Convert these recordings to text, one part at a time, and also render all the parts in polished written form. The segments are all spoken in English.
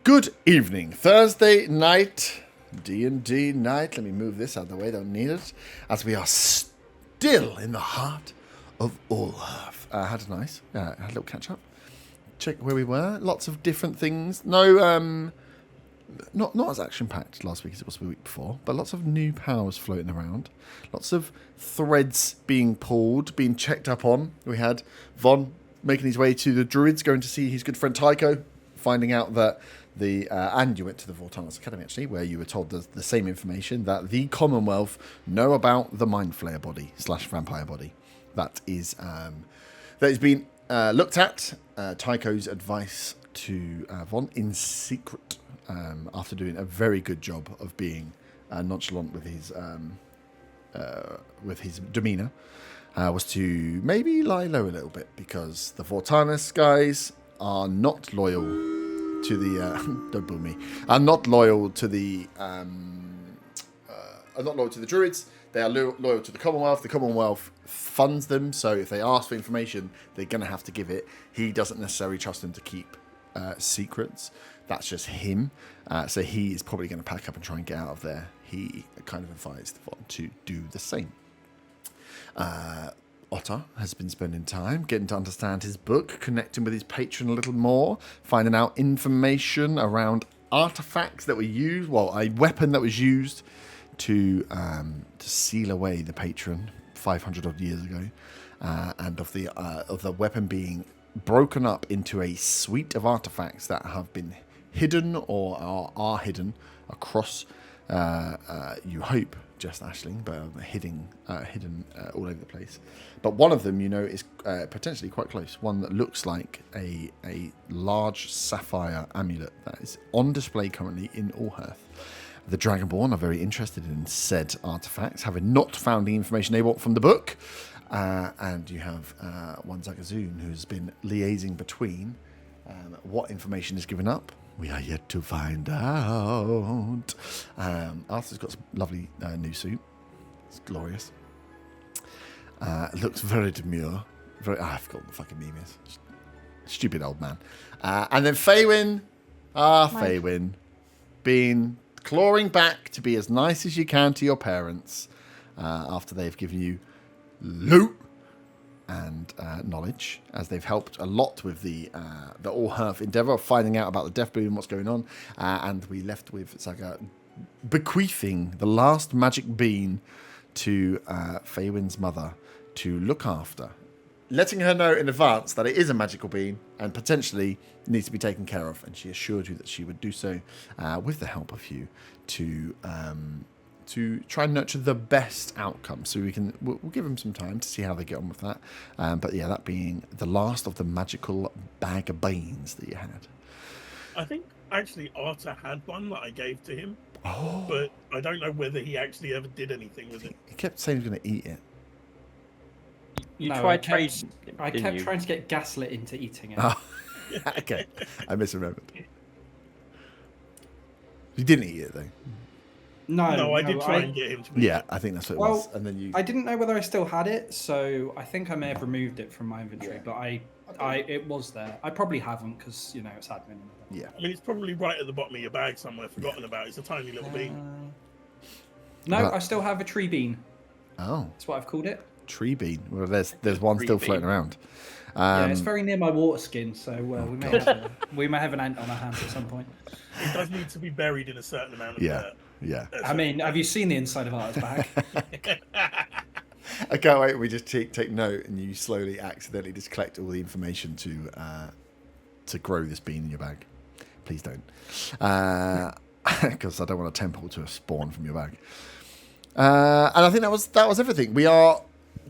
Good evening. Thursday night, D&D night. Let me move this out of the way, don't need it. As we are still in the heart of Olaf. Had a nice, had a little catch up. Check where we were. Lots of different things. No, not as action-packed last week as it was the week before, but lots of new powers floating around. Lots of threads being pulled, being checked up on. We had Von making his way to the Druids, going to see his good friend Tycho, finding out that and you went to the Vortalis Academy, actually, where you were told the same information, that the Commonwealth know about the Mind Flayer body / vampire body. That is been looked at. Tycho's advice to Von in secret, after doing a very good job of being nonchalant with his demeanour, was to maybe lie low a little bit, because the Vortalis guys are not loyal to the don't boo me. Are not loyal to the Druids. They are loyal to the Commonwealth. The Commonwealth funds them, so if they ask for information, they're going to have to give it. He doesn't necessarily trust them to keep secrets. That's just him. So he is probably going to pack up and try and get out of there. He kind of advised Von to do the same. Otter has been spending time getting to understand his book, connecting with his patron a little more, finding out information around artifacts that were used, a weapon that was used to seal away the patron 500 odd years ago, and of the weapon being broken up into a suite of artifacts that have been hidden or are hidden across, you hope, just Ashling, but hidden all over the place. But one of them, is potentially quite close. One that looks like a large sapphire amulet that is on display currently in Orhearth. The Dragonborn are very interested in said artifacts, having not found the information they want from the book. And you have one Zagazoon who's been liaising between what information is given up. We are yet to find out. Arthur's got some lovely new suit. It's glorious. It looks very demure. I forgot what the fucking name is. Stupid old man. And then Faywin. Faywin. Being clawing back to be as nice as you can to your parents after they've given you loot and knowledge, as they've helped a lot with the Orhearth endeavour of finding out about the Death Boon and what's going on. And we left with Saga bequeathing the last magic bean to Faywin's mother to look after, letting her know in advance that it is a magical bean and potentially needs to be taken care of. And she assured you that she would do so with the help of you to try and nurture the best outcome. So we'll give them some time to see how they get on with that. But yeah, that being the last of the magical bag of beans that you had. I think actually Arthur had one that I gave to him, but I don't know whether he actually ever did anything with it. He kept saying he was going to eat it. I kept trying to get Gaslit into eating it. Oh. Okay, I misremembered. You didn't eat it though. No, I did try and get him to eat it. I think that's what it was. And then I didn't know whether I still had it, so I think I may have removed it from my inventory, but it was there. I probably haven't, because it's admin. Yeah. I mean, it's probably right at the bottom of your bag somewhere, forgotten about. It's a tiny little bean. No, I still have a tree bean. Oh. That's what I've called it. Tree bean. Well, there's one still floating around. It's very near my water skin, so we may have an ant on our hands at some point. It does need to be buried in a certain amount of dirt. Yeah. I mean, have you seen the inside of Art's bag? I can't wait. We just take note, and you slowly, accidentally just collect all the information to grow this bean in your bag. Please don't, because I don't want a temple to spawn from your bag. And I think that was everything. We are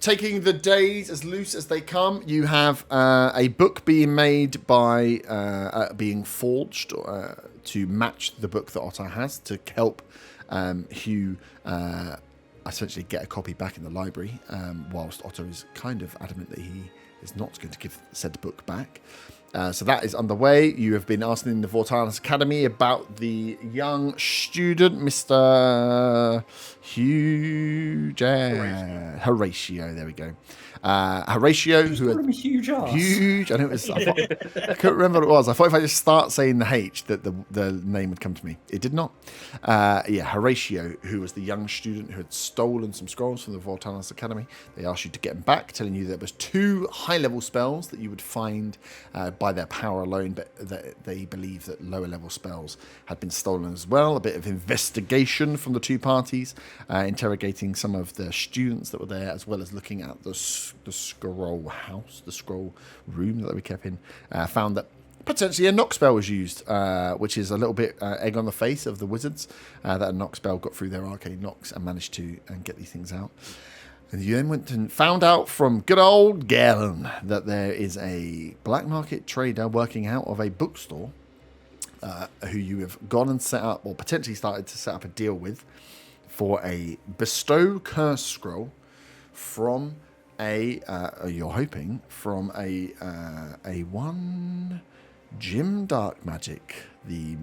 taking the days as loose as they come. You have a book being made being forged to match the book that Otter has, to help Hugh essentially get a copy back in the library, whilst Otter is kind of adamant that he is not going to give said book back. So that is underway. You have been asking in the Vortalis Academy about the young student, Mr. Horatio. There we go. Horatio, who had huge ass. huge. I know it was. I couldn't remember what it was. I thought if I just start saying the H, that the name would come to me. It did not. Horatio, who was the young student who had stolen some scrolls from the Vortalis Academy. They asked you to get him back, telling you there was 2 high-level spells that you would find by their power alone, but that they believe that lower-level spells had been stolen as well. A bit of investigation from the 2 parties, interrogating some of the students that were there, as well as looking at the scroll house, the scroll room that we kept in. Found that potentially a knock spell was used, which is a little bit egg on the face of the wizards, that a knock spell got through their arcane knocks and managed to get these things out. And you then went and found out from good old Galen that there is a black market trader working out of a bookstore who you have gone and set up, or potentially started to set up a deal with, for a bestow curse scroll from you're hoping, from a one Jim Dark Magic, the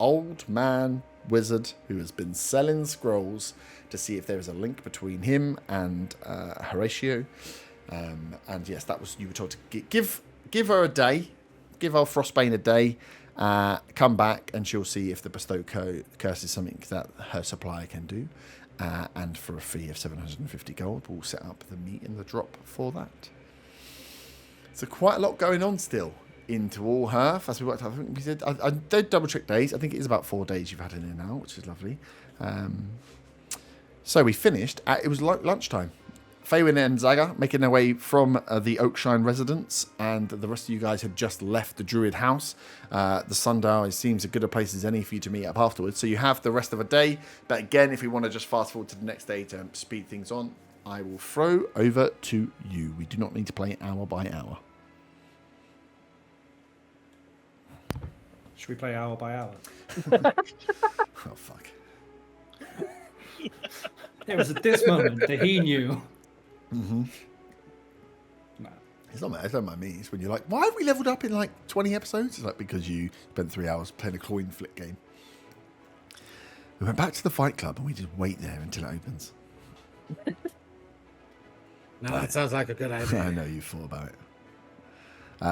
old man wizard who has been selling scrolls, to see if there is a link between him and Horatio. And yes, that was, you were told to give her a day, give old Frostbane a day, come back and she'll see if the bestow curse is something that her supplier can do. And for a fee of 750 gold, we'll set up the meet and the drop for that. So quite a lot going on still into All Hearth, as we worked out. I think we said, I did double check days. I think it is about 4 days you've had in here now, which is lovely. So we finished it was lunchtime. Faywin and Zaga making their way from the Oakshine residence, and the rest of you guys had just left the Druid house. The Sundial, it seems a good a place as any for you to meet up afterwards. So you have the rest of a day. But again, if we want to just fast forward to the next day to speed things on, I will throw over to you. We do not need to play hour by hour. Should we play hour by hour? Oh, fuck. It was at this moment that he knew. Mm-hmm. No. It's not my me. It's when you're like, why have we leveled up in like 20 episodes? It's like, because you spent 3 hours playing a coin flip game. We went back to the fight club and we just wait there until it opens. No, that sounds like a good idea. I know you thought about it.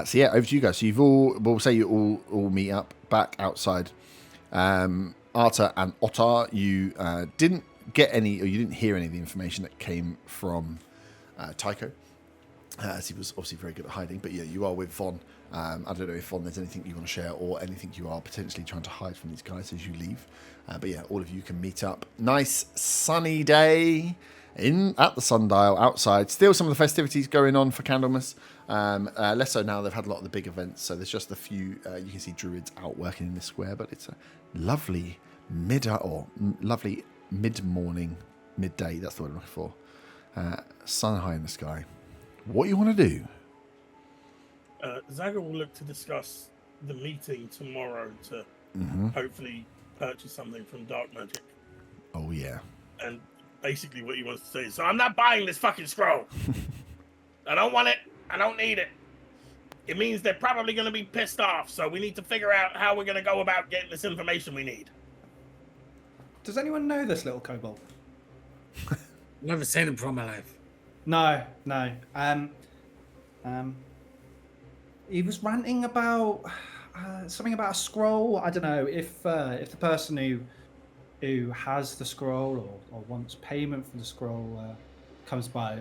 So yeah, over to you guys. So we'll say you all meet up back outside. Arta and Ottar, you didn't get any, or you didn't hear any of the information that came from Tycho, as he was obviously very good at hiding. But yeah, you are with Von. I don't know if Von, there's anything you want to share or anything you are potentially trying to hide from these guys as you leave. But yeah, all of you can meet up. Nice sunny day at the Sundial outside. Still some of the festivities going on for Candlemas. Less so now. They've had a lot of the big events, so there's just a few. You can see druids out working in this square, but it's a lovely mid-morning, midday. That's the word I'm looking for. Sun high in the sky. What you want to do? Zaga will look to discuss the meeting tomorrow to hopefully purchase something from Dark Magic. Oh yeah. And basically what he wants to say is, so I'm not buying this fucking scroll. I don't want it. I don't need it. It means they're probably going to be pissed off, so we need to figure out how we're going to go about getting this information we need. Does anyone know this little kobold? Never seen him before in my life. No. He was ranting about something about a scroll. I don't know if the person who has the scroll or wants payment for the scroll comes by.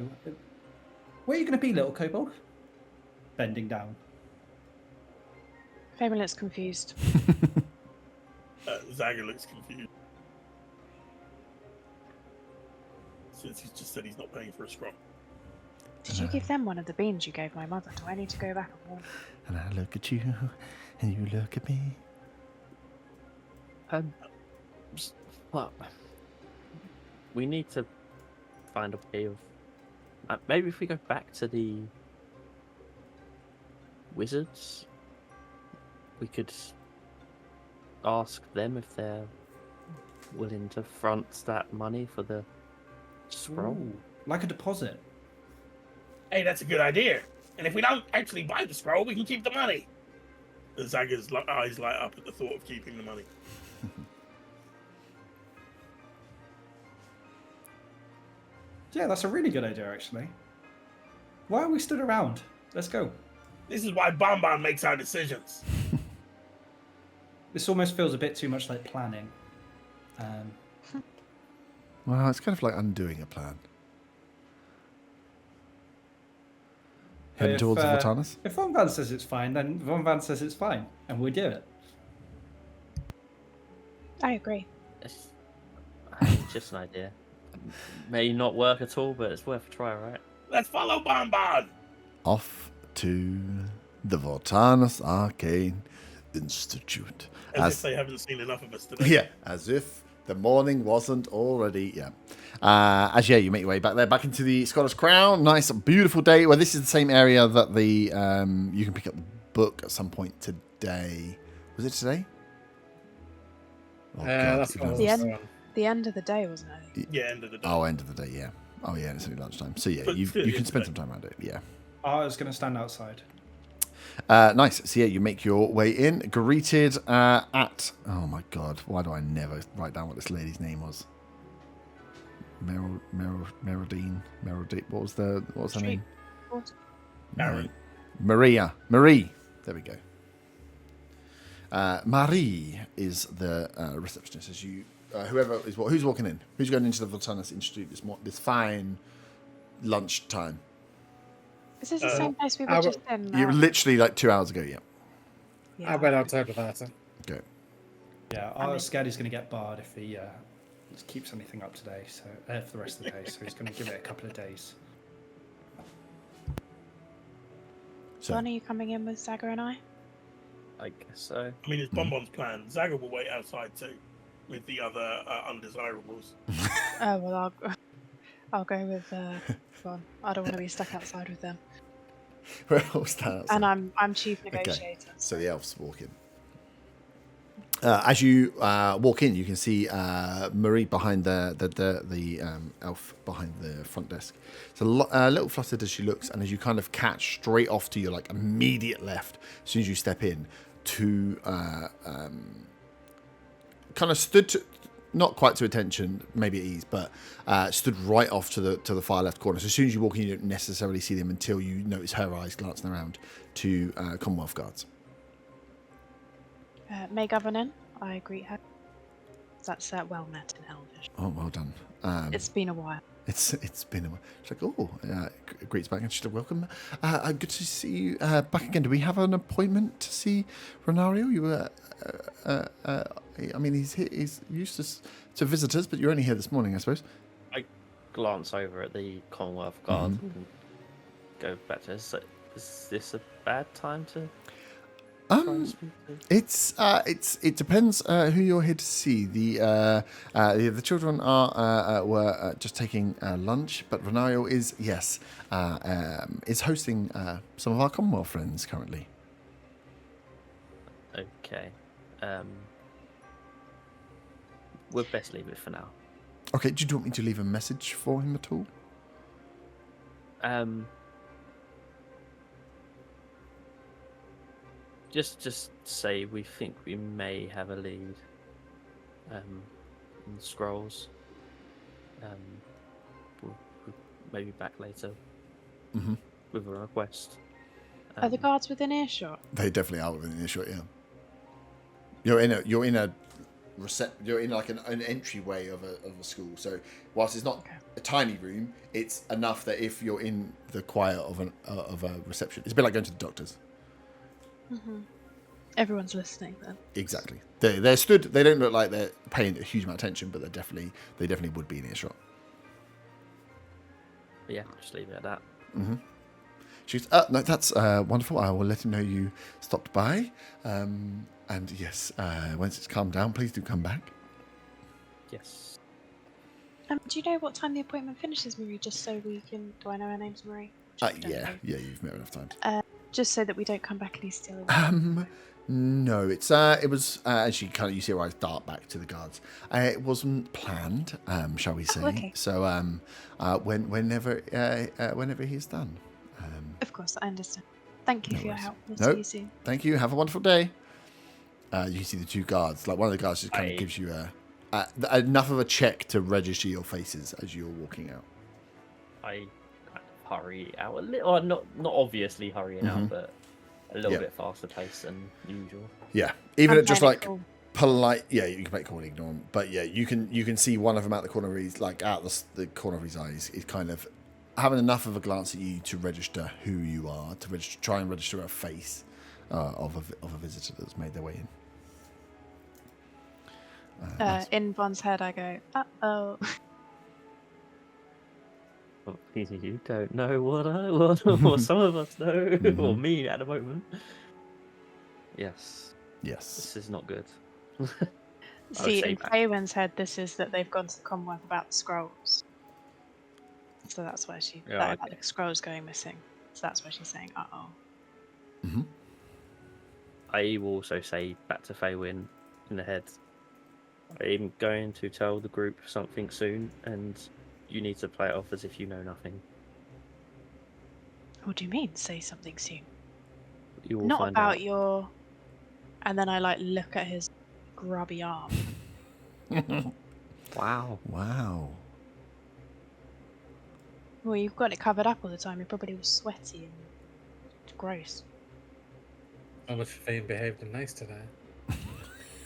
Where are you going to be, little kobold? Bending down. Fabian looks confused. Zaga looks confused. Since he's just said he's not paying for a scroll. Did you give them one of the beans you gave my mother? Do I need to go back and warn them? And I look at you, and you look at me. Well, we need to find a way of... maybe if we go back to the wizards, we could ask them if they're willing to front that money for the scroll. Ooh, like a deposit. Hey, that's a good idea. And if we don't actually buy the scroll, we can keep the money. And Zaga's eyes light up at the thought of keeping the money. Yeah, that's a really good idea, actually. Why are we stood around? Let's go. This is why Bonbon makes our decisions. This almost feels a bit too much like planning. Well, it's kind of like undoing a plan. Heading towards the Vortanus? If Von Van says it's fine, then Von Van says it's fine, and we do it. I agree. It's just an idea. May not work at all, but it's worth a try, right? Let's follow Bonbon. Off to the Vortanus Arcane Institute. As if they haven't seen enough of us today. Yeah, as if the morning wasn't already. Yeah. You make your way back there, back into the Scottish Crown. Nice, beautiful day. Well, this is the same area that the you can pick up the book at some point today. Was it today? Oh, God, That's what I was The saying. end of the day, wasn't it? Yeah, end of the day. Oh, end of the day, yeah. Oh, yeah, it's only lunchtime. So, yeah, But you still, can it's spend like- some time around it, yeah. I was going to stand outside. Nice. So, yeah, you make your way in, greeted at... Oh, my God. Why do I never write down what this lady's name was? Merodine? What was her name? Aaron. Marie. There we go. Marie is the receptionist. As you, who's walking in? Who's going into the Vortanus Institute this fine lunchtime? Is this the same place we were I just in? You literally like 2 hours ago. Yeah. Yeah. I went outside with that. Okay. Yeah, I was scared he's going to get barred if he keeps anything up today, so for the rest of the day. So he's going to give it a couple of days. So John, are you coming in with Zaga and I? I guess so. I mean, it's Bonbon's plan. Zaga will wait outside too, with the other undesirables. Oh well, I'll go with Bon. I don't want to be stuck outside with them. we're all standing outside. And I'm chief negotiator. So the elves walk in. As you walk in, you can see Marie behind the elf behind the front desk. It's a little fluttered as she looks, and as you kind of catch straight off to your like immediate left, as soon as you step in, to kind of stood to, not quite to attention, maybe at ease, but stood right off to the far left corner. So as soon as you walk in, you don't necessarily see them until you notice her eyes glancing around to Commonwealth guards. May Governor, I greet her. That's well met in Elvish. Oh, well done. It's been a while. It's been a while. She's like, greets back and she's like, welcome. Good to see you back again. Do we have an appointment to see Renario? You were, I mean, he's used to visitors, but you're only here this morning, I suppose. I glance over at the Commonwealth Guard and go back to her. So, is this a bad time to try and speak to? It depends who you're here to see. The children were just taking lunch, but Renario is hosting some of our Commonwealth friends currently. Okay. We'll best leave it for now. Okay, do you want me to leave a message for him at all? Just say we think we may have a lead in scrolls. We'll maybe back later with a request. Are the guards within earshot? They definitely are within earshot, yeah. You're in like an entryway of a school. So whilst it's not a tiny room, it's enough that if you're in the quiet of a reception, it's a bit like going to the doctor's. Everyone's listening then. Exactly. They're stood. They don't look like they're paying a huge amount of attention, but they definitely would be in earshot. But yeah, just leave it at that. She goes, no, that's wonderful. I will let him know you stopped by. And yes, once it's calmed down, please do come back. Yes. Do you know what time the appointment finishes, Marie? Just so we can. Do I know her name's Marie? Just don't know. Yeah, you've met her enough times. Just so that we don't come back and he's still. No, it was actually kind of, you see her eyes dart back to the guards. It wasn't planned, shall we say? okay. So whenever he's done. Of course, I understand. Thank you No for your worries. help. We'll Nope. see you soon. Thank you. Have a wonderful day. You can see the two guards. Like one of the guards just kind of gives you enough of a check to register your faces as you're walking out. I kind of hurry out a little, or not obviously hurrying out, but a little bit faster pace than usual. Yeah, even I'm at just playing like it cool. polite. Yeah, you can make call and ignore him, but yeah, you can see one of them out the corner of his the corner of his eyes is kind of having enough of a glance at you to register who you are, to try and register a face of a visitor that's made their way in. Nice. In Von's head, I go, uh-oh. Well, you don't know what some of us know, or me at the moment. Yes. Yes. This is not good. See, in Faywin's head, this is that they've gone to the Commonwealth about the scrolls. So that's why about the scrolls going missing. So that's why she's saying, uh-oh. Mm-hmm. I will also say back to Faywin in the head, I'm going to tell the group something soon, and you need to play it off as if you know nothing. What do you mean, say something soon? You will Not find about out. your... And then I, look at his grubby arm. Wow. Wow. Well, you've got it covered up all the time. You're probably all sweaty and gross. How much Fame behaved nice today.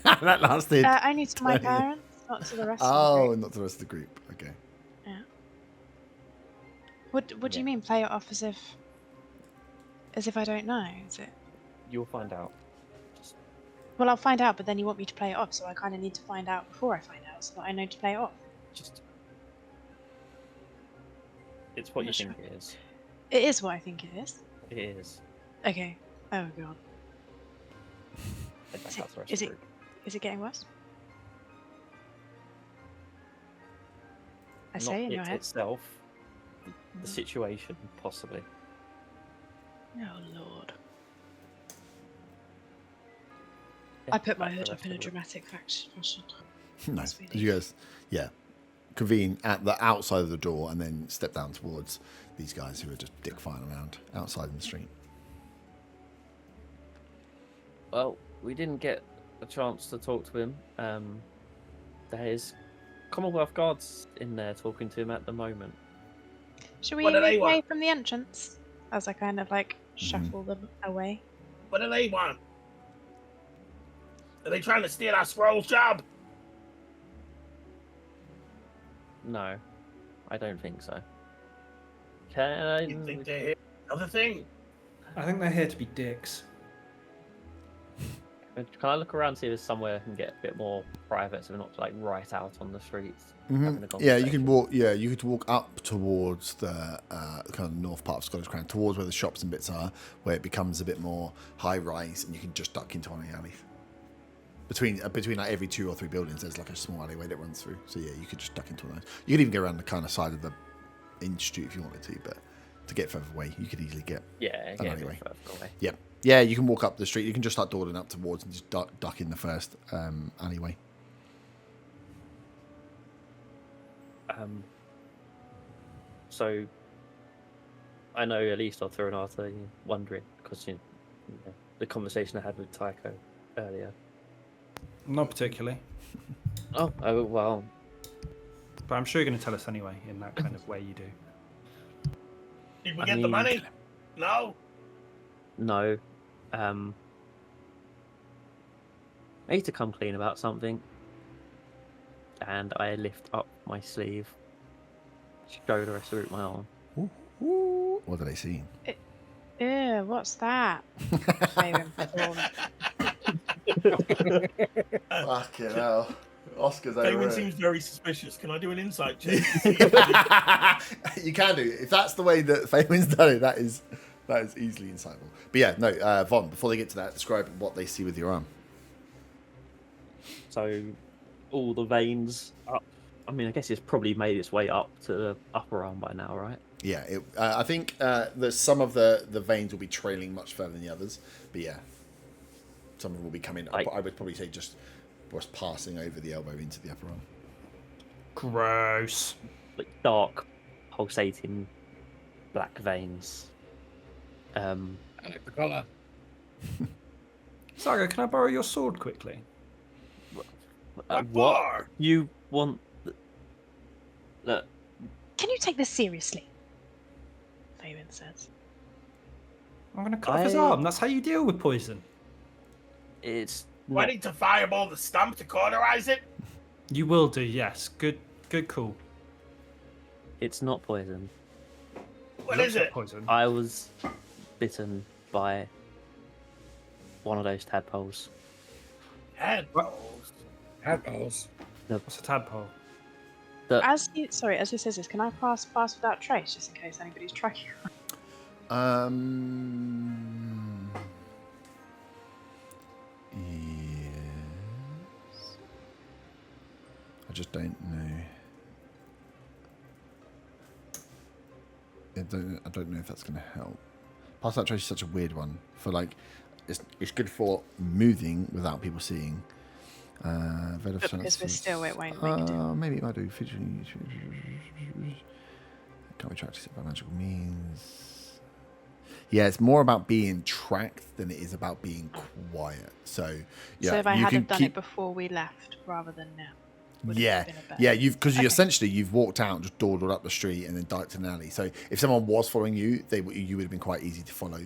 That lasted. Only to my parents, not to the rest of the Oh, group. not the rest of the group. Okay. Yeah. What do you mean, play it off as if I don't know? Is it? You'll find out. Well, I'll find out, but then you want me to play it off, so I kind of need to find out before I find out, so that I know to play it off. Just. It's what you think it is. It is what I think it is. It is. Okay. Oh god. Is it getting worse? I say in your head. Itself, the situation, possibly. Oh lord. I put my hood up in a dramatic fashion. Nice. You guys, convene at the outside of the door and then step down towards these guys who are just dick fighting around outside in the street. Well, we didn't get a chance to talk to him. There's Commonwealth guards in there talking to him at the moment. Should we What do they make way want? from the entrance? As I kind of shuffle them away. What do they want? Are they trying to steal our scrolls job? No, I don't think so. Can I? You think they're here? Another thing? I think they're here to be dicks. Can I look around see if there's somewhere I can get a bit more private, so we're not right out on the streets? Mm-hmm. Having a Yeah, you conversation? can walk. Yeah, you could walk up towards the kind of north part of Scottish Crown, towards where the shops and bits are, where it becomes a bit more high rise, and you can just duck into one of the alleys. Between like every 2 or 3 buildings, there's like a small alleyway that runs through. So yeah, you could just duck into one of those. You could even go around the kind of side of the institute if you wanted to, but to get further away, you could easily get Yeah, an yeah, alleyway. away. Yeah. Yeah, you can walk up the street. You can just start dawdling up towards and just duck in the first alleyway. So I know at least Arthur and Arthur are wondering because the conversation I had with Tycho earlier. Not particularly, Oh well. but I'm sure you're going to tell us anyway in that kind of way you do. Did we I get the mean- money? No. No. I need to come clean about something. And I lift up my sleeve. Show the rest of the group my arm. Ooh. What did I see? Ew, what's that? Favorite perform. Fucking hell. Oscar's over Damon it. seems very suspicious. Can I do an insight check? You can do. If that's the way that Faywin's done it, that is easily insightful. But yeah, no, Von, before they get to that, describe what they see with your arm. So all the veins up. I mean, I guess it's probably made its way up to the upper arm by now, right? Yeah, I think that some of the veins will be trailing much further than the others. But yeah, some of them will be coming. I would probably say just passing over the elbow into the upper arm. Gross. Like dark, pulsating black veins. I like the collar. Saga, can I borrow your sword quickly? What What for? you want? Look, Can you take this seriously? Fabian says. I'm going to cut off his arm. That's how you deal with poison. it's Do I not. need to fireball the stump to cauterize it? You will do, yes. Good call. It's not poison. What Looks is like it? Poison. I was bitten by one of those tadpoles. Tadpoles. Tadpoles. What's a tadpole? As he says this, can I pass without trace just in case anybody's tracking? Yes. I just don't know. I don't know if that's going to help. Pass that trace is such a weird one for like. It's good for moving without people seeing. But because we're still, it won't make a difference. Maybe it might do. Can't be tracked by magical means. Yeah, it's more about being tracked than it is about being quiet. So yeah, So if I you hadn't can done keep. it before we left, rather than now. would it Yeah, have been a better- yeah, because you Okay. essentially you've walked out and just dawdled up the street and then ducked in an alley. So if someone was following you, you would have been quite easy to follow.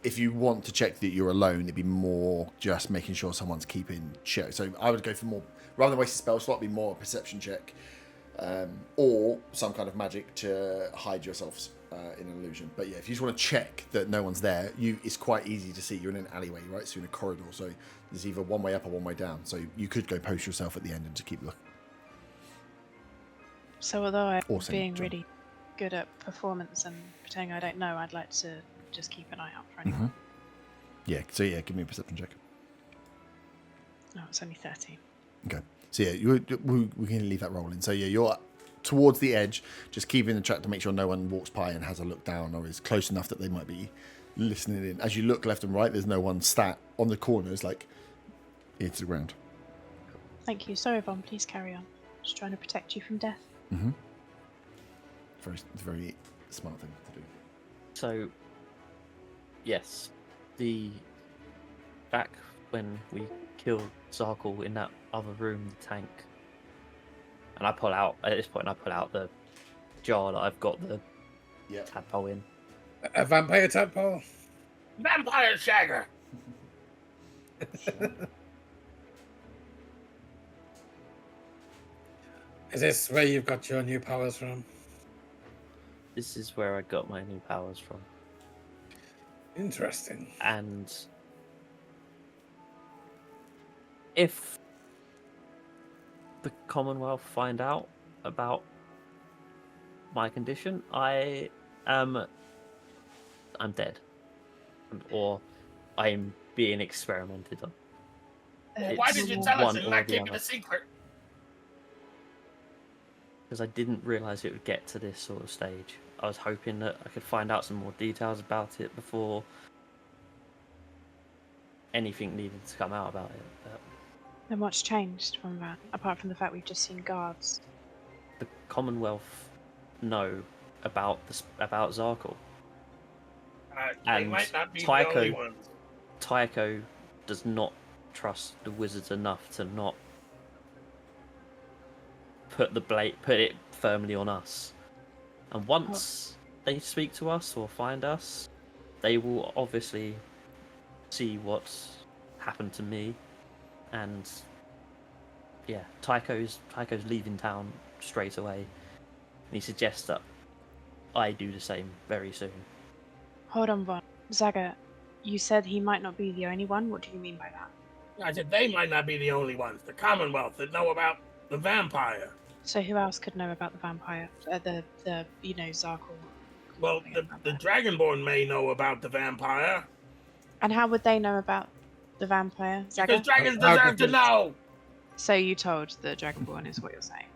If you want to check that you're alone, it'd be more just making sure someone's keeping check. So I would go for more, rather than waste a spell slot, it'd be more a perception check, or some kind of magic to hide yourselves in an illusion. But yeah, if you just want to check that no one's there, it's quite easy to see. You're in an alleyway, right? So you're in a corridor. So there's either one way up or one way down. So you could go post yourself at the end and to keep looking. So although I'm Awesome, being John. really good at performance and pretending I don't know, I'd like to just keep an eye out for anyone. Yeah. So yeah, give me a perception check. No, it's only 13. Okay. So yeah, we can leave that rolling. So yeah, you're towards the edge, just keeping the track to make sure no one walks by and has a look down or is close enough that they might be listening in. As you look left and right, there's no one sat on the corners, like ear to the ground. Thank you. Sorry, Yvonne, please carry on. Just trying to protect you from death. It's a very smart thing to do. So, yes, back when we killed Zarkle in that other room, the tank, and I pull out the jar that I've got the tadpole in. A vampire tadpole? Vampire Shagger. Is this where you've got your new powers from? This is where I got my new powers from. Interesting. And if the Commonwealth find out about my condition, I'm dead, or I'm being experimented on. Well, why did you tell us and not keep it a secret? Because I didn't realise it would get to this sort of stage. I was hoping that I could find out some more details about it before anything needed to come out about it. But And what's changed from that, apart from the fact we've just seen guards? the Commonwealth know about Zarkle. They And might not be the Tycho- only ones. Tycho does not trust the wizards enough to not put it firmly on us. And once they speak to us or find us, they will obviously see what's happened to me. And yeah, Tycho's leaving town straight away. And he suggests that I do the same very soon. Hold on, Von. Zaga, you said he might not be the only one. What do you mean by that? I said they might not be the only ones. The Commonwealth that know about the vampire. So who else could know about the vampire? The Zarkle. Well, the Dragonborn may know about the vampire. And how would they know about the vampire, Zaga? Because dragons How deserve to different- know. So you told the Dragonborn is what you're saying.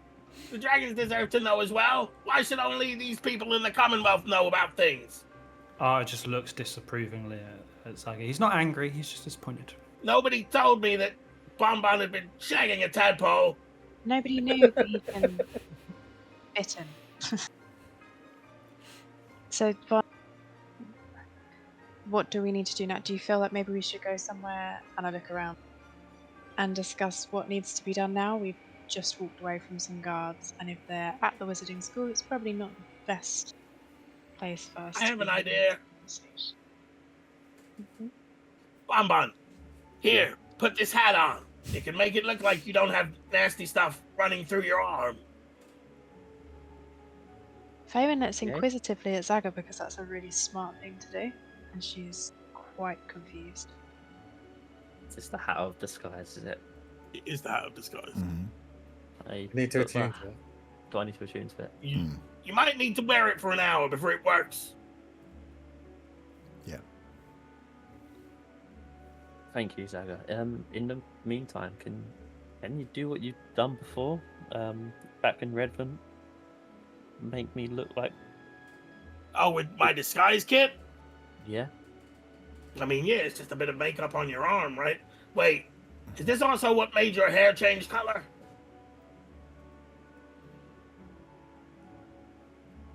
The dragons deserve to know as well. Why should only these people in the Commonwealth know about things? Art just looks disapprovingly at Saga. He's not angry, he's just disappointed. Nobody told me that Bonbon had been shagging a tadpole. Nobody knew that he'd been bitten. So, Von, what do we need to do now? Do you feel like maybe we should go somewhere, and I look around, and discuss what needs to be done now? We've just walked away from some guards, and if they're at the wizarding school, it's probably not the best place for us. I have an idea. Bonbon, here, put this hat on. It can make it look like you don't have nasty stuff running through your arm. Faven looks inquisitively at Zaga because that's a really smart thing to do, and she's quite confused. It's the hat of disguise, is it? It is the hat of disguise. I Need to look attune like- to it. Do I need to attune to it? You might need to wear it for an hour before it works. Yeah. Thank you, Zaga. In the meantime, can you do what you've done before? Back in Redvant? Make me look like... Oh, with my disguise kit? Yeah? I mean, yeah, it's just a bit of makeup on your arm, right? Wait, is this also what made your hair change color?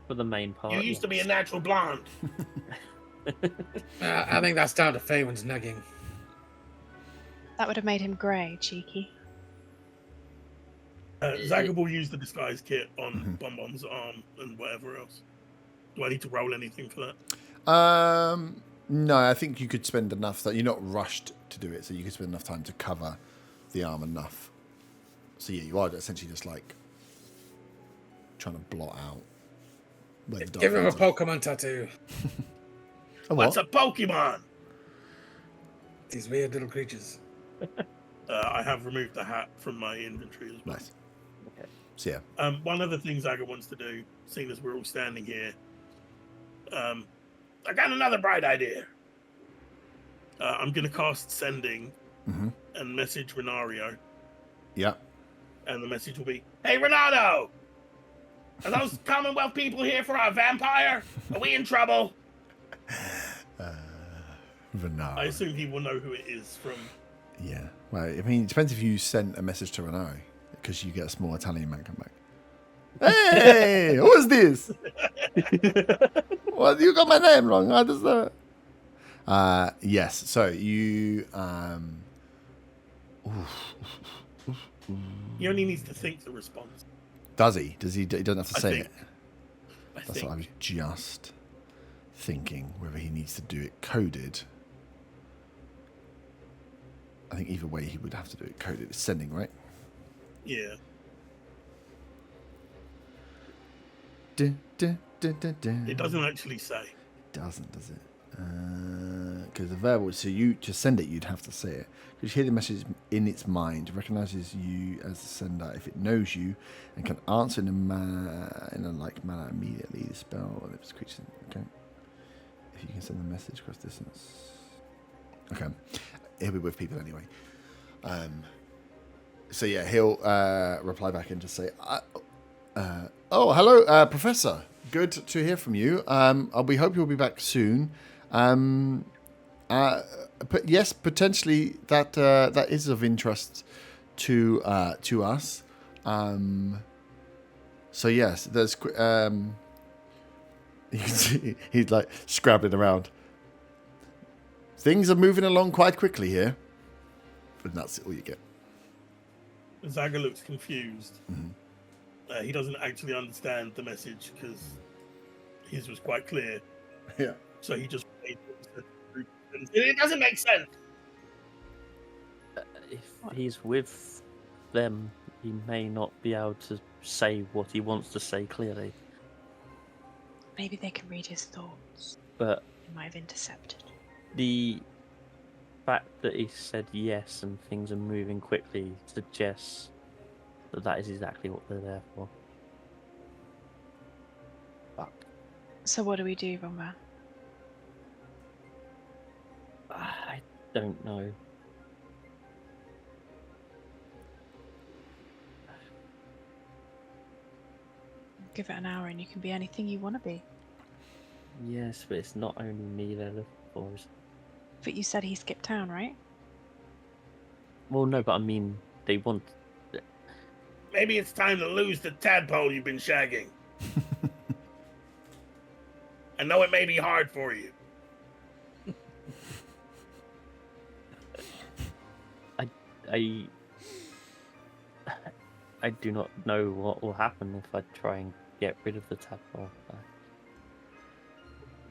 For the main part. You used to be a yes. natural blonde. I think that's down to Faywin's nagging. That would have made him grey, cheeky. Zaga will use the disguise kit on Bonbon's arm and whatever else. Do I need to roll anything for that? No, I think you could spend enough that you're not rushed to do it, so you could spend enough time to cover the arm enough. So yeah, you are essentially just like trying to blot out where the dark Give him a lines are. Pokemon tattoo. A What's what? a Pokemon? These weird little creatures. I have removed the hat from my inventory as well. Nice. Okay. So yeah. One other thing Zaga wants to do, seeing as we're all standing here, I got another bright idea. I'm going to cast Sending and message Renario. Yeah. And the message will be, "Hey, Renato! Are those Commonwealth people here for our vampire? Are we in trouble?" Renaud. I assume he will know who it is from. Yeah. Well, I mean, it depends if you sent a message to Renaud, because you get a small Italian man come back. Hey, who is this? Well, you got my name wrong. What is that? Yes. So you. He only needs to think the response. Does he? Does he? He doesn't have to I say think. it. That's what I was just thinking. Whether he needs to do it coded. I think either way he would have to do it coded. It's sending, right? Yeah. It doesn't actually say. It doesn't, does it? Because the verbal, so you to send it, you'd have to say it. Because you hear the message in its mind, recognizes you as the sender if it knows you, and can answer in a like manner immediately. The spell and its creature. Okay. If you can send the message across distance. Okay. He'll be with people anyway. So yeah, he'll reply back and just say, "Oh, hello, Professor. Good to hear from you. We hope you'll be back soon. But yes, potentially that is of interest to us. So yes, there's you can see he's like scrabbling around. Things are moving along quite quickly here, but that's all you get." Zaga looks confused. He doesn't actually understand the message because his was quite clear. Yeah. So he just it doesn't make sense. If he's with them, he may not be able to say what he wants to say clearly. Maybe they can read his thoughts. But He might have intercepted. the fact that he said yes and things are moving quickly suggests that is exactly what they're there for. But So what do we do, Romba? I don't know. Give it an hour and you can be anything you want to be. Yes, but it's not only me they're looking for. But you said he skipped town, right? Well, no, but I mean, they want... Maybe it's time to lose the tadpole you've been shagging. I know it may be hard for you. I do not know what will happen if I try and get rid of the tadpole.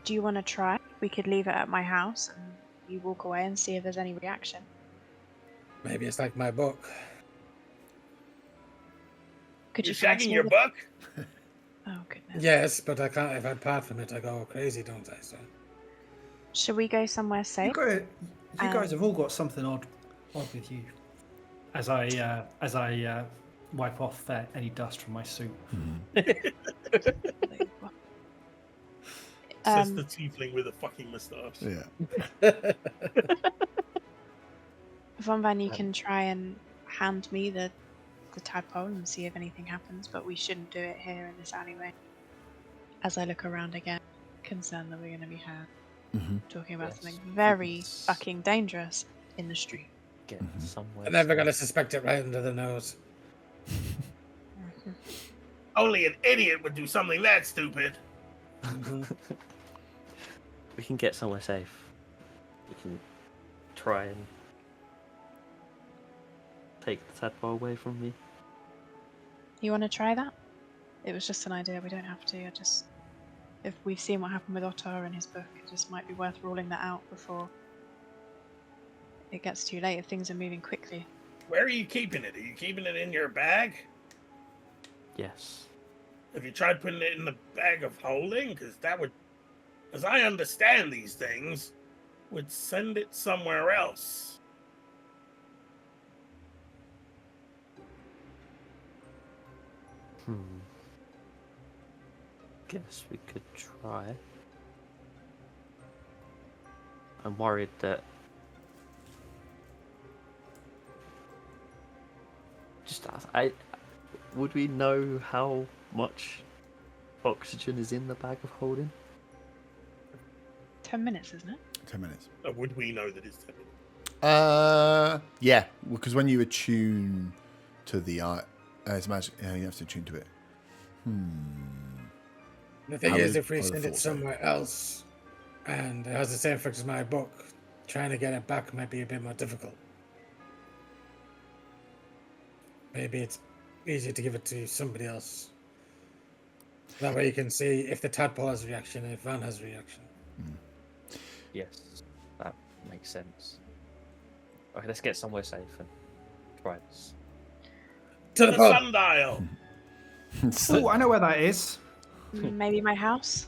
Do you want to try? We could leave it at my house and you walk away and see if there's any reaction. Maybe it's like my book. Could You're you pass shagging me your the- book? Oh goodness. Yes, but I can't. If I part from it, I go crazy, don't I? So Should we go somewhere You safe? guys have all got something odd with you. As I wipe off any dust from my suit. Says the tiefling with a fucking moustache. Yeah. Von Van, you can try and hand me the tadpole and see if anything happens, but we shouldn't do it here in this alleyway. As I look around again, concerned that we're going to be heard talking about Yes. something very fucking dangerous in the street. Get somewhere. I'm never safe. gonna suspect it right under the nose. Only an idiot would do something that stupid. We can get somewhere safe. We can try and take the tadpole away from me. You want to try that? It was just an idea. We don't have to. If we've seen what happened with Ottar and his book, it just might be worth ruling that out before it gets too late. If things are moving quickly. Where are you keeping it? Are you keeping it in your bag? Yes. Have you tried putting it in the bag of holding? Because that would, as I understand these things, would send it somewhere else. Guess we could try. I'm worried that would we know how much oxygen is in the bag of holding? 10 minutes, isn't it? 10 minutes. Would we know that it's 10 minutes? Yeah, because when you attune to the art, it's magic. Yeah, you have to attune to it. The thing I is, would- if we I would send have it thought so. somewhere else, and it has the same effect as my book, trying to get it back might be a bit more difficult. Maybe it's easier to give it to somebody else. That way you can see if the tadpole has a reaction and if Van has a reaction. Yes, that makes sense. Okay, let's get somewhere safe and try this. To the The pub! sundial! Oh, I know where that is. Maybe my house?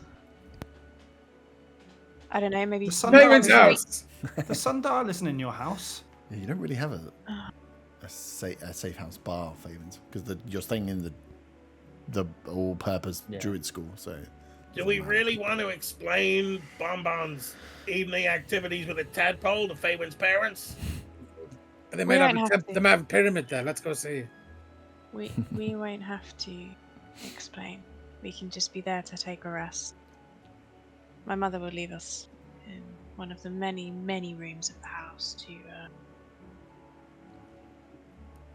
I don't know, maybe The some sundial. Penguin's street. house! The sundial isn't in your house. Yeah, you don't really have a safe house bar, Favens, because you're staying in the all-purpose Yeah. druid school. So, Do we really want to explain Bonbon's evening activities with a tadpole to Faywin's parents? They We might don't have have to. they might have a pyramid there. Let's go see. We won't have to explain. We can just be there to take a rest. My mother will leave us in one of the many, many rooms of the house to.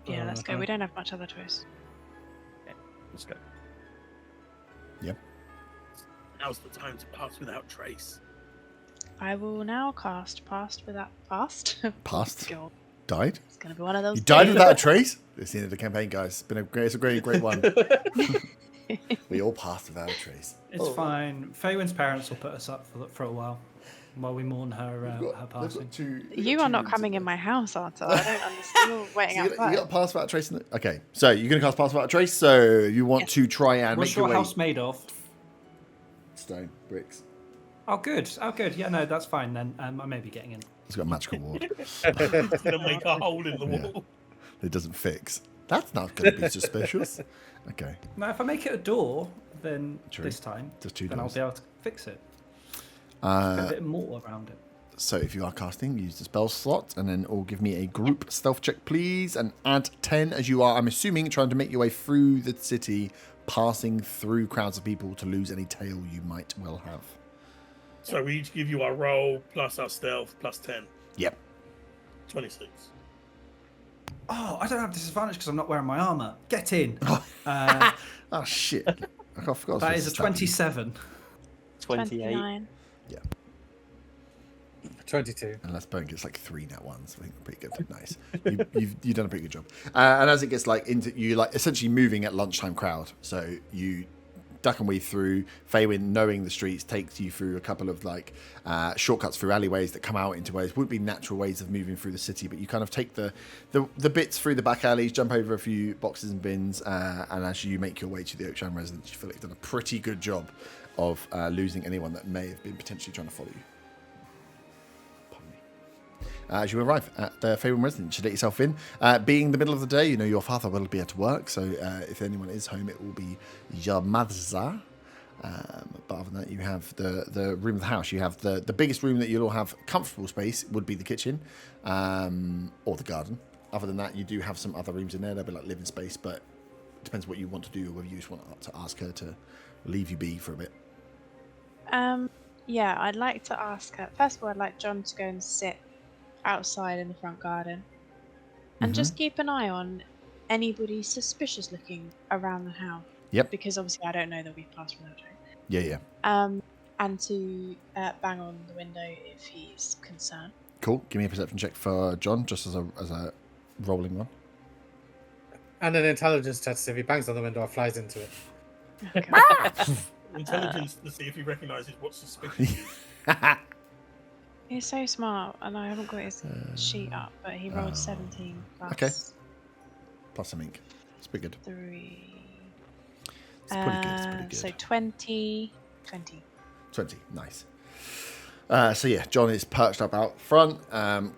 Yeah, let's go. We don't have much other choice. Let's go. Now's the time to pass without trace. I will now cast Past Without Past. Past? God, died? it's gonna be one of those. You died days. without a trace? It's the end of the campaign, guys. It's a great one. We all passed without a trace. It's fine. Faywin's parents will put us up for a while we mourn her passing. You are not coming in my house, Arthur. I don't understand. You're waiting So you outside. got a pass without a trace. Okay, so you're going to cast pass without a trace. So you want to try and What's make your your way house made of? stone bricks. Oh, good. Yeah, no, that's fine then. I may be getting in. It's got a magical ward. It's gonna make a hole in the Yeah. wall. It doesn't fix. That's not going to be suspicious. Okay, Now, if I make it a door, then True. this time, just two then I'll doors. be able to fix it. Put a Uh, bit more around it. so if you are casting, use the spell slot, and then all give me a group stealth check, please, and add 10 as you are. I'm assuming trying to make your way through the city, passing through crowds of people to lose any tail you might well have. So we each give you our roll plus our stealth plus 10. Yep. 26. Oh, I don't have disadvantage because I'm not wearing my armor. Get in. Oh shit! I forgot. That is a 27. 28. 29. 22. Unless Bone gets like 3 nat ones, I think pretty good. Nice. You've done a pretty good job. And as it gets like into you, like essentially moving at lunchtime crowd. So you duck and weave through. Faywin, knowing the streets, takes you through a couple of like shortcuts through alleyways that come out into ways wouldn't be natural ways of moving through the city, but you kind of take the bits through the back alleys, jump over a few boxes and bins, and as you make your way to the Oaksham residence, you feel like you've done a pretty good job of losing anyone that may have been potentially trying to follow you. As you arrive at the Faywin residence, you let yourself in. Being the middle of the day, you know your father will be at work, so if anyone is home, it will be your mother. But other than that, you have the room of the house. You have the biggest room that you'll all have comfortable space would be the kitchen or the garden. Other than that, you do have some other rooms in there. They'll be like living space, but it depends what you want to do or whether you just want to ask her to leave you be for a bit. Yeah, I'd like to ask her. First of all, I'd like John to go and sit outside in the front garden and just keep an eye on anybody suspicious looking around the house. Yep. Because obviously I don't know that we've passed without Joe. Yeah. And to bang on the window if he's concerned. Cool. Give me a perception check for John, just as a rolling one. And an intelligence test if he bangs on the window or flies into it. Okay. Intelligence to see if he recognises what's suspicious. He's so smart, and I haven't got his sheet up, but he rolled 17 plus Okay. Plus some ink. It's pretty good. 3. It's pretty good. So 20. 20. Nice. So yeah, John is perched up out front,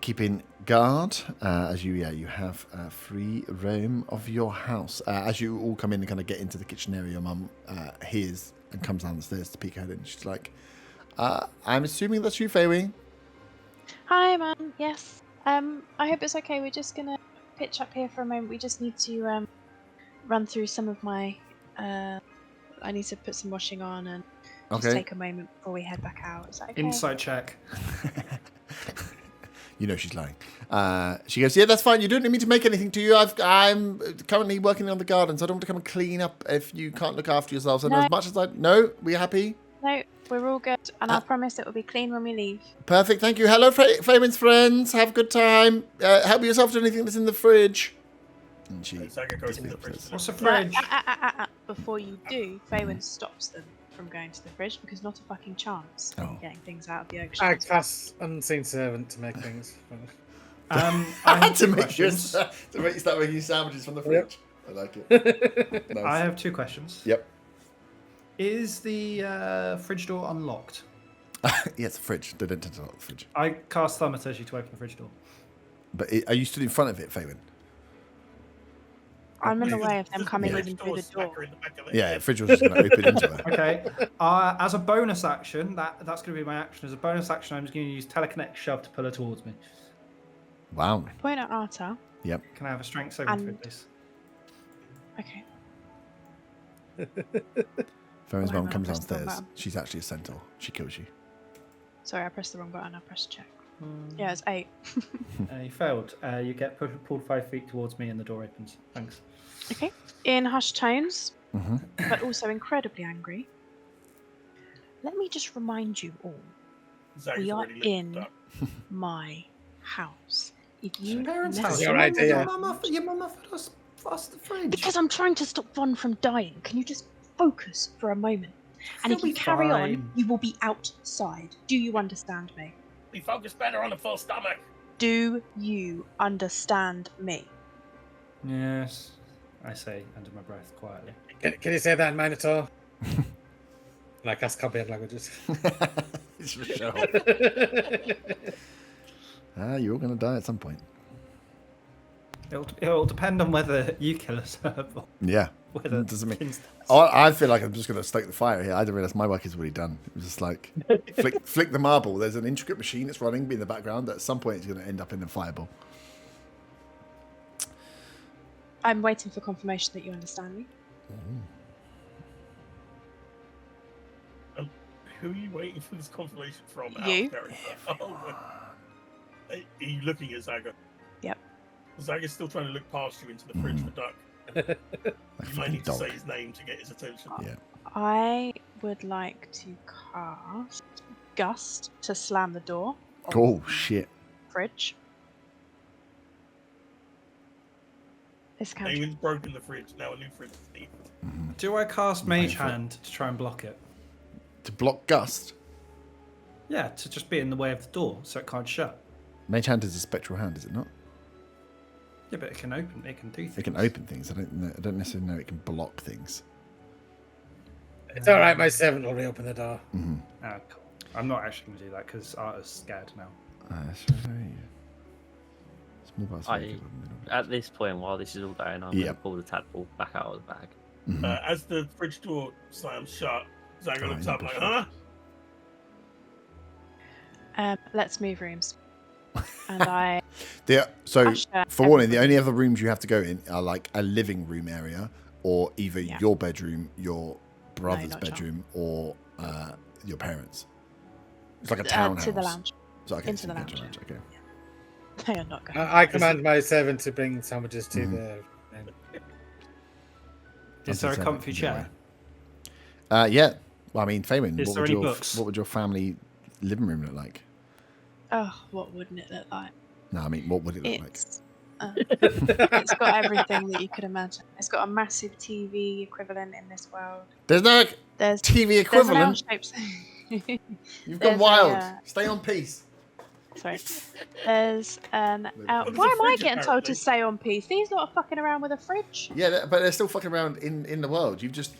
keeping guard as you have free roam of your house. As you all come in and kind of get into the kitchen area, your mum hears and comes down the stairs to peek her head in. She's like, I'm assuming that's you, Faywing. Hi, Mum. Yes. I hope it's okay. We're just gonna pitch up here for a moment. We just need to run through some of my. I need to put some washing on and just take a moment before we head back out. Is that okay? Insight check. You know she's lying. She goes, yeah, that's fine. You don't need me to make anything to you. I'm currently working on the garden, so I don't want to come and clean up if you can't look after yourselves. And No. as much as I... No? We're happy? No, we're all good, and I promise it will be clean when we leave. Perfect, thank you. Hello, Faywin's friends. Have a good time. Help yourself to anything that's in the fridge. And she... Saga goes to the fridge. What's a fridge? Before you do, Faywin stops them from going to the fridge because not a fucking chance of getting things out of the I ocean. cast unseen servant to make things. I have to two make you questions. start making sandwiches from the fridge. I like it. Nice. I have 2 questions. Yep. Is the fridge door unlocked? Yeah, it's a fridge. They don't tend to lock the fridge. I cast Thaumaturgy to open the fridge door. But are you stood in front of it, Faywin? I'm in the way of them coming Yeah. even through the door. In the back of it. Yeah, the fridge was just going to open into her. Okay. As a bonus action, that's going to be my action. As a bonus action, I'm just going to use telekinetic shove to pull her towards me. Wow. Point at Arta. Yep. Can I have a strength saving throw, please? Okay. Faywin's Oh, mum hang on, comes I pressed the wrong downstairs. button. She's actually a centaur. She kills you. Sorry, I pressed the wrong button. I pressed check. Yeah, it's 8. You failed. You get pulled 5 feet towards me and the door opens. Thanks. Okay. In hushed tones, but also incredibly angry. Let me just remind you all, Zaga's we are already lit in up. my house. If you Parents' mess house. Your Your idea. mum offered us the fridge. Because I'm trying to stop Von from dying. Can you just focus for a moment? And if He'll you be carry on, fine. you will be outside. Do you understand me? We focus better on a full stomach. Do you understand me? Yes, I say under my breath quietly. Can you say that in Minotaur? And I cast comprehend languages. It's for sure. You're all going to die at some point. It'll depend on whether you kill us or Yeah. whether Doesn't mean. Kins- I feel like I'm just going to stoke the fire here. I didn't realize my work is already done. It was just like flick the marble. There's an intricate machine that's running in the background that at some point is going to end up in the fireball. I'm waiting for confirmation that you understand me. Who are you waiting for this confirmation from? You. Out of character? Oh, are you looking at Zaga? Yep. Zaga's still trying to look past you into the fridge for Duck. Like a You might fucking need to dog. say his name to get his attention. Yeah. I would like to cast Gust to slam the door. Oh shit! Fridge. This couch. Damon's broken the fridge. Now a new fridge is needed. Do I cast Paying Mage for it. Hand to try and block it? To block gust, Yeah, to just be in the way of the door so it can't shut. Mage Hand is a spectral hand, is it not? Yeah, but it can open. It can do things. It can open things. I don't necessarily know it can block things. It's all right. My servant will reopen the door. Ah, cool. I'm not actually going to do that because Arta's scared now. Small parts of it. At this point, while this is all going on, I'm going Yep. to pull the tadpole back out of the bag. As the fridge door slams shut, Zaga looks yeah, up like, for huh? Let's move rooms. And I So, usher for warning, the everybody- only other rooms you have to go in are like a living room area, or either Yeah. your bedroom, your brother's not John. bedroom, or your parents. It's like a townhouse. to the lounge. So, okay, into so the you get lounge. to Okay. They are not going. I command my servant to bring sandwiches to the. Is there a Until comfy seven, chair? Yeah. Well, I mean, Fabian, Is what there would any your books? what would your family living room look like? Oh, what wouldn't it look like? No, I mean, what would it look like? It's got everything that you could imagine. It's got a massive TV equivalent in this world. There's no There's TV there's an equivalent. L-shaped. You've there's gone wild. a, Stay on peace. Sorry. There's an. There's Why a am I fridge, getting told apparently. to stay on peace? These lot are fucking around with a fridge. Yeah, but they're still fucking around in the world. You just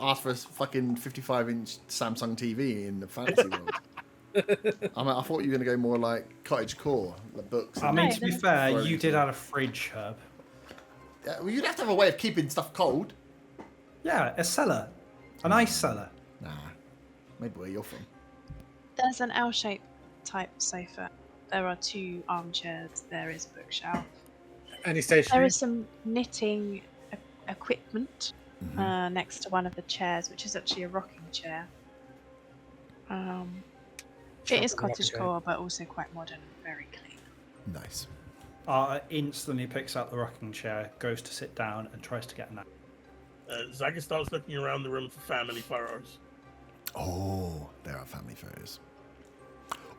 asked for a fucking 55-inch Samsung TV in the fantasy world. I thought you were going to go more like cottagecore, like books. I and- mean, No, to be there's- fair, Frozen. you did have a fridge, Herb. Yeah, well, you'd have to have a way of keeping stuff cold. Yeah, a cellar. An ice cellar. Nah, maybe where you're from. There's an L-shaped type sofa. There are 2 armchairs. There is a bookshelf. Any There stationery? is some knitting equipment next to one of the chairs, which is actually a rocking chair. It is Chocolate rocking chair. cottagecore, but also quite modern and very clean. Nice. Arta instantly picks up the rocking chair, goes to sit down, and tries to get a nap. Zaga starts looking around the room for family photos. Oh, there are family photos.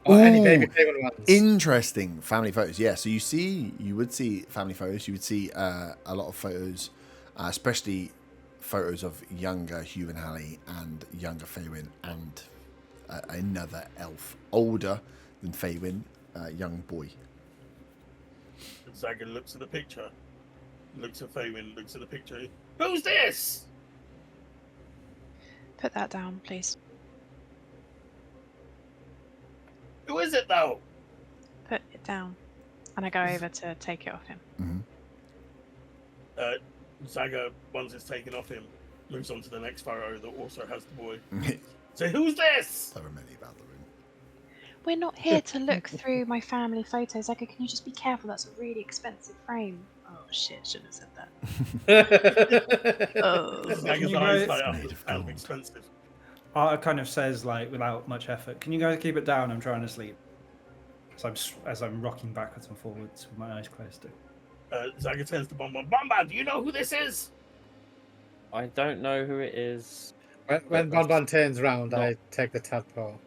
Or any Ooh, baby table ones? Interesting family photos. Yeah, so you would see family photos. You would see a lot of photos, especially photos of younger Hugh and Hallie and younger Faywin and another elf, older than Faywin, young boy. Zaga looks at the picture, looks at Faywin, looks at the picture. Who's this? Put that down, please. Who is it though? Put it down. And I go over to take it off him. Zaga, once it's taken off him, moves on to the next photo that also has the boy. So who's this? There are many about the room. We're not here to look through my family photos. Can you just be careful? That's a really expensive frame. Oh shit, shouldn't have said that. Oh. Zaga's you eyes guys- light up. Made It's of kind of gold. expensive. Arta kind of says, like, without much effort, "Can you guys keep it down? I'm trying to sleep." As I'm rocking backwards and forwards with my eyes closed. Zaga turns to Bonbon. Bonbon, do you know who this is? I don't know who it is. When Bonbon turns around, No. I take the tadpole.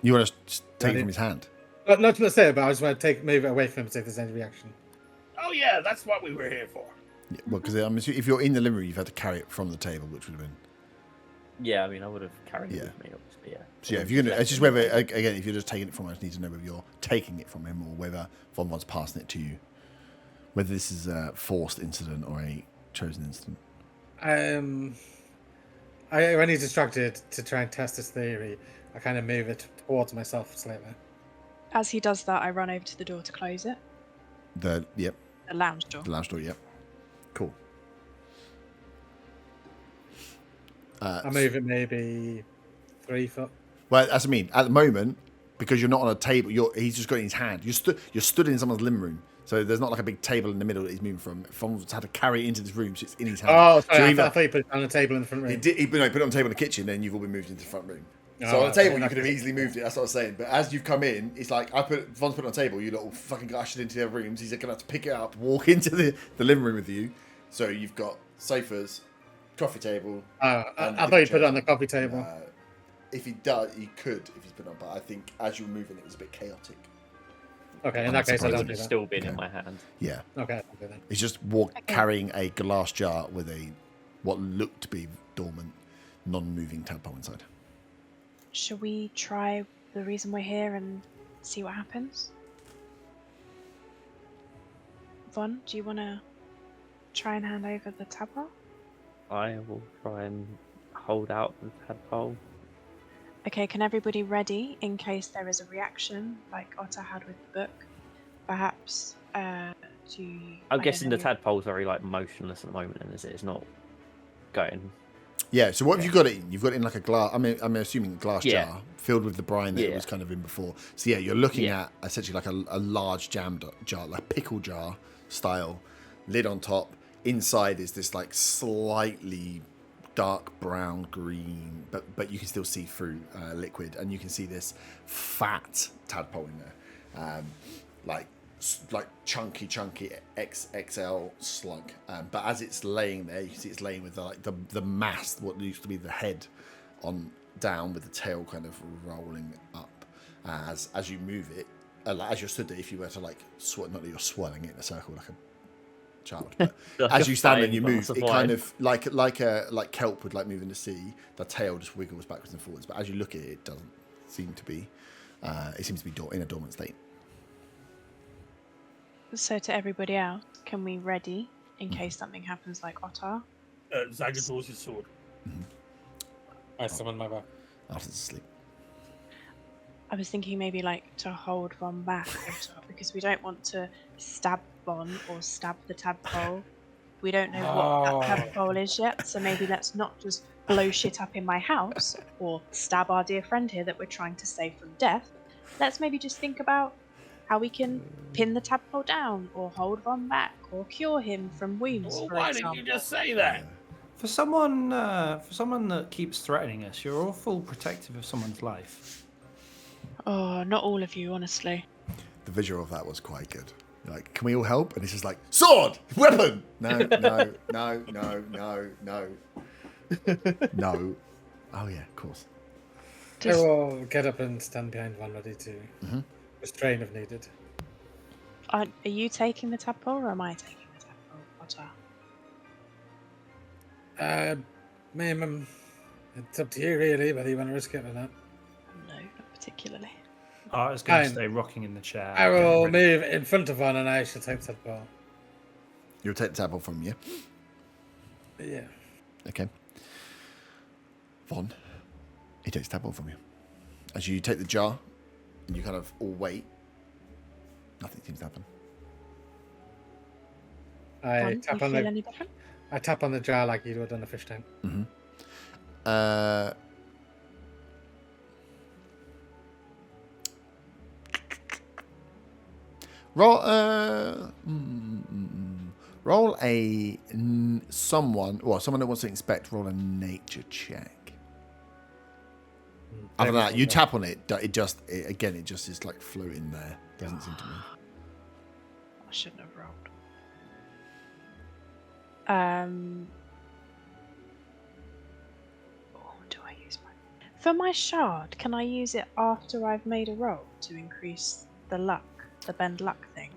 You want to just take it Ready? from his hand? But not to say it, but I just want to move it away from him to see if there's any reaction. Oh yeah, that's what we were here for. Yeah, well, because if you're in the living room, you've had to carry it from the table, which would have been. Yeah, I mean, I would have carried Yeah. it with me, obviously, yeah. So yeah, if you're gonna, it's just whether again, if you're just taking it from him, I just need to know whether you're taking it from him or whether Von Von's passing it to you. Whether this is a forced incident or a chosen incident. When he's distracted to try and test his theory, I kind of move it towards myself slightly. As he does that, I run over to the door to close it. The lounge door. lounge door. Yep. Cool. I move it maybe 3 foot. Well, that's what I mean. At the moment, because you're not on a table, he's just got it in his hand. You're stood in someone's living room, so there's not like a big table in the middle that he's moving from. Fon's had to carry it into this room, so it's in his hand. Oh, sorry, so I either- thought you put it on the table in the front room. He put it on the table in the kitchen, then you've all been moved into the front room. So Oh, on the table, okay. you could have easily moved it. That's what I was saying. But as you've come in, it's like Von's put it on the table. You lot all fucking got ushered into the other rooms. He's gonna have to pick it up, walk into the living room with you. So you've got sofas, coffee table. I and thought big you put it chairs. on the coffee table. if he does, he could if he's put on. But I think as you were moving, it was a bit chaotic. Okay, in I'm that case, I surprised don't Would do have that. still been Okay. in my hand. Yeah, Okay, I'll do that. he's just Okay. carrying a glass jar with what looked to be dormant, non-moving tadpole inside. Should we try the reason we're here and see what happens? Von, do you want to try and hand over the tadpole? I will try and hold out the tadpole. Okay, can everybody ready in case there is a reaction like Otter had with the book? Perhaps to... I'm I don't guessing the know. tadpole's very like motionless at the moment, and is it? It's not going. Yeah. So what have you got it in? You've got it in like a glass. I'm assuming glass Yeah. jar filled with the brine that it Yeah. was kind of in before. So yeah, you're looking Yeah. at essentially like a large jar, like pickle jar style, lid on top. Inside is this like slightly dark brown green, but you can still see through liquid, and you can see this fat tadpole in there, like chunky XXL slug. But as it's laying there, you can see it's laying with the mass, what used to be the head, on down with the tail kind of rolling up. As you move it, like, as you're stood there, if you were to like not that you're swirling it in a circle like a child, but Like as a you stand and fine you glass move, of it kind wine. of like kelp would like move in the sea. The tail just wiggles backwards and forwards, but as you look at it, it doesn't seem to be. It seems to be in a dormant state. So to everybody else, can we ready in case something happens like Otter? Zaga draws his sword. I summon my back. After it's asleep. I was thinking maybe like to hold Von back Otter, because we don't want to stab Von or stab the tadpole. We don't know what that tadpole is yet, so maybe let's not just blow shit up in my house or stab our dear friend here that we're trying to save from death. Let's maybe just think about how we can pin the tadpole down or hold Von back or cure him from wounds, Well, for why example. didn't you just say that? For someone that keeps threatening us, you're awful protective of someone's life. Oh, not all of you, honestly. The visual of that was quite good. Like, can we all help? And it's just like, sword, weapon. No. No. Oh yeah, of course. I Just, will get up and stand behind one, ready to restrain if needed. are you taking the tadpole or am I taking the tadpole, Otter? Ma'am, it's up to you really, whether you want to risk it or not. No, not particularly. I was going to Fine. stay rocking in the chair. I will getting ready. move in front of one and I shall take that ball. You'll take the tadpole from you. Yeah. Okay. Von, he takes the tadpole from you. As you take the jar, and you kind of all wait, nothing seems to happen. I Von, do tap you on feel the any different? I tap on the jar like you would on the fish tank. Roll roll someone that wants to inspect. Roll a nature check. Other than that, you tap on it. It just is like floating there. Doesn't seem to move. I shouldn't have rolled. Do I use my... For my shard, can I use it after I've made a roll to increase the luck, the bend luck thing?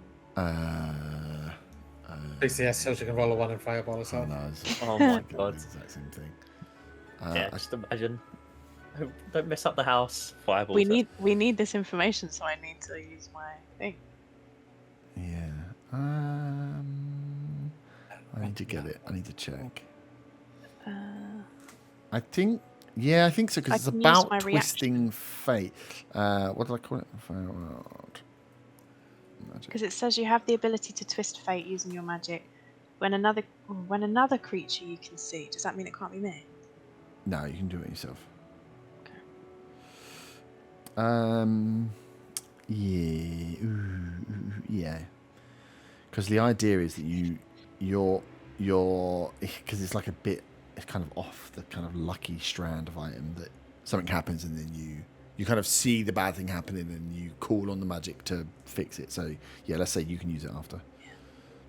PCS so she can roll a 1 and fireball Oh, herself. no, Oh my the god. exact same thing. Yeah, just imagine. Don't mess up the house. Fireballs. We need this information, so I need to use my thing. Yeah. I need to get it. I need to check. I think so, because I it's can use about my twisting fate. What did I call it? Magic. Because it says you have the ability to twist fate using your magic. When another creature you can see, does that mean it can't be me? No, you can do it yourself. Okay. Yeah. Because the idea is that you're because it's like it's kind of off the kind of lucky strand of item that something happens and then you kind of see the bad thing happening and you call on the magic to fix it. So yeah, let's say you can use it after.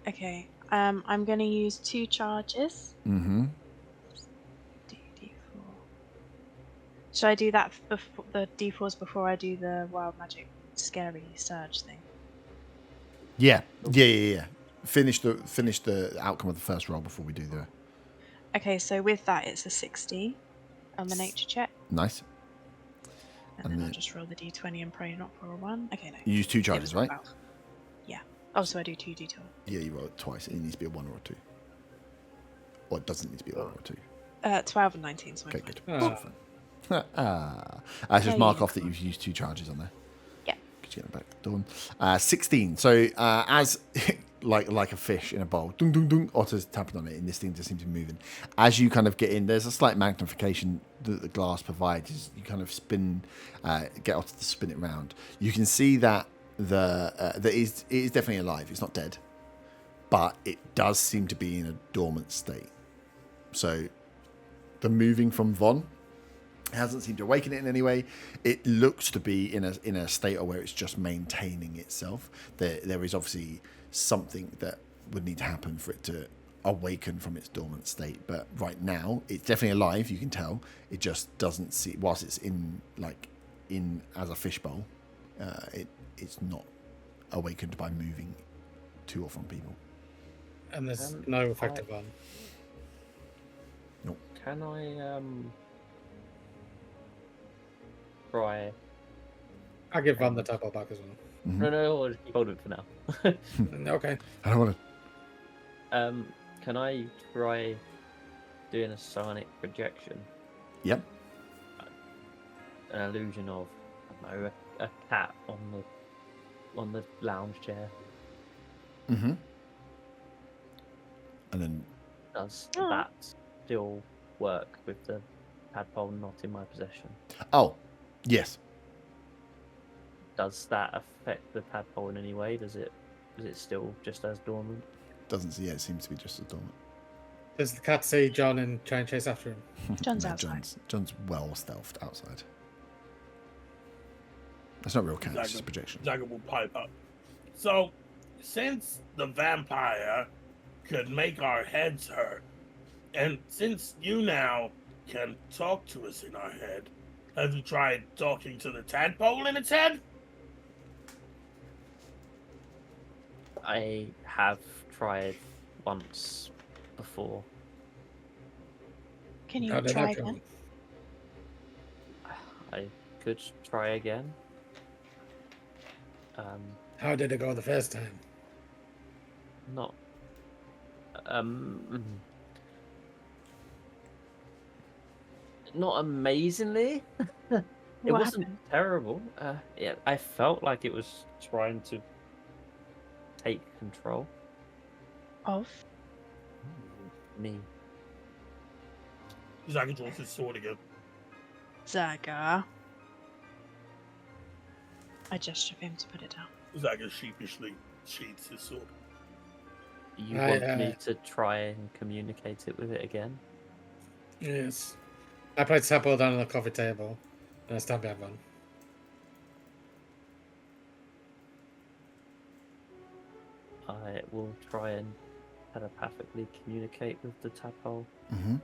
Okay. I'm going to use 2 charges. Mm-hmm. D4. Should I do that before the D4s before I do the wild magic scary surge thing? Yeah. Finish the outcome of the first roll before we do the Okay, so with that, it's a 60 on the nature check, nice. and And then then- I'll just roll the D20 and pray not for a 1. Okay, no. You use 2 It charges, was right? about- Yeah. Oh, so I do 2 D12. Yeah, you roll it twice. It needs to be a 1 or a 2. Or it doesn't need to be a 1 or a 2. 12 and 19, so I'm Okay, fine. good. Ah. Just Yeah, mark you off that you've used 2 charges on there. Yeah. Could you get them back? Dawn. 16. So as like a fish in a bowl, dung dung dung, Otter's tapping on it, and this thing just seems to be moving. As you kind of get in, there's a slight magnification that the glass provides. As you kind of spin, get Otter to spin it round. You can see that it is definitely alive. It's not dead, but it does seem to be in a dormant state. So the moving from Von hasn't seemed to awaken it in any way. It looks to be in a state where it's just maintaining itself. There is obviously something that would need to happen for it to awaken from its dormant state. But right now, it's definitely alive. You can tell. It just doesn't see. Whilst it's in as a fishbowl, it's not awakened by moving to or from people. And there's no effective one. Can I try? I'll give Van the tadpole back as well. No, I'll just keep hold of it for now. Okay. I don't want to. Can I try doing a sonic projection? Yep. An illusion of, I don't know, a cat on the lounge chair. Mm-hmm. And then Does that still work with the tadpole not in my possession? Yes. Does that affect the tadpole in any way? Is it still just as dormant? Doesn't see. Yeah, it seems to be just as dormant. Does the cat see John and try and chase after him? John's No, outside. John's well stealthed outside. That's not real cat. It's just a projection. Zagger will pipe up. So, since the vampire could make our heads hurt, and since you now can talk to us in our head, have you tried talking to the tadpole in its head? I have tried once before. Can you How did try that go? again? I could try again. How did it go the first time? Not. Not amazingly. It What wasn't happened? terrible. Yeah, I felt like it was trying to take control. Of? Me. Zagger draws his sword again. Zaga. I gesture for him to put it down. Zagger sheepishly sheathes his sword. You I, want me to try and communicate it with it again? Yes. I put tadpole down on the coffee table, and I stand behind Van. I will try and telepathically communicate with the tadpole. Mm-hmm.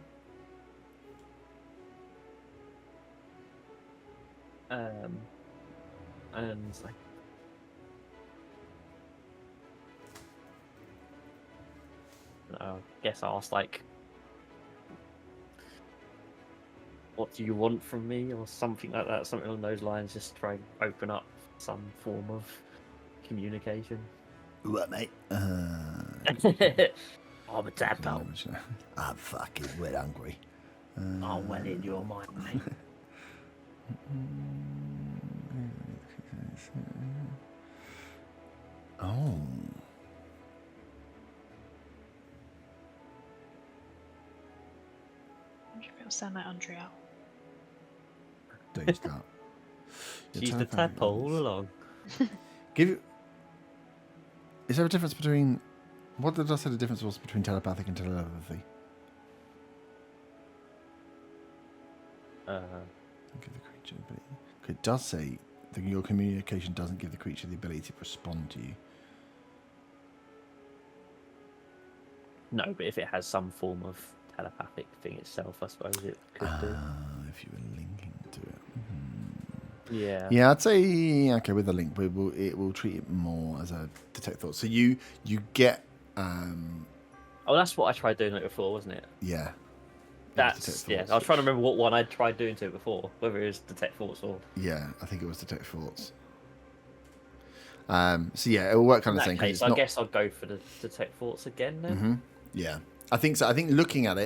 And it's like, I guess ask like, what do you want from me, or something like that, something along those lines. Just try and open up some form of communication. What, mate? I'm a tadpole. I'm fucking well hungry. I'm well in your mind, mate. Oh. I wonder if it'll sound like Andrea. Don't you start. She's the tadpole all along. Is there a difference between... What did I say the difference was between telepathic and telepathy? Give the creature the ability. It does say that your communication doesn't give the creature the ability to respond to you. No, but if it has some form of telepathic thing itself, I suppose it could do. If you were linking to Yeah. Yeah, I'd say okay with the link. It will treat it more as a detect thoughts. So you get Oh, that's what I tried doing it before, wasn't it? yeah. That's yeah. I was trying to remember what one I tried doing to it before, whether it was detect thoughts or. Yeah, I think it was detect thoughts. So yeah, it will work kind In of that thing. case, I guess I'll go for the detect thoughts again then. Mm-hmm. Yeah, I think so. I think looking at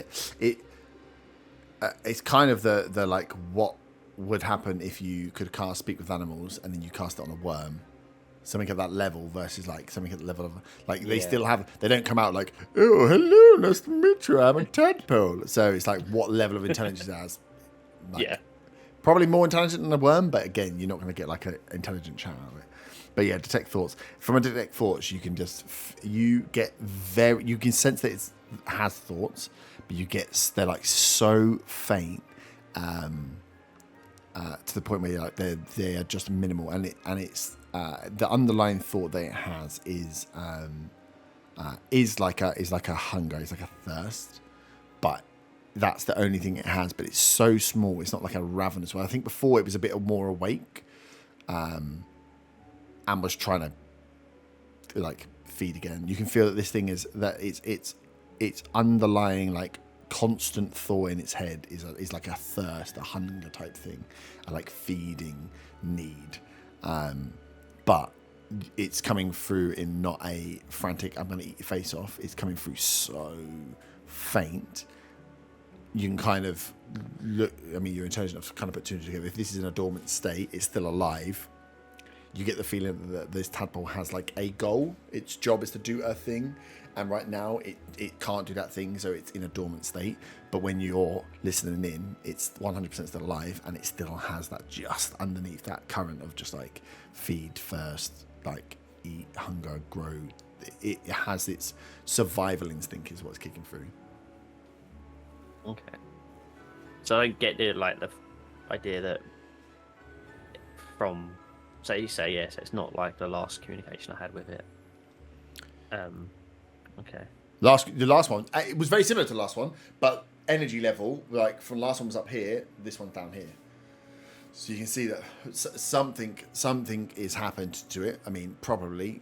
it's kind of the like what would happen if you could cast speak with animals and then you cast it on a worm. Something at that level versus like something at the level of like they still have, they don't come out like, oh hello, nice to meet you, I'm a tadpole. So it's like what level of intelligence it has. Like, Yeah. probably more intelligent than a worm, but again, you're not going to get like an intelligent chat out of it. But yeah, detect thoughts. From a detect thoughts, you can just you can sense that it has thoughts, but they're like so faint, to the point where you're like they are just minimal, and it's the underlying thought that it has is like a hunger, it's like a thirst, but that's the only thing it has. But it's so small, it's not like a ravenous one. I think before it was a bit more awake, and was trying to like feed again. You can feel that this thing is that it's underlying like constant thought in its head is like a thirst, a hunger type thing, a like feeding need, but it's coming through in not a frantic I'm gonna eat your face off. It's coming through so faint. You can kind of look, I mean, you're intelligent enough to kind of put two together. If this is in a dormant state, it's still alive. You get the feeling that this tadpole has like a goal. Its job is to do a thing, and right now it can't do that thing, so it's in a dormant state. But when you're listening in, it's 100% still alive, and it still has that just underneath that current of just like feed first, like eat, hunger, grow. It has its survival instinct is what's kicking through. Okay. So I get the idea that from say yes, it's not like the last communication I had with it. Okay. The last one, it was very similar to the last one, but energy level, like from the last one was up here, this one's down here. So you can see that something is happened to it. I mean, probably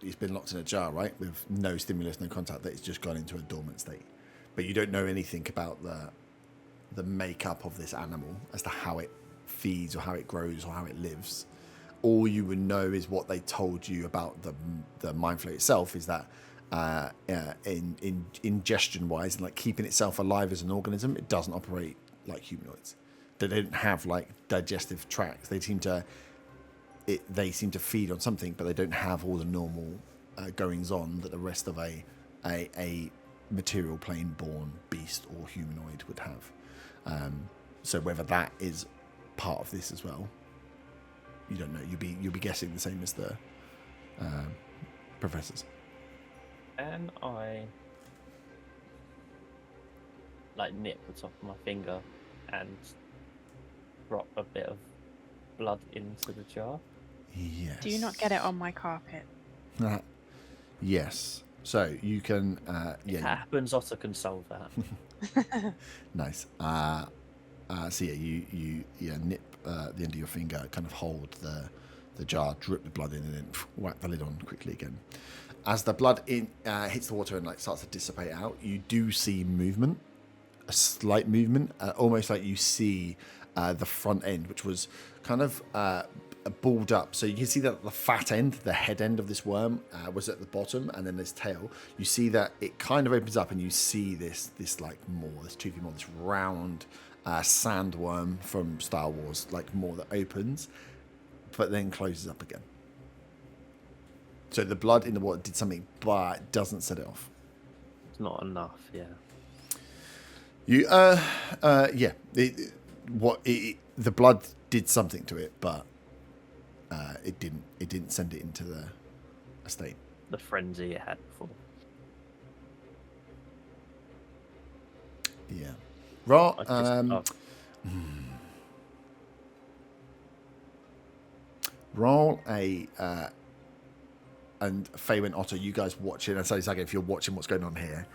it's been locked in a jar, right, with no stimulus, no contact. That it's just gone into a dormant state. But you don't know anything about the makeup of this animal as to how it feeds or how it grows or how it lives. All you would know is what they told you about the mind flayer itself, is that in ingestion wise and like keeping itself alive as an organism, it doesn't operate like humanoids. They don't have like digestive tracts. They seem to feed on something, but they don't have all the normal goings on that the rest of a material plane born beast or humanoid would have. So whether that is part of this as well, you don't know. You'll be guessing the same as the professors. Can I like nip the top of my finger and drop a bit of blood into the jar? Yes. Do you not get it on my carpet? Yes. So you can. If that happens, Otter can solve that. Nice. So yeah, you nip the end of your finger, kind of hold the jar, drip the blood in, and then whack the lid on quickly again. As the blood hits the water and like starts to dissipate out, you do see movement, a slight movement, almost like you see the front end, which was kind of balled up. So you can see that the fat end, the head end of this worm was at the bottom, and then this tail. You see that it kind of opens up, and you see this like more, this toothy more, this round sandworm from Star Wars, like more that opens, but then closes up again. So the blood in the water did something, but it doesn't set it off. It's not enough, yeah. You yeah. The blood did something to it, but it didn't send it into the estate. The frenzy it had before. Yeah. Raw. Roll a and Faye and Otter, you guys watch it. And so Zaga, if you're watching what's going on here,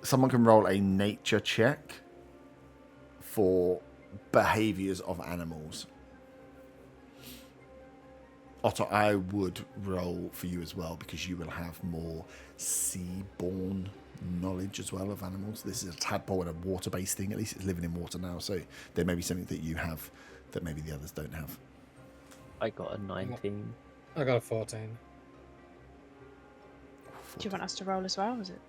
someone can roll a nature check for behaviors of animals. Otto, I would roll for you as well because you will have more sea-born knowledge as well of animals. This is a tadpole and a water-based thing. At least it's living in water now, so there may be something that you have that maybe the others don't have. I got a 19. I got a 14. Do you want us to roll as well? Was it?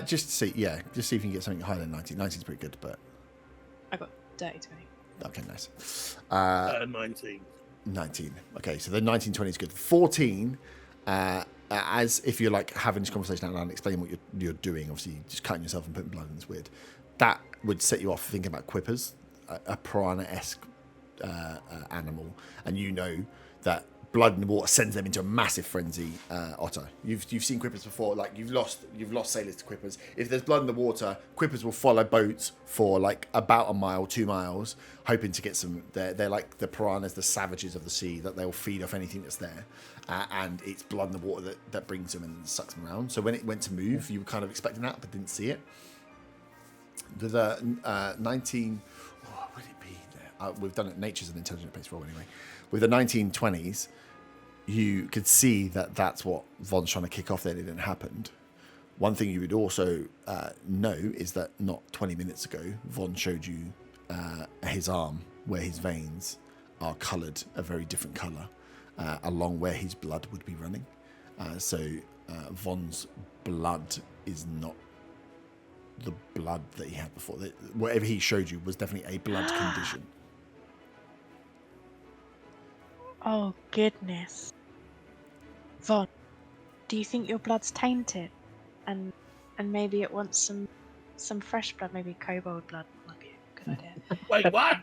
Just to see if you can get something higher than 19. 19 is pretty good, but I got dirty 20. okay, nice. 19. 19. Okay, so the 19, 20 is good. 14, as if you're like having this conversation out loud and explaining what you're doing, obviously just cutting yourself and putting blood in is weird. That would set you off thinking about quippers, a piranha-esque animal, and you know that blood in the water sends them into a massive frenzy. Otto, you've seen quippers before. Like you've lost sailors to quippers. If there's blood in the water, quippers will follow boats for like about a mile, 2 miles, hoping to get some. They're like the piranhas, the savages of the sea, that they'll feed off anything that's there. And it's blood in the water that brings them and sucks them around. So when it went to move, you were kind of expecting that, but didn't see it. The 19. What would it be there? We've done it. Nature's an intelligent-based roll anyway. With the 1920s. You could see that that's what Von's trying to kick off there, and it didn't happen. One thing you would also know is that not 20 minutes ago, Von showed you his arm where his veins are coloured a very different colour along where his blood would be running. So Von's blood is not the blood that he had before. Whatever he showed you was definitely a blood condition. Oh, goodness. Von, do you think your blood's tainted? And maybe it wants some fresh blood, maybe kobold blood might be a good idea. Wait, what?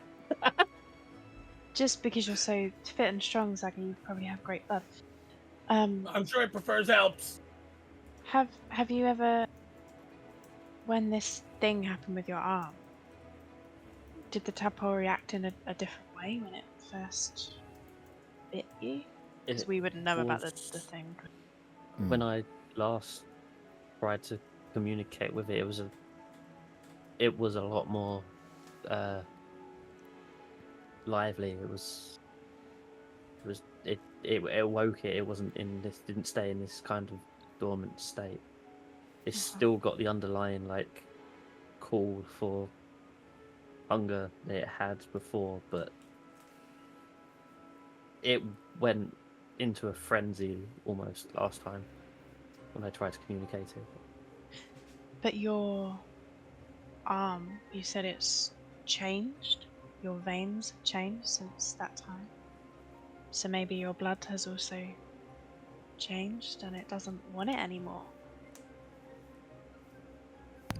Just because you're so fit and strong, Zaggy, you probably have great blood. I'm sure it prefers Alps. Have you ever, when this thing happened with your arm, did the tadpole react in a different way when it first bit you? Because we wouldn't know about the thing. When I last tried to communicate with it, it was a lot more lively. It woke it. It wasn't in this. Didn't stay in this kind of dormant state. It's still got the underlying like call for hunger that it had before, but it went into a frenzy almost last time when I tried to communicate it. But your arm, you said it's changed? Your veins have changed since that time? So maybe your blood has also changed and it doesn't want it anymore?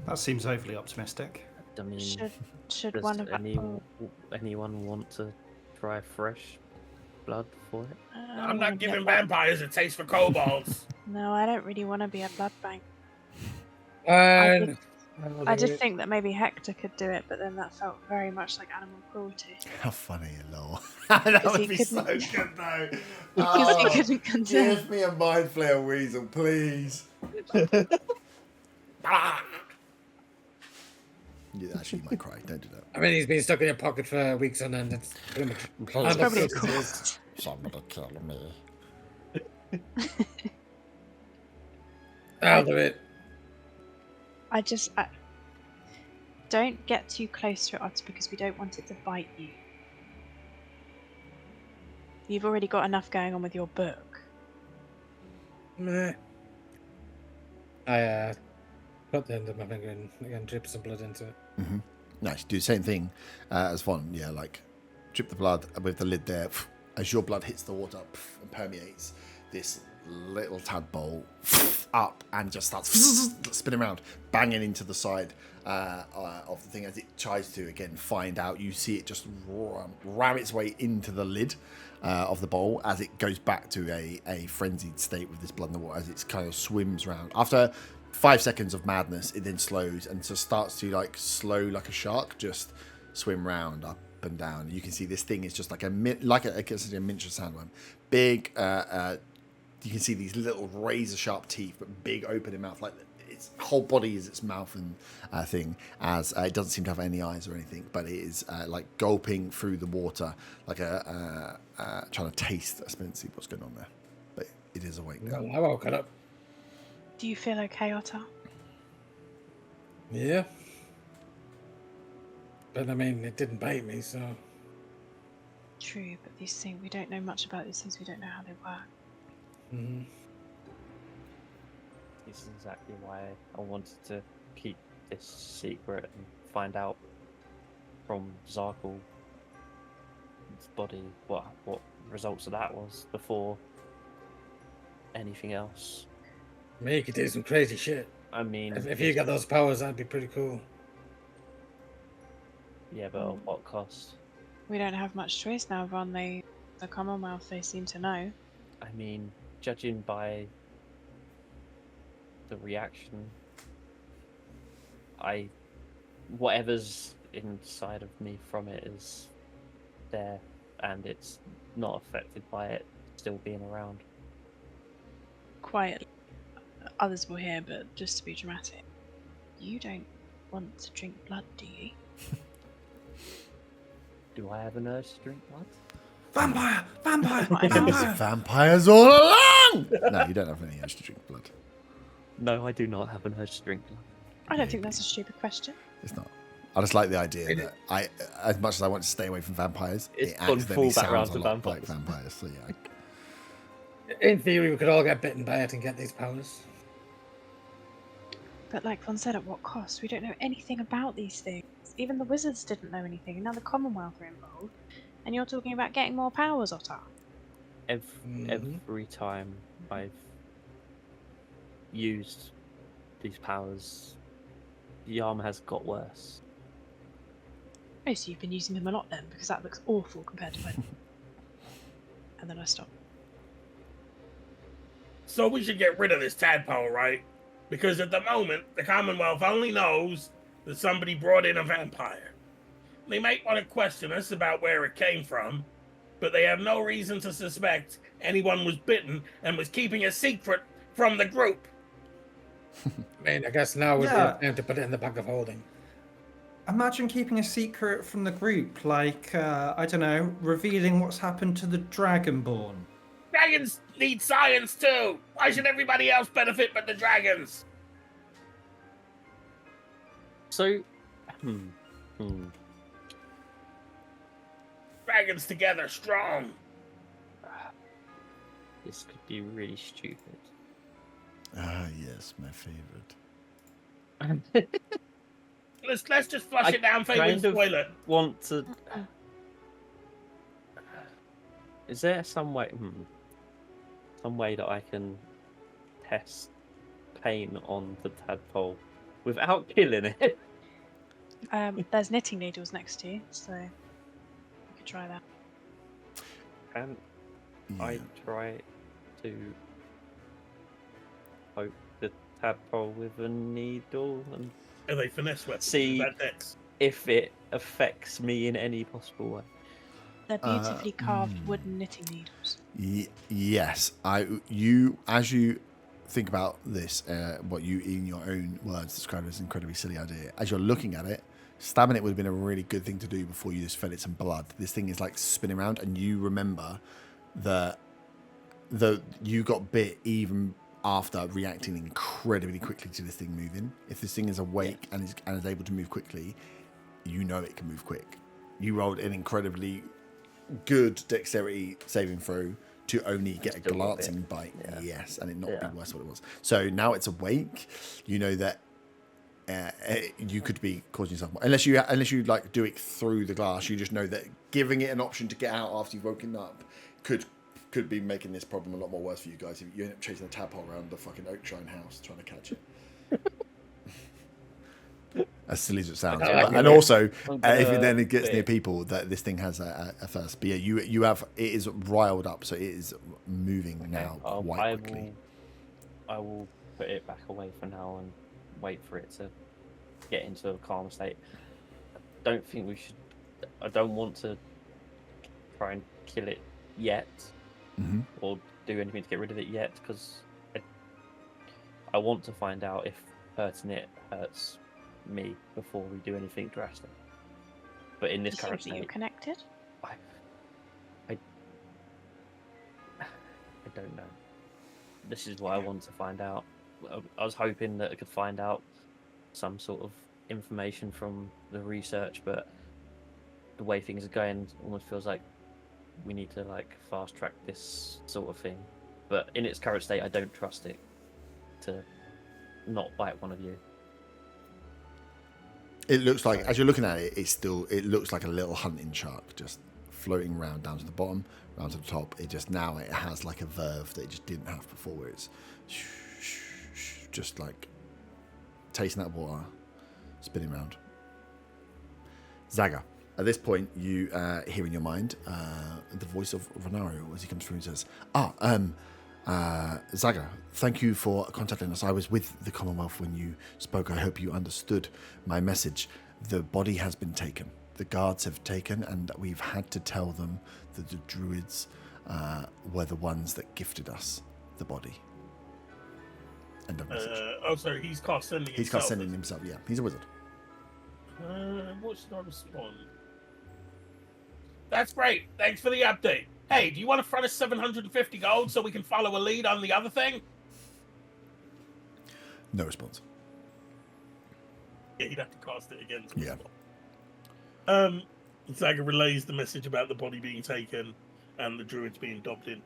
That seems overly optimistic. I mean, Should does one of anyone want to try fresh blood for it? I'm not giving vampires a taste for kobolds. No, I don't really want to be a blood bank. And I did think that maybe Hector could do it, but then that felt very much like animal cruelty. How funny, lol. That would be so couldn't- good, though. Because Oh, he couldn't condemn. give me a mind flayer weasel, please. Yeah, actually, you might cry. Don't do that. I mean, he's been stuck in your pocket for weeks on end. It's pretty much It's probably a understood it cool. is. Somebody kill me. I'll do it. I don't get too close to it, Otter, because we don't want it to bite you. You've already got enough going on with your book. Meh. I put the end of my finger and again drip some blood into it. Mm-hmm. Nice. Do the same thing as Von. Yeah, like drip the blood with the lid there. As your blood hits the water and permeates, this little tadpole up and just starts spinning around, banging into the side of the thing as it tries to again find out. You see it just ram its way into the lid of the bowl as it goes back to a frenzied state with this blood in the water as it kind of swims around. After 5 seconds of madness, it then slows and just starts to like slow like a shark, just swim round up and down. You can see this thing is just like a miniature sandworm, big. You can see these little razor sharp teeth, but big opening mouth. Like its whole body is its mouth and thing, as it doesn't seem to have any eyes or anything, but it is like gulping through the water, like trying to taste, I suppose, see what's going on there. But it is awake now. Well, I woke it up. Do you feel okay, Otter? Yeah. But I mean, it didn't bite me, so. True, but these things, we don't know much about these things. We don't know how they work. Mm-hmm. This is exactly why I wanted to keep this secret and find out from Zarkle's body what results of that was before anything else. I mean, you could do some crazy shit. I mean, If you got those powers, that'd be pretty cool. yeah, but at what cost? We don't have much choice now, Ron. The Commonwealth, they seem to know. I mean, judging by the reaction, whatever's inside of me from it is there, and it's not affected by it still being around. Quietly. Others will hear, but just to be dramatic. You don't want to drink blood, do you? Do I have an urge to drink blood? Vampire! Vampire! There's vampires all along! No, you don't have any urge to drink blood. No, I do not have an urge to drink blood. I don't think that's a stupid question. It's not. I just like the idea that as much as I want to stay away from vampires, It's it gone accidentally full back round sounds a to lot like vampires. vampires. So yeah. In theory, we could all get bitten by it and get these powers. But like Von said, at what cost? We don't know anything about these things. Even the wizards didn't know anything, and now the Commonwealth are involved. And you're talking about getting more powers, Otter. Every time I've used these powers, the armor has got worse. Oh, so you've been using them a lot then, because that looks awful compared to when. And then I stopped. So we should get rid of this tadpole, right? Because at the moment, the Commonwealth only knows that somebody brought in a vampire. They might want to question us about where it came from, but they have no reason to suspect anyone was bitten and was keeping a secret from the group. I mean, I guess now would Yeah. be time to put it in the bag of holding. Imagine keeping a secret from the group, like, I don't know, revealing what's happened to the Dragonborn. Dragons need science too. Why should everybody else benefit but the dragons? So, Dragons together, strong. this could be really stupid. Ah, yes, my favorite. Let's just flush it down, favour and spoil it. Want to? Is there some way? Some way that I can test pain on the tadpole without killing it? There's knitting needles next to you, so you could try that. Can I try to poke the tadpole with a needle and Are they finesse weapons? See- Bad decks. if it affects me in any possible way? They're beautifully carved wooden knitting needles. Yes, as you think about this, what you in your own words described as an incredibly silly idea. As you're looking at it, stabbing it would have been a really good thing to do before you just fed it some blood. This thing is like spinning around, and you remember that you got bit even after reacting incredibly quickly to this thing moving. If this thing is awake and is able to move quickly, you know it can move quick. You rolled an incredibly good dexterity saving throw to only get a Still got glancing bite, yes, and it not Yeah. be worse what it was. So now it's awake. You know that you could be causing yourself more, unless you like do it through the glass. You just know that giving it an option to get out after you've woken up could be making this problem a lot more worse for you guys if you end up chasing a tadpole around the fucking Oak Shrine house trying to catch it. As silly as it sounds, and also if it then gets near people, that this thing has a thirst. But yeah, you have it is riled up, so it is moving now quite quickly. I will put it back away for now and wait for it to get into a calm state. I don't want to try and kill it yet, or do anything to get rid of it yet, because I want to find out if hurting it hurts me before we do anything drastic. But in this You current think that you're state, connected? I don't know. This is what I want to find out. I was hoping that I could find out some sort of information from the research, but the way things are going almost feels like we need to like fast track this sort of thing. But in its current state, I don't trust it to not bite one of you. It looks like, as you're looking at it, it looks like a little hunting shark just floating around down to the bottom, round to the top. It has like a verve that it just didn't have before, where it's just like tasting that water, spinning around. Zaga, at this point, you hear in your mind the voice of Renario as he comes through and says, Zaga, thank you for contacting us. I was with the Commonwealth when you spoke. I hope you understood my message. The body has been taken. The guards have taken, and we've had to tell them that the druids were the ones that gifted us the body. End of message. Sorry, he's cast sending He's cast sending himself, yeah. He's a wizard. What should I respond? That's great. Thanks for the update. Hey, do you want to front us 750 gold so we can follow a lead on the other thing? No response. Yeah, you'd have to cast it again. Yeah. Zaga relays the message about the body being taken and the druids being dobbed in.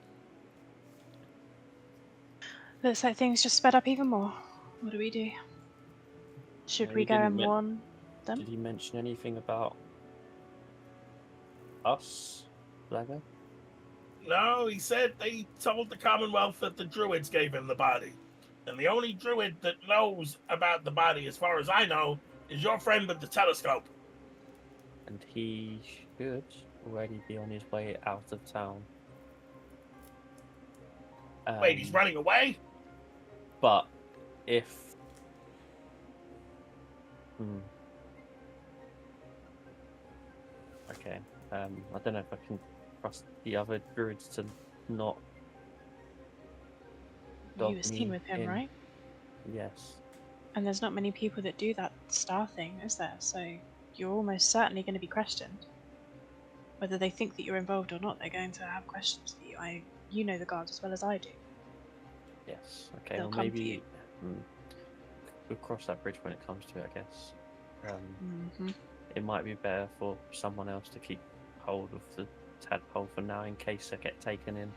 Looks like things just sped up even more. What do we do? Should Yeah, we he go didn't and men- warn them? Did he mention anything about us, Zaga? No, he said they told the Commonwealth that the druids gave him the body. And the only druid that knows about the body, as far as I know, is your friend with the telescope. And he should already be on his way out of town. Wait, he's running away? But if... Okay. I don't know if I can trust the other druids to not... You were dog seen me with him, in. right? Yes. And there's not many people that do that star thing, is there? So you're almost certainly going to be questioned. Whether they think that you're involved or not, they're going to have questions for you. You know the guards as well as I do. Yes. Okay. They'll Well, come for maybe you. we'll cross that bridge when it comes to it, I guess. Hmm. It might be better for someone else to keep hold of the tadpole for now in case they get taken in.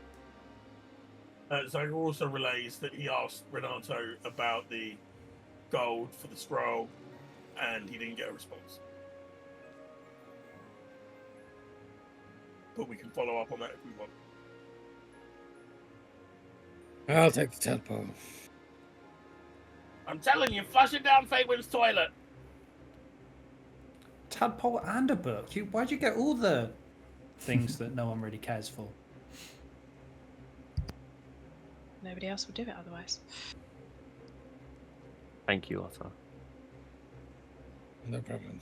Zaga also relays that he asked Renato about the gold for the scroll, and he didn't get a response. But we can follow up on that if we want. I'll take the tadpole. I'm telling you, flush it down Faywin's toilet. Tadpole and a book. Why'd you get all the things that no one really cares for? Nobody else would do it otherwise. Thank you, Otter. No problem.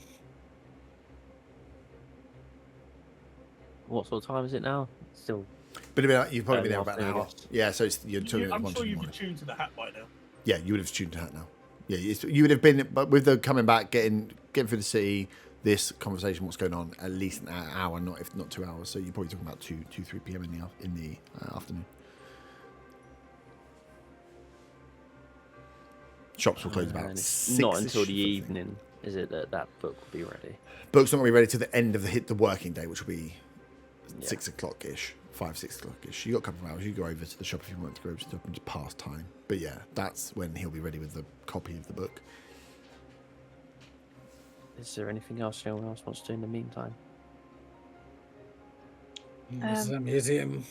What sort of time is it now? Still. You've probably been there about an afternoon, I hour. guess. Yeah, so you're talking I'm about sure 1 you've in the been morning. tuned to the hat by now. Yeah, you would have tuned to that now. Yeah, you would have been, but with the coming back, getting through the city, this conversation, what's going on, at least an hour, if not 2 hours. So you're probably talking about 3 p.m. in the afternoon. Shops will close about And it's 6. not until the evening, is it, that book will be ready? Book's not going to be ready till the end of the working day, which will be Yeah. 6 o'clock-ish, 6 o'clock-ish. You got a couple of hours. You go over to the shop if you want to go over to the shop and just pass time. But yeah, that's when he'll be ready with the copy of the book. Is there anything else anyone else wants to do in the meantime? This is a museum.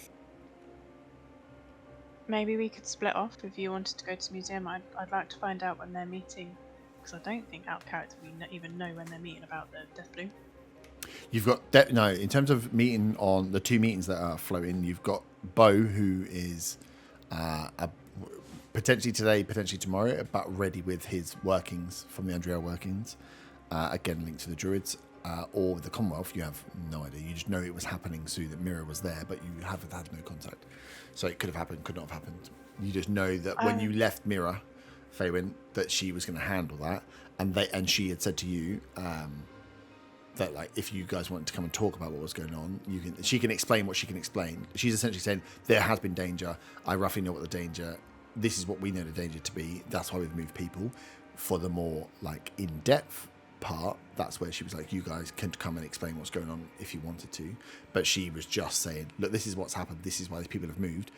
Maybe we could split off if you wanted to go to the museum. I'd like to find out when they're meeting, because I don't think out of character we even know when they're meeting about the Death Bloom. You've got no. In terms of meeting on the 2 meetings that are floating, you've got Bo, who is potentially today, potentially tomorrow, about ready with his workings from the Andrea workings. Again, linked to the Druids, or the Commonwealth. You have no idea. You just know it was happening soon. That Mira was there, but you haven't had no contact. So it could have happened, could not have happened. You just know that when you left Mira Faywin, that she was going to handle that, and she had said to you that like if you guys wanted to come and talk about what was going on, she can explain what she can explain. She's essentially saying there has been danger. I roughly know what the danger. This is what we know the danger to be. That's why we've moved people. For the more like in-depth part, that's where she was like, you guys can come and explain what's going on if you wanted to. But she was just saying, look, this is what's happened. This is why these people have moved.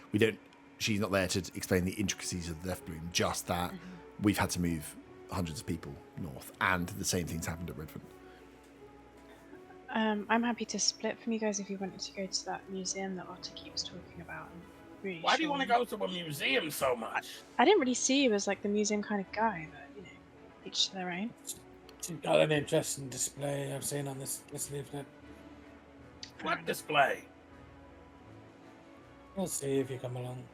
She's not there to explain the intricacies of the Death Bloom, just that we've had to move hundreds of people north, and the same things happened at Redvant. I'm happy to split from you guys if you wanted to go to that museum that Otter keeps talking about. Really Why do you want to go to a museum so much? I didn't really see you as like the museum kind of guy, but each to their own. She's got an interesting display I've seen on this leaflet. What display? We'll see if you come along.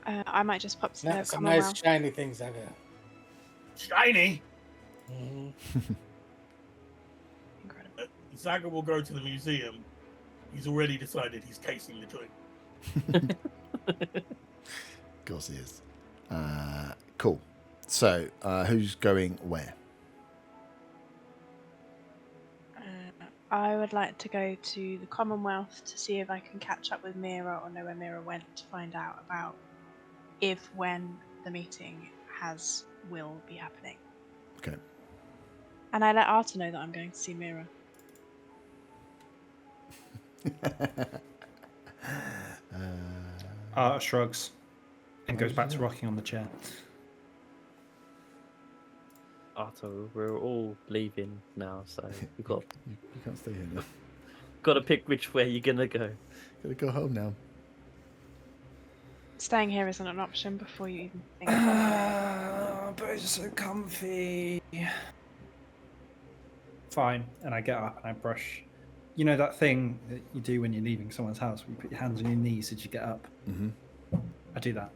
I might just pop to the Some Commonwealth. nice shiny things out there. Shiny? Mm-hmm. Incredible. Zaga will go to the museum. He's already decided he's casing the joint. Of course he is. Cool. So, who's going where? I would like to go to the Commonwealth to see if I can catch up with Mira or know where Mira went to find out about when the meeting will be happening. Okay. And I let Arta know that I'm going to see Mira. Arta shrugs and goes back to rocking on the chair. Arto, we're all leaving now, so you got You can't stay here now. got to pick which way you're gonna go. Gotta go home now. Staying here isn't an option before you even think about it. But it's so comfy. Fine, and I get up and I brush. You know that thing that you do when you're leaving someone's house, where you put your hands on your knees as you get up? Mm-hmm. I do that.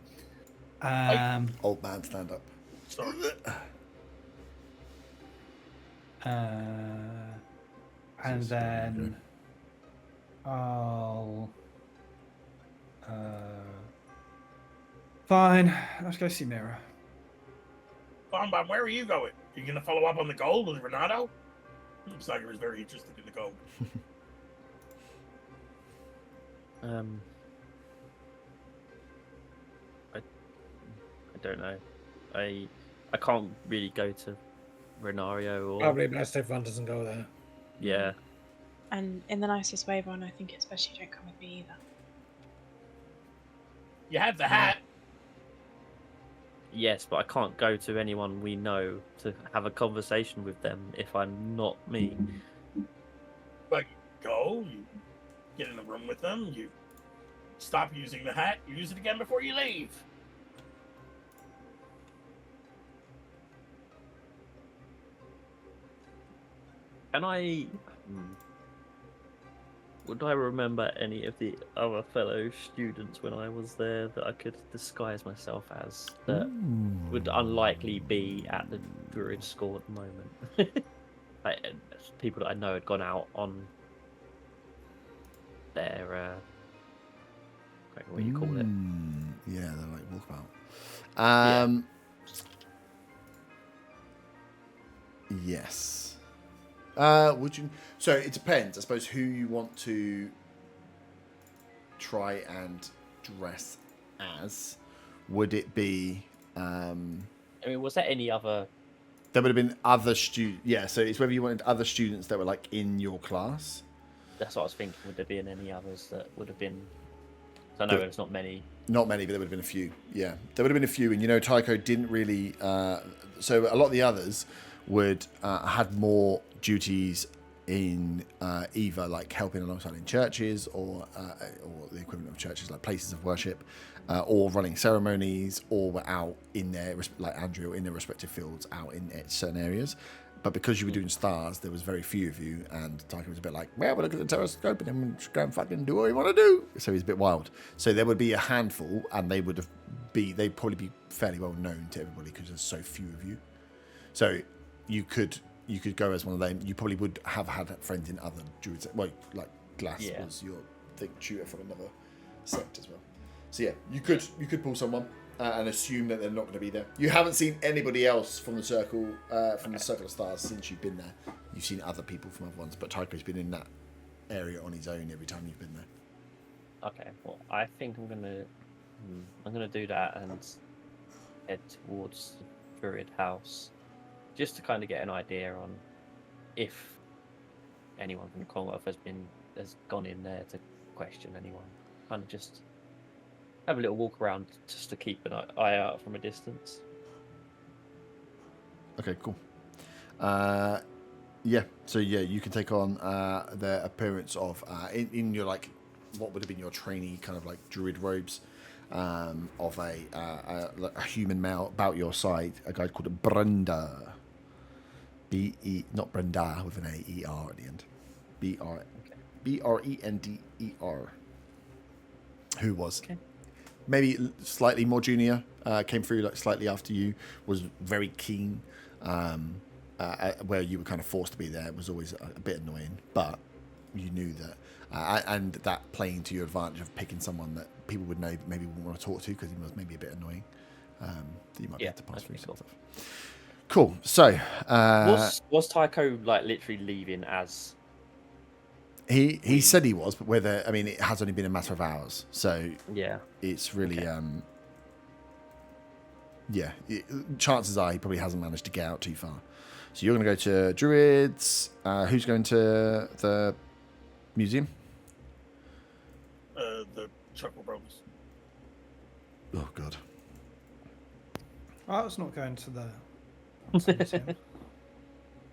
Old man, stand up. Sorry. And then I'll... Fine, let's go see Mira. Bonbon, where are you going? Are you going to follow up on the gold with Renato? Zaga is very interested in the gold. I don't know. I can't really go to Renario or Probably best if one doesn't go there. yeah. And in the nicest way, Von, I think it's best you don't come with me either. You have the hat. Yes, but I can't go to anyone we know to have a conversation with them if I'm not me. But go, you get in the room with them, you stop using the hat, you use it again before you leave. Can I... Would I remember any of the other fellow students when I was there that I could disguise myself as that would unlikely be at the Druid school at the moment? Like, people that I know had gone out on their... what do you call it? Yeah, they're like walkabout. Yes. Would you? So it depends, I suppose, who you want to try and dress as. Would it be? I mean, was there any other? There would have been other students. Yeah, so it's whether you wanted other students that were like in your class. That's what I was thinking. Would there been any others that would have been? I know there's not many. Not many, but there would have been a few. Yeah, there would have been a few, and you know, Tycho didn't really. So a lot of the others would had more duties in either like helping alongside in churches or the equivalent of churches, like places of worship, or running ceremonies, or were out in their, like Andrew, in their respective fields, out in certain areas. But because you were doing stars, there was very few of you, and Tycho was a bit like, well, we'll look at the telescope and then just go and fucking do what we want to do. So he's a bit wild. So there would be a handful, and they'd probably be fairly well known to everybody because there's so few of you. So you could go as one of them. You probably would have had friends in other druids. Well, like Glass was your tutor from another sect as well. So yeah, you could pull someone. and assume that they're not going to be there. You haven't seen anybody else from the circle the Circle of Stars since you've been there. You've seen other people from other ones, but Tycho's been in that area on his own every time you've been there. Okay, well, I think I'm gonna do that and head towards the Druid house, just to kind of get an idea on if anyone from the Commonwealth has gone in there to question anyone. Kind of just have a little walk around just to keep an eye out from a distance. Okay, cool. So you can take on the appearance of in your like what would have been your trainee kind of like druid robes of a human male about your side, a guy called Brenda. Not Brenda with an A-E-R at the end. Brender. Who was maybe slightly more junior, came through like slightly after you, was very keen, where you were kind of forced to be there. It was always a bit annoying, but you knew that, and that playing to your advantage of picking someone that people would know maybe wouldn't want to talk to because he was maybe a bit annoying, that you might be able to pass through some stuff. Cool. So, was Tycho like literally leaving as? He said he was, but whether it has only been a matter of hours, so Yeah, it's really chances are he probably hasn't managed to get out too far. So you're going to go to Druids. Who's going to the museum? The Chuckle Brothers. Oh God. I was not going to the.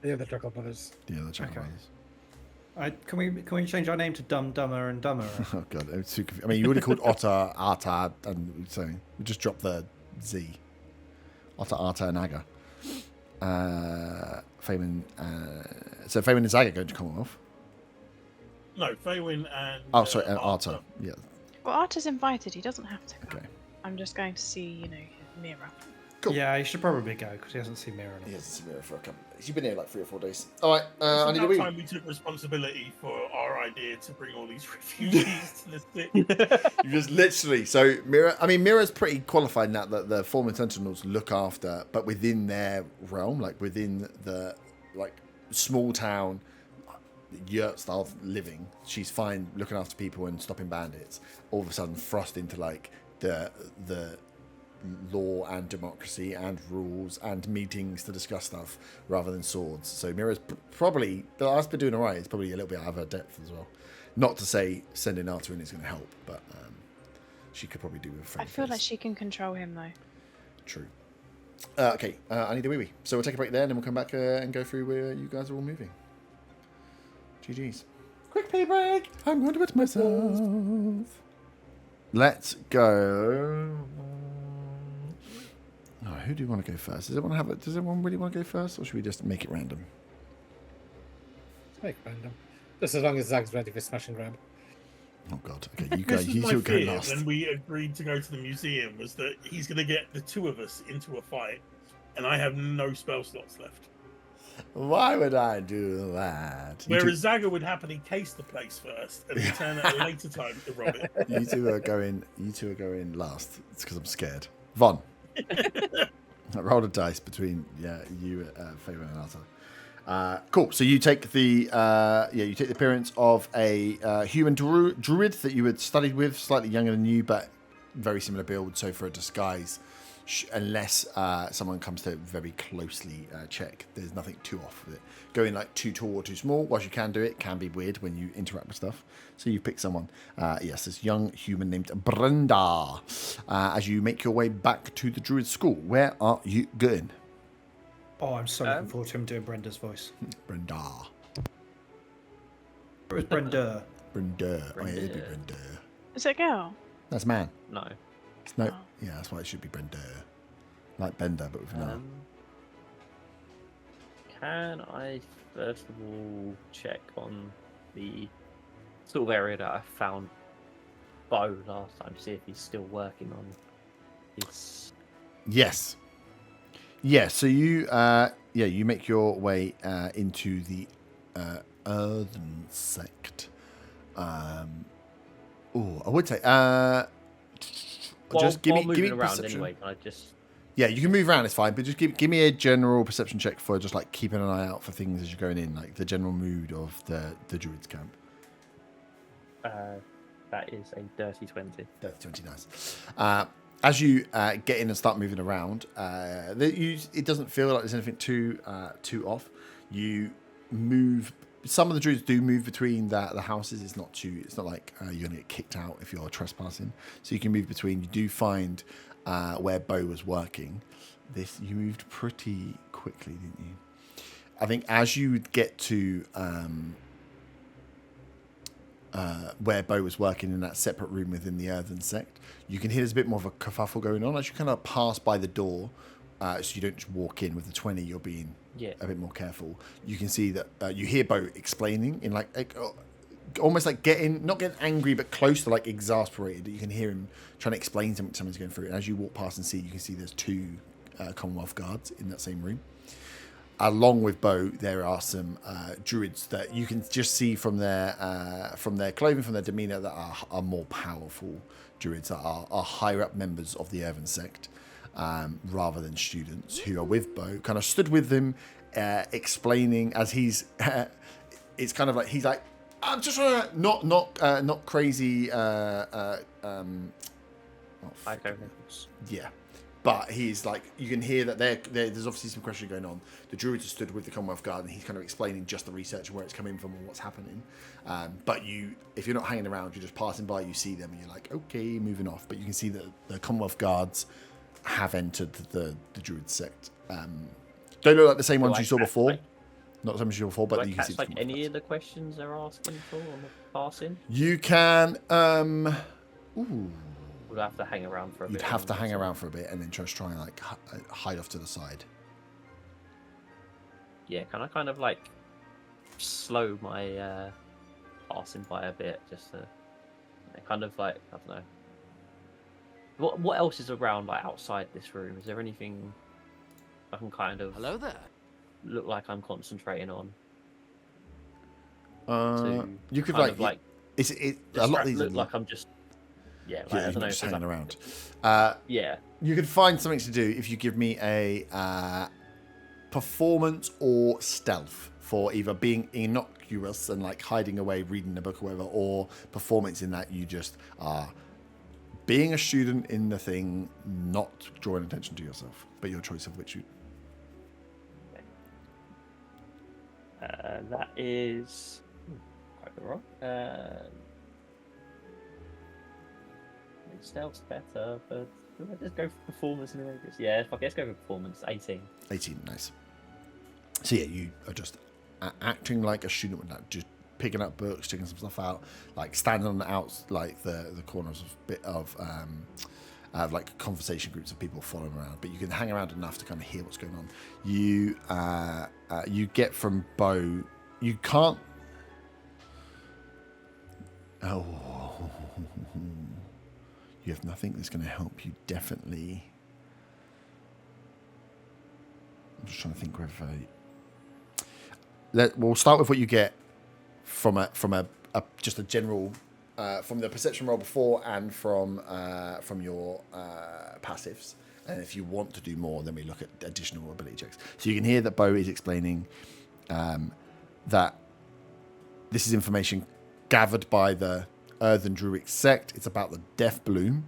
Yeah, the Chuckle Brothers. Yeah, the Chuckle Okay. Brothers. Can we change our name to Dumb, Dumber, and Dumber? Oh God, I'm too confused. You already called Otter, Arta, and so we just dropped the Z. Otter, Arta, and Aga. Feynman. So Feynman and Zaga going to Commonwealth. No, Feywin and. Oh, sorry, Arta. Yeah. Well, Arta's invited. He doesn't have to come. Okay. I'm just going to see, his mirror. Cool. Yeah, he should probably go because he hasn't seen Mirror. He hasn't seen Mirror for a couple of days. You've been here like 3 or 4 days. All right, It's I need a about wee. time we took responsibility for our idea to bring all these refugees to the city. You just literally Mirror's pretty qualified in that the former Sentinels look after, but within their realm, like within the small town yurt style living, she's fine looking after people and stopping bandits. All of a sudden, thrust into like the law and democracy and rules and meetings to discuss stuff rather than swords. So Mira's probably, but us been doing alright, it's probably a little bit out of her depth as well. Not to say sending Arta in is going to help, but she could probably do with. I feel like she can control him though. True. Okay, I need a wee. So we'll take a break there, and then we'll come back and go through where you guys are all moving. GG's. Quick pee break. I'm going to wet myself. Let's go. Oh, who do you want to go first? Does everyone really want to go first, or should we just make it random? Let's make it random. Just as long as Zag's ready for smash and grab. Oh God. Okay, you go. This is You my two go fear last. when we agreed to go to the museum was that he's going to get the two of us into a fight, and I have no spell slots left. Why would I do that? Whereas Zaga would happily case the place first and return at a later time to rob it. You two are going last. It's because I'm scared. Von. I rolled a dice between you, Fabian and Arta. Cool. So you take the appearance of a human druid that you had studied with, slightly younger than you, but very similar build. So for a disguise, unless someone comes to very closely check, there's nothing too off with it. Going like too tall or too small, whilst you can do it, can be weird when you interact with stuff. So you pick someone. Yes, this young human named Brenda. As you make your way back to the druid school, where are you going? Oh, I'm so looking forward to him doing Brenda's voice. Brenda. It was Brenda. Brenda. Oh, yeah, it'd be Brenda. Is it a girl? That's man. No. It's no. Oh. Yeah, that's why it should be Brenda. Like Bender, but with an R. Can I first of all check on the sort of area that I found Bo last time, see if he's still working on his. Yes. Yeah. So you, you make your way into the earthen sect. I would say. just give me moving around perception. anyway. Can I just? Yeah, you can move around. It's fine, but just give me a general perception check for just like keeping an eye out for things as you're going in, like the general mood of the druids camp. That is a dirty 20. Dirty 20, nice. As you get in and start moving around, it doesn't feel like there's anything too off. You move. Some of the druids do move between the houses. It's not like you're gonna get kicked out if you're trespassing. So you can move between. You do find where Bo was working. You moved pretty quickly, didn't you? I think as you get to where Bo was working in that separate room within the Earthen Sect, you can hear there's a bit more of a kerfuffle going on. As you kind of pass by the door, so you don't just walk in with the 20, you're being a bit more careful. You can see that you hear Bo explaining in like almost like not getting angry, but close to like exasperated. You can hear him trying to explain something something's going through. And as you walk past and see, you can see there's 2 Commonwealth guards in that same room. Along with Bo, there are some druids that you can just see from their clothing, from their demeanour, that are more powerful druids, that are higher up members of the Earthen Sect, rather than students who are with Bo. Kind of stood with him, explaining as he's. It's kind of like he's like, I'm just trying to not crazy. Yeah. But he's like, you can hear that there's obviously some questioning going on. The druids are stood with the Commonwealth Guard, and he's kind of explaining just the research and where it's coming from and what's happening. But if you're not hanging around, you're just passing by, you see them, and you're like, okay, moving off. But you can see that the Commonwealth Guards have entered the druid sect. Don't look like the same ones you saw before. Not so much you saw before, but you can see like any of the questions they're asking for on the passing. You can. Would have to hang around for a bit. You'd have to hang around for a bit and then just try and like hide off to the side. Yeah, can I kind of like slow my passing by a bit, just to kind of like, I don't know. What else is around like outside this room? Is there anything I can kind of look like I'm concentrating on? You could like it's a lot of these look like I'm just. Yeah, like, I don't know, just hanging around. Yeah. You could find something to do if you give me a performance or stealth for either being innocuous and like hiding away, reading a book or whatever, or performance in that you just are being a student in the thing, not drawing attention to yourself, but your choice of which you. That is quite wrong. Stealth's better, but I just go for performance anyway. Yeah, if I guess go for performance. 18. 18, nice. So yeah, you are just acting like a student with that, just picking up books, checking some stuff out, like standing on the outs, like the corners of bit of like conversation groups of people following around. But you can hang around enough to kind of hear what's going on. You get from Bo, you can't. Oh. You have nothing that's going to help you, definitely. I'm just trying to think whether we'll start with what you get from just a general from the perception roll before and from your passives. And if you want to do more, then we look at additional ability checks. So you can hear that Bo is explaining that this is information gathered by the Earthen Druid sect. It's about the Death Bloom,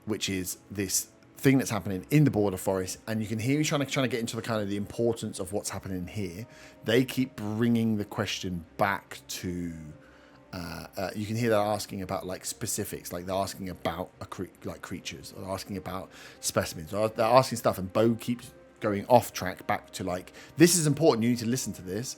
which is this thing that's happening in the border forest, and you can hear you trying to get into the kind of the importance of what's happening here. They keep bringing the question back to. You can hear they're asking about like specifics, like they're asking about creatures, or asking about specimens, or they're asking stuff, and Bo keeps going off track back to like, this is important. You need to listen to this.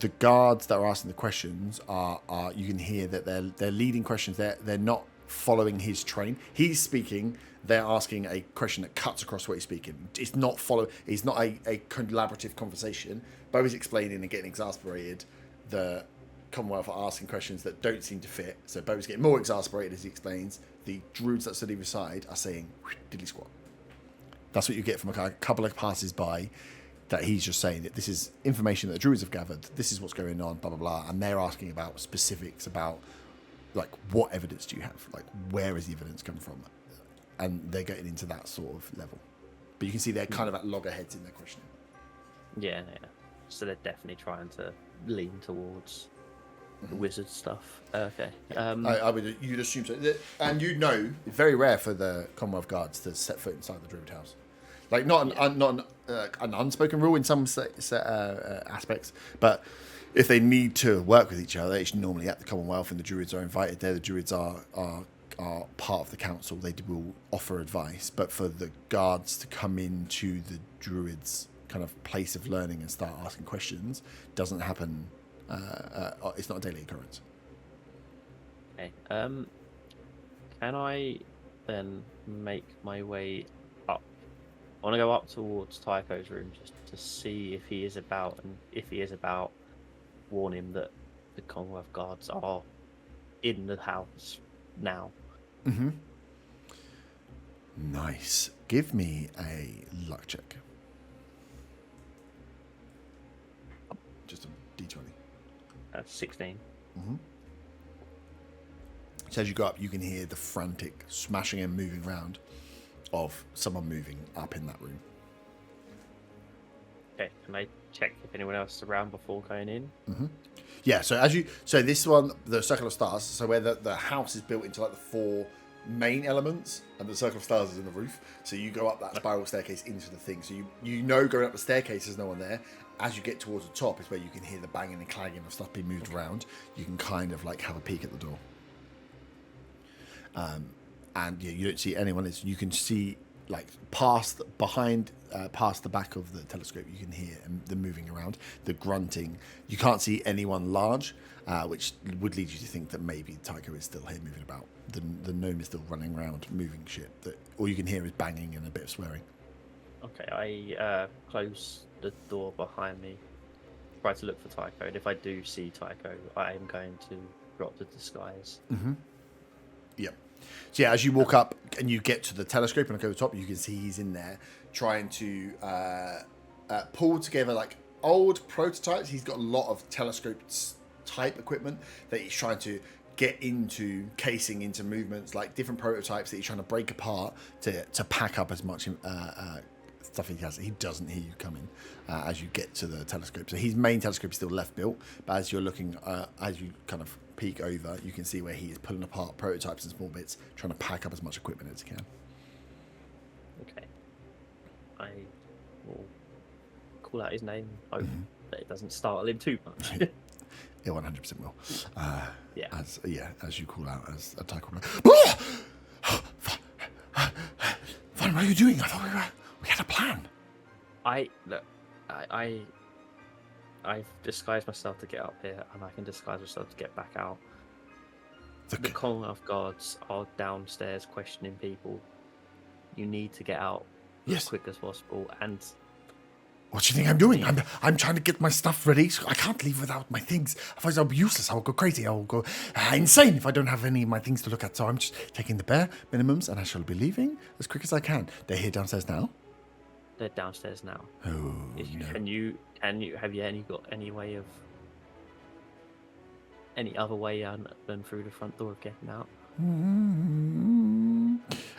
The guards that are asking the questions are you can hear that they're leading questions. They're not following his train. He's speaking. They're asking a question that cuts across what he's speaking. It's not It's not a collaborative conversation. Bo is explaining and getting exasperated. The Commonwealth are asking questions that don't seem to fit. So Bo is getting more exasperated as he explains. The druids that stood either side are saying diddly squat. That's what you get from a couple of passes by. That he's just saying that this is information that the druids have gathered. This is what's going on, blah, blah, blah. And they're asking about specifics about like, what evidence do you have? Like, where is the evidence come from? And they're getting into that sort of level. But you can see they're kind of at loggerheads in their questioning. Yeah. So they're definitely trying to lean towards the wizard stuff. Okay. I would, you'd assume so. And you know, it's very rare for the Commonwealth Guards to set foot inside the Druid House. Like, not an unspoken rule in some aspects, but if they need to work with each other, it's normally at the Commonwealth, and the Druids are invited there. The Druids are part of the council. They will offer advice, but for the guards to come into the Druids' kind of place of learning and start asking questions doesn't happen. It's not a daily occurrence. Okay. Can I then make my way up? I want to go up towards Tycho's room just to see if he is about, and if he is about, warn him that the Commonwealth Guards are in the house now. Mm-hmm. Nice. Give me a luck check. Just a d20. 16. Mm-hmm. So as you go up, you can hear the frantic smashing and moving around of someone moving up in that room. Okay, can I check if anyone else is around before going in? Mm-hmm. Yeah, so this one, the Circle of Stars, so where the house is built into like the 4 main elements, and the Circle of Stars is in the roof. So you go up that spiral staircase into the thing. So you know going up the staircase there's no one there. As you get towards the top is where you can hear the banging and clanging of stuff being moved around. You can kind of like have a peek at the door. And you don't see anyone. You can see like past the back of the telescope. You can hear the moving around, the grunting. You can't see anyone large, which would lead you to think that maybe Tycho is still here moving about. The gnome is still running around moving shit. All you can hear is banging and a bit of swearing. Okay, I close the door behind me, try to look for Tycho, and if I do see Tycho, I am going to drop the disguise. Mm-hmm. Yep. So yeah, as you walk up and you get to the telescope and go to the top, you can see he's in there trying to pull together like old prototypes. He's got a lot of telescope type equipment that he's trying to get into casing into movements, like different prototypes that he's trying to break apart to pack up as much stuff he has. He doesn't hear you coming as you get to the telescope. So his main telescope is still left built, but as you're looking, as you kind of peek over, you can see where he is pulling apart prototypes in small bits, trying to pack up as much equipment as he can. Okay. I will call out his name, hope that it doesn't startle him too much. It 100% will. Yeah. As you call out, as a Tycho. What are you doing? I thought we had a plan. I've disguised myself to get up here, and I can disguise myself to get back out. The Commonwealth Guards are downstairs questioning people. You need to get out as quick as possible. And what do you think I'm doing? I'm trying to get my stuff ready. So I can't leave without my things. Otherwise, I'll be useless. I'll go crazy. I'll go insane if I don't have any of my things to look at. So I'm just taking the bare minimums, and I shall be leaving as quick as I can. They're here downstairs now. They're downstairs now. Oh, no. Have you got any way of any other way than through the front door of getting out?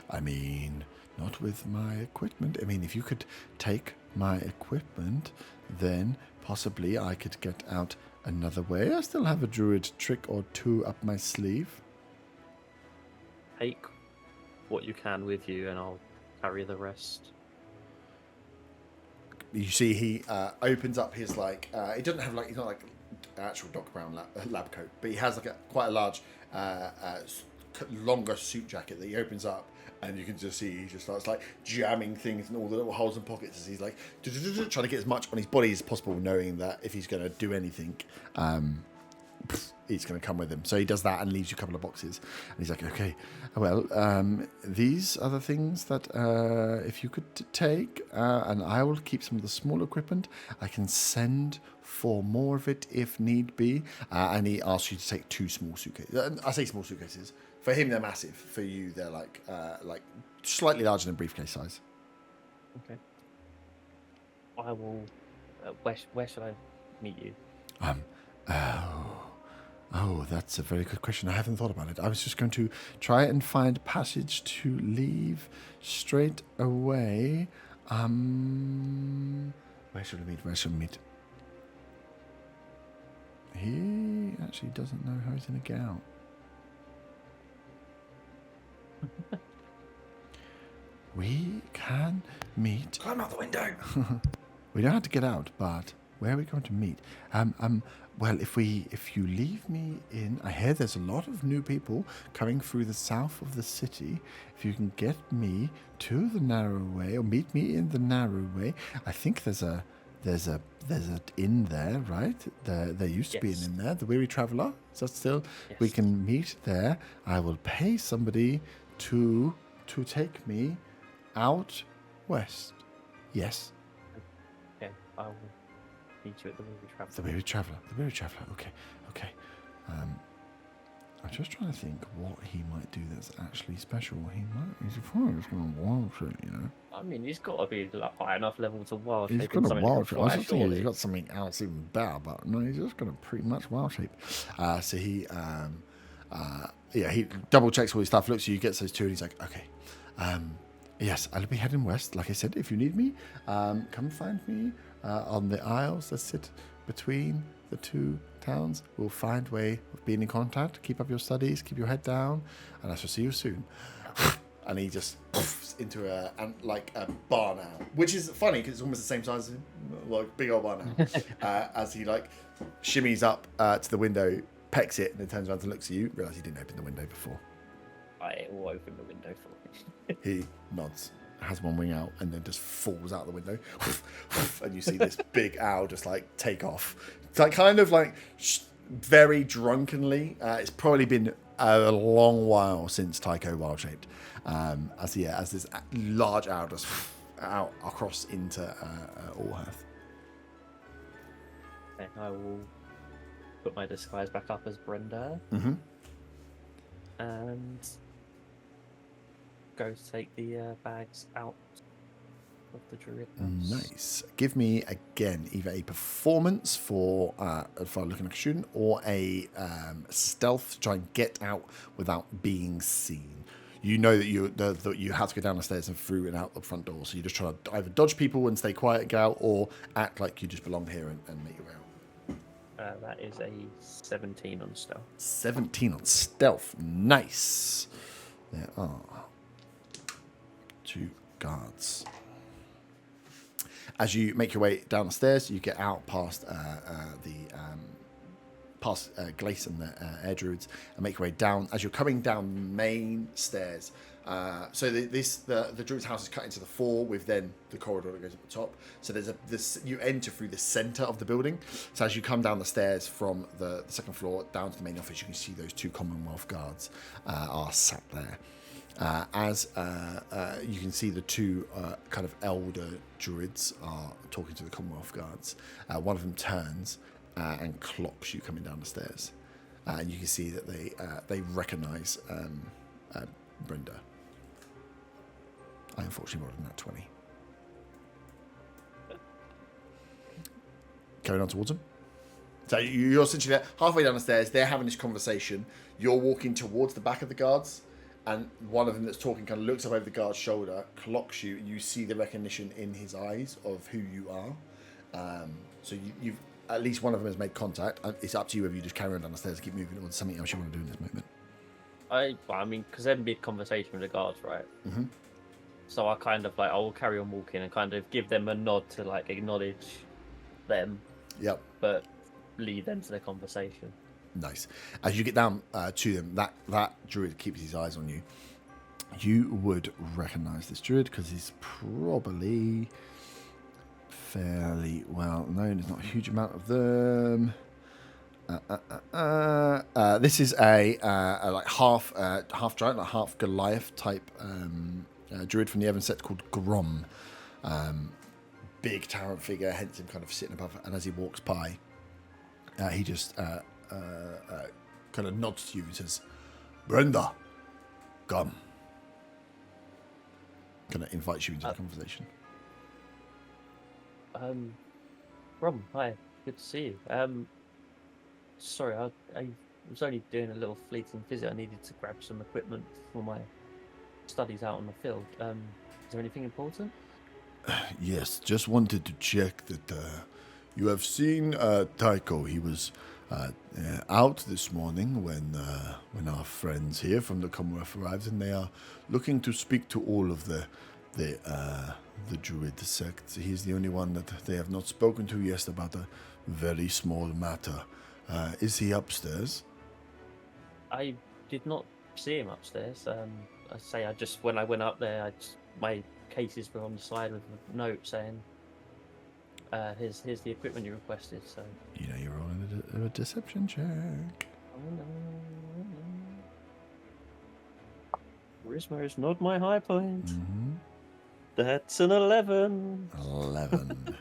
I mean, not with my equipment. I mean, if you could take my equipment, then possibly I could get out another way. I still have a druid trick or two up my sleeve. Take what you can with you, and I'll carry the rest. You see, he opens up his he doesn't have he's not like an actual Doc Brown lab coat, but he has quite a large, longer suit jacket that he opens up, and you can just see he just starts jamming things in all the little holes and pockets as he's trying to get as much on his body as possible, knowing that if he's going to do anything, he's going to come with him. So he does that and leaves you a couple of boxes, and he's like, okay, well, these are the things that if you could take, and I will keep some of the small equipment. I can send for more of it if need be. And he asks you to take 2 small suitcases. I say small suitcases. For him, they're massive. For you, they're like slightly larger than briefcase size. Okay. I will. Where should I meet you? Oh, that's a very good question. I haven't thought about it. I was just going to try and find a passage to leave straight away. Where should we meet? Where should we meet? He actually doesn't know how he's going to get out. We can meet. Climb out the window. We don't have to get out, but where are we going to meet? Well, if you leave me in, I hear there's a lot of new people coming through the south of the city. If you can get me to the narrow way, or meet me in the narrow way, I think there's a inn there, right? There used to be an inn there. The Weary Traveller. Is that still? Yes. We can meet there. I will pay somebody to take me out west. Yes. Okay, I will meet you at the Weary Traveller. The Weary Traveller. The Weary Traveller. Okay. I'm just trying to think what he might do that's actually special. He's probably just going to wild shape, you know. I mean, he's got to be like, high enough level to wild He's shape. got a something wild to shape. I was fly, just thinking surely. he's got something else even better, but no, he's just got a pretty much wild shape. So he, he double checks all his stuff, looks at you, gets those two, and he's like, okay, yes, I'll be heading west. Like I said, if you need me, come find me on the isles that sit between the two towns. We'll find a way of being in contact. Keep up your studies, keep your head down, and I shall see you soon. And he just into a barn owl, which is funny because it's almost the same size as him, like big old barn owl. As he shimmies up to the window, pecks it, and then turns around and looks at you. Realize he didn't open the window before. I will open the window for him. He nods, has one wing out, and then just falls out the window. And you see this big owl just take off. It's kind of very drunkenly. It's probably been a long while since Tycho wild shaped. As this large owl just out across into Allhearth. And I will put my disguise back up as Brenda. Mm-hmm. And go to take the bags out of the druid house. Nice. Give me again either a performance for looking like a student, or a stealth to try and get out without being seen. You know that you have to go down the stairs and through and out the front door, so you just try to either dodge people and stay quiet and get out, or act like you just belong here and make your way out. That is a 17 on stealth. 17 on stealth. Nice. There are 2 guards. As you make your way down the stairs, you get out past Glace and the air druids, and make your way down. As you're coming down the main stairs, so the druid's house is cut into the 4 with then the corridor that goes up the top. So there's you enter through the center of the building. So as you come down the stairs from the second floor down to the main office, you can see those 2 Commonwealth guards are sat there. As you can see, the 2 kind of elder druids are talking to the Commonwealth guards. One of them turns and clocks you coming down the stairs, and you can see that they recognise Brenda. I unfortunately rolled in that 20. Going on towards them. So you're essentially there, halfway down the stairs. They're having this conversation. You're walking towards the back of the guards. And one of them that's talking kind of looks up over the guard's shoulder, clocks you. You see the recognition in his eyes of who you are. So you've at least one of them has made contact. It's up to you whether you just carry on down the stairs, keep moving, or there's something else you want to do in this moment. I mean, because they're mid-conversation with the guards, right? Mm-hmm. So I kind of I will carry on walking and kind of give them a nod to acknowledge them. Yep. But lead them to the conversation. Nice. As you get down to them, that druid keeps his eyes on you. You would recognise this druid because he's probably fairly well known. There's not a huge amount of them. This is a half giant, half Goliath type druid from the Evans set called Grom. Big tyrant figure, hence him kind of sitting above. And as he walks by, he just kind of nods to you and says, "Brenda, come." Kind of invites you into the conversation. Rom, hi, good to see you. Sorry, I was only doing a little fleeting visit. I needed to grab some equipment for my studies out on the field. Is there anything important? Yes, just wanted to check that you have seen Tycho. He was out this morning when our friends here from the Commonwealth arrived, and they are looking to speak to all of the Druid sect. He's the only one that they have not spoken to yet about a very small matter. Is he upstairs? I did not see him upstairs. I say when I went up there, my cases were on the side with a note saying, here's the equipment you requested. So You know, you're rolling a deception check. Charisma is not my high point. Mm-hmm. That's an 11. 11.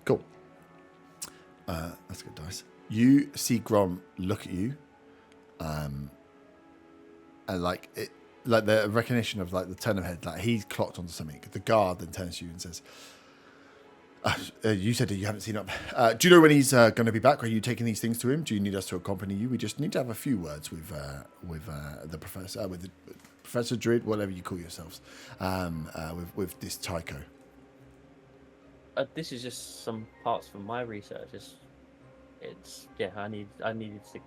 Cool. That's good dice. You see Grom look at you, and like the recognition of like the turn of head, like he's clocked onto something. The guard then turns to you and says, "You said that you haven't seen him. Do you know when he's going to be back? Are you taking these things to him? Do you need us to accompany you? We just need to have a few words with the professor, with the Professor Druid, whatever you call yourselves, with this Tycho." This is just some parts from my research. I needed to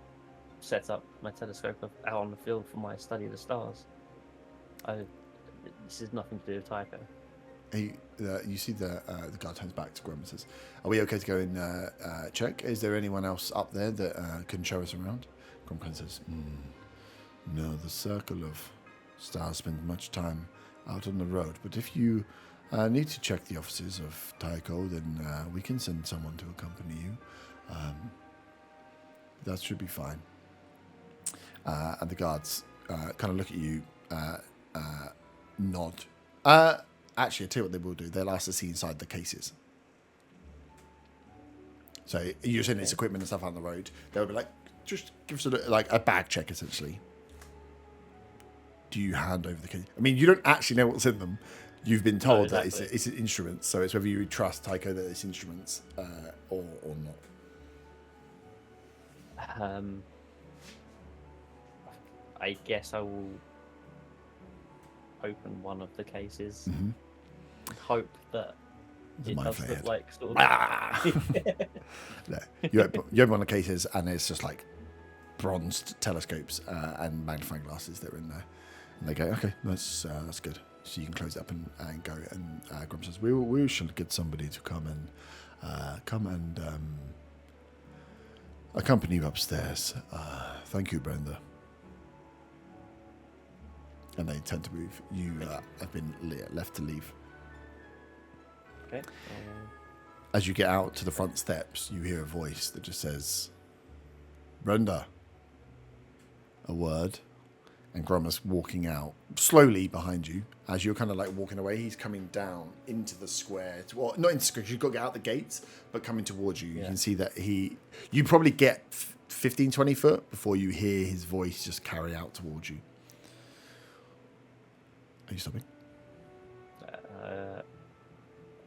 set up my telescope out on the field for my study of the stars. This is nothing to do with Tycho. You see the guard turns back to Grom and says, "Are we okay to go and check? Is there anyone else up there that can show us around?" Grom kind of says, "No, the circle of stars spend much time out on the road. But if you need to check the offices of Tycho, then we can send someone to accompany you. That should be fine." And the guards kind of look at you, nod. Actually, I'll tell you what they will do. They'll ask to see inside the cases. So you're saying it's equipment and stuff out on the road. They'll be like, just give us a bag check, essentially. Do you hand over the case? I mean, you don't actually know what's in them. You've been told that it's instruments, so it's whether you trust Tycho that it's instruments or not. I guess I will open one of the cases. Mm-hmm. Hope that it does look head. like sort of. No, you open one of the cases, and it's just like bronzed telescopes and magnifying glasses that are in there. And they go, "Okay, that's good." So you can close it up and go. And Grom says, "We should get somebody to come and accompany you upstairs. Thank you, Brenda." And they tend to move. You have been left to leave. Okay. As you get out to the front steps, you hear a voice that just says, "Brenda." A word. And Grom is walking out slowly behind you. As you're kind of like walking away, he's coming down into the square. Well, not into the square, you've got to get out the gates, but coming towards you. Yeah. You can see that you probably get 15, 20 foot before you hear his voice just carry out towards you. Are you stopping?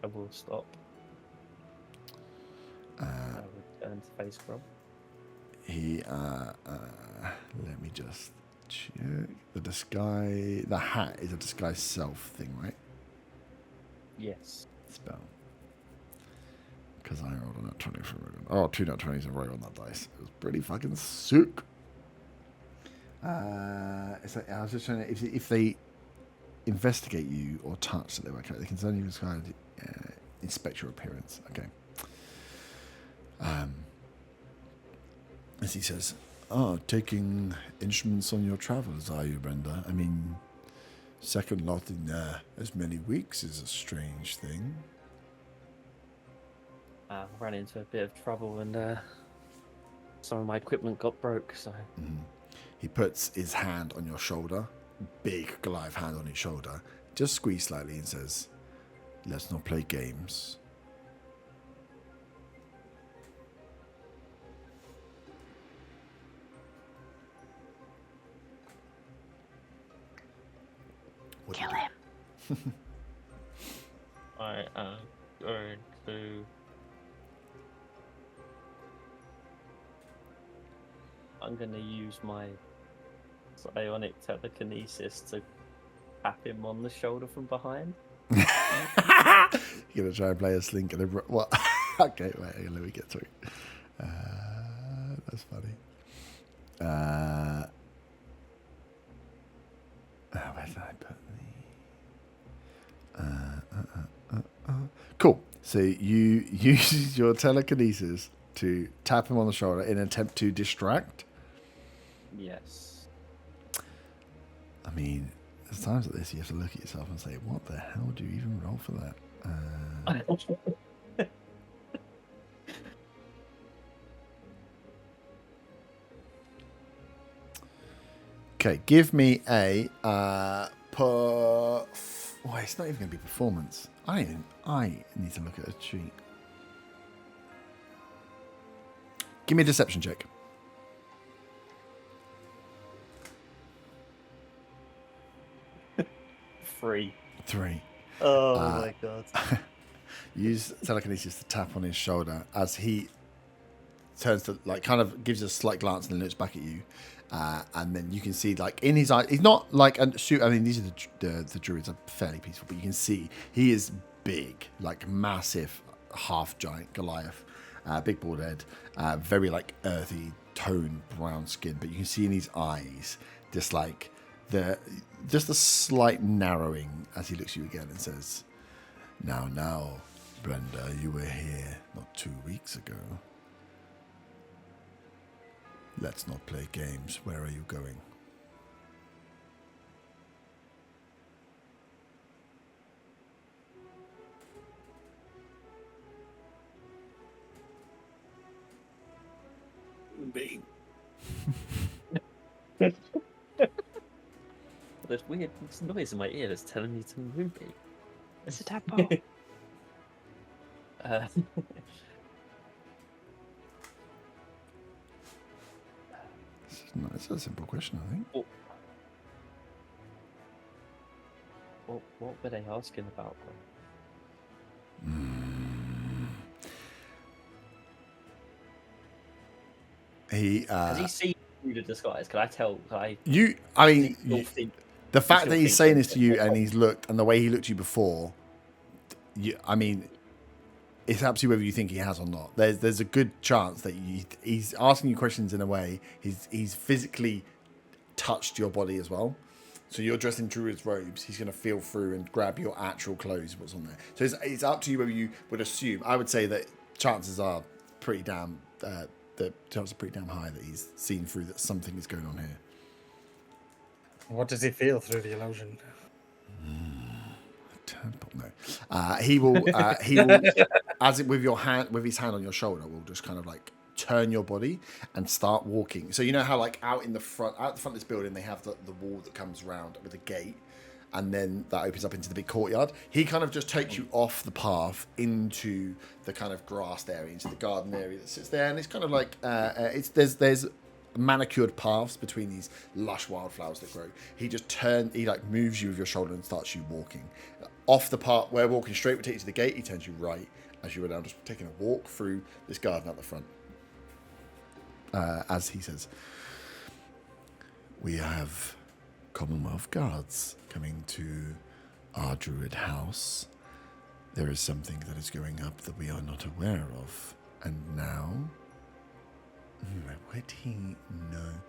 I will stop. I will turn to face Grom. Let me just check. The hat is a disguise self thing, right? Yes. Spell. Because I rolled on that 20 for oh, 2 nat 20s in a row on that dice. It was pretty fucking sick. It's like, I was just trying to, if they investigate you or touch that they work out, they can send you disguise, inspect your appearance. Okay. As he says, taking instruments on your travels, are you, Brenda? I mean, second lot in as many weeks is a strange thing. I ran into a bit of trouble and some of my equipment got broke, so... He puts his hand on your shoulder, big Goliath hand on his shoulder, just squeeze slightly and says, "Let's not play games." Kill him. I to. I'm gonna use my psionic telekinesis to tap him on the shoulder from behind. You're gonna try and play a slink and a what? Okay, wait, hang on, let me get to it. That's funny. Where did I put the? Cool. So you use your telekinesis to tap him on the shoulder in an attempt to distract. Yes. I mean, there's times like this you have to look at yourself and say, "What the hell do you even roll for that?" Okay, give me a it's not even going to be performance. I need to look at a sheet. Give me a deception check. 3. 3. Oh my god. Use telekinesis to tap on his shoulder as he turns to, like, kind of gives a slight glance and then looks back at you. And then you can see, like, in his eyes, he's not like a suit. I mean, these are the druids are fairly peaceful, but you can see he is big, like massive, half giant Goliath, big bald head, very like earthy toned brown skin. But you can see in his eyes just like just a slight narrowing as he looks at you again and says, "Now, Brenda, you were here not 2 weeks ago. Let's not play games. Where are you going?" Moonbeam. There's weird noise in my ear that's telling me to move me. It's a tadpole. It's a simple question, I think. What were they asking about? Has he seen through the disguise? Can I tell? The fact that he's saying this to you and he's looked, and the way he looked at you before, it's up to you whether you think he has or not. There's a good chance that he's asking you questions in a way. He's physically touched your body as well. So you're dressed in druid's robes. He's going to feel through and grab your actual clothes, what's on there. So it's up to you whether you would assume. I would say that chances are pretty damn high that he's seen through that something is going on here. What does he feel through the illusion? No. He will as it with his hand on your shoulder, will just kind of like turn your body and start walking. So you know how like out the front of this building they have the wall that comes around with a gate, and then that opens up into the big courtyard. He kind of just takes you off the path into the kind of grassed area, into the garden area that sits there, and it's kind of like there's manicured paths between these lush wildflowers that grow. He moves you with your shoulder and starts you walking off the path. Where walking straight would take you to the gate, he turns you right as you were now just taking a walk through this garden at the front. As he says, "We have Commonwealth guards coming to our druid house. There is something that is going up that we are not aware of, and now." Where did he know?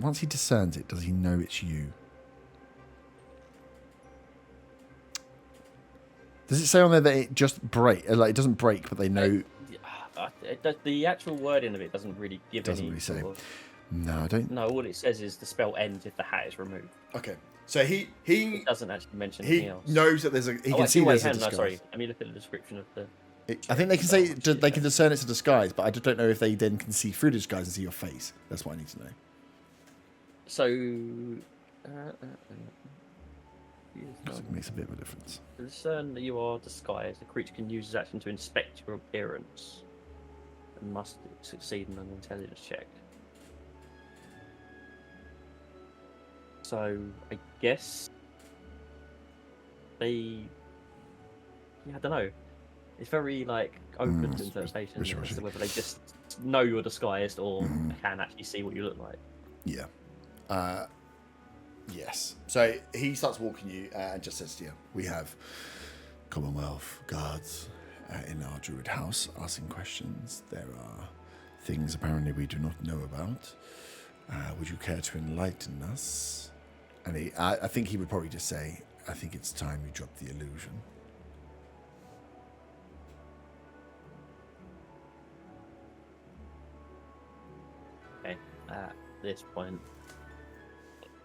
Once he discerns it, does he know it's you? Does it say on there that it just it doesn't break, but they know? The actual wording of it doesn't really give Doesn't any really say. sort of... No, I don't. No, all it says is the spell ends if the hat is removed. Okay, so he It doesn't actually mention anything else. knows that there's a. He can see wait, there's a no, disguise. sorry. Let me look at the description of the. I think they can say they can discern it's a disguise, but I just don't know if they then can see through the disguise and see your face. That's what I need to know. So. It makes a bit of a difference. To discern that you are disguised, the creature can use his action to inspect your appearance and must succeed in an intelligence check. So, I guess they... Yeah, I don't know. It's very like open to interpretation as to whether they just know you're disguised or can actually see what you look like. Yeah. Yes. So he starts walking you and just says to you, we have Commonwealth guards in our druid house asking questions. There are things apparently we do not know about. Would you care to enlighten us? And I think he would probably just say, I think it's time you drop the illusion. Okay. At this point,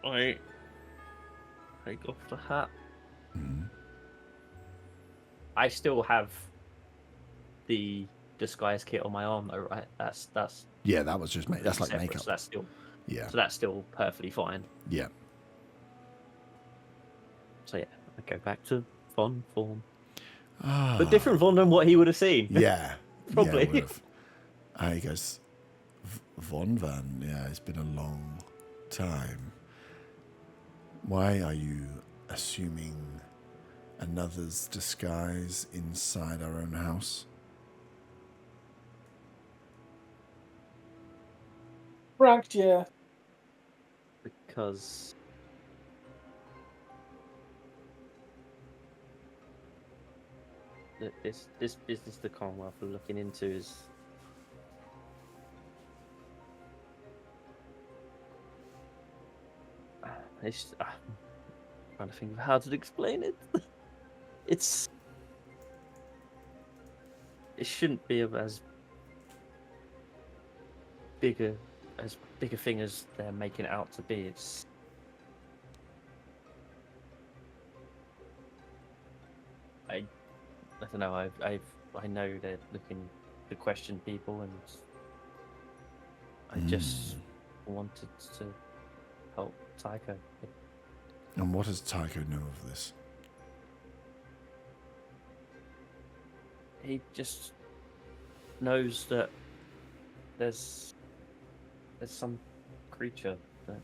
I take off the hat. I still have the disguise kit on my arm, though, right? That's Yeah, that was just that's like separate, makeup. So that's still Yeah. So that's still perfectly fine. Yeah. So yeah, I go back to Von form, but different Von than what he would have seen. Yeah. Probably. Yeah, he goes, Von Van, yeah, it's been a long time. Why are you assuming another's disguise inside our own house? Pranked, yeah. Because this business the Commonwealth are looking into is I'm trying to think of how to explain it. It shouldn't be as big a thing as they're making it out to be. It's I don't know. I know they're looking to question people, and I just wanted to help Tycho. And what does Tycho know of this? He just knows that there's some creature that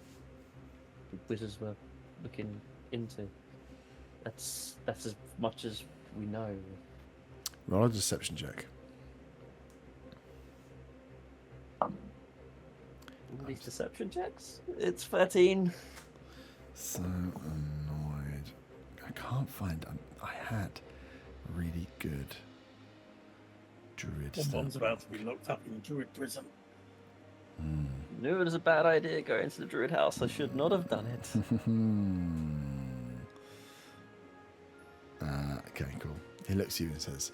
the wizards were looking into. That's as much as we know. Roll a deception check. All these deception checks. It's 13. So annoyed. I can't find. I had really good druid stuff. Someone's about to be locked up in druid prison. Knew it was a bad idea going to the druid house. I should not have done it. Okay, cool. He looks at you and says,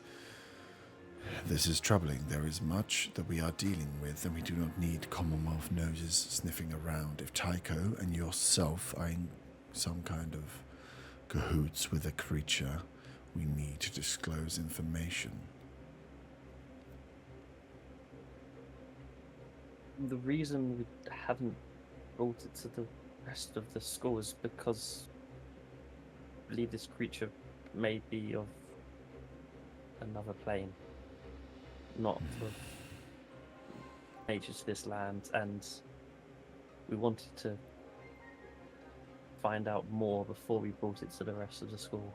this is troubling. There is much that we are dealing with, and we do not need Commonwealth noses sniffing around. If Tycho and yourself are in some kind of cahoots with a creature, we need to disclose information. The reason we haven't brought it to the rest of the school is because I believe this creature may be of another plane, not of nature to this land, and we wanted to find out more before we brought it to the rest of the school.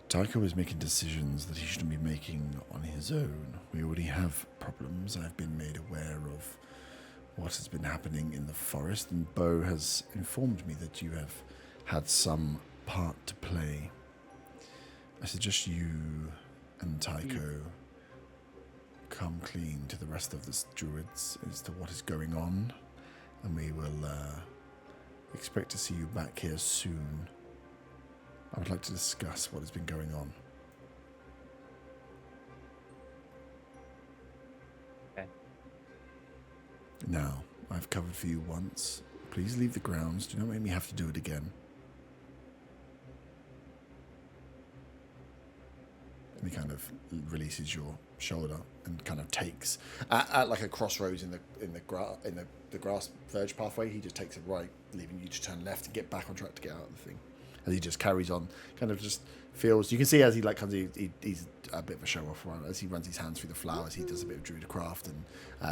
Tycho is making decisions that he shouldn't be making on his own. We already have problems. I've been made aware of what has been happening in the forest, and Bo has informed me that you have had some part to play. I suggest you and Tycho come clean to the rest of the druids as to what is going on, and we will expect to see you back here soon. I would like to discuss what has been going on. Okay. Now, I've covered for you once. Please leave the grounds. Do not make me have to do it again. And he kind of releases your shoulder and kind of takes at like a crossroads in the grass verge pathway. He just takes it right, leaving you to turn left and get back on track to get out of the thing. As he just carries on, kind of just feels. You can see as he like comes, he's a bit of a show off. Right? As he runs his hands through the flowers, he does a bit of druidcraft and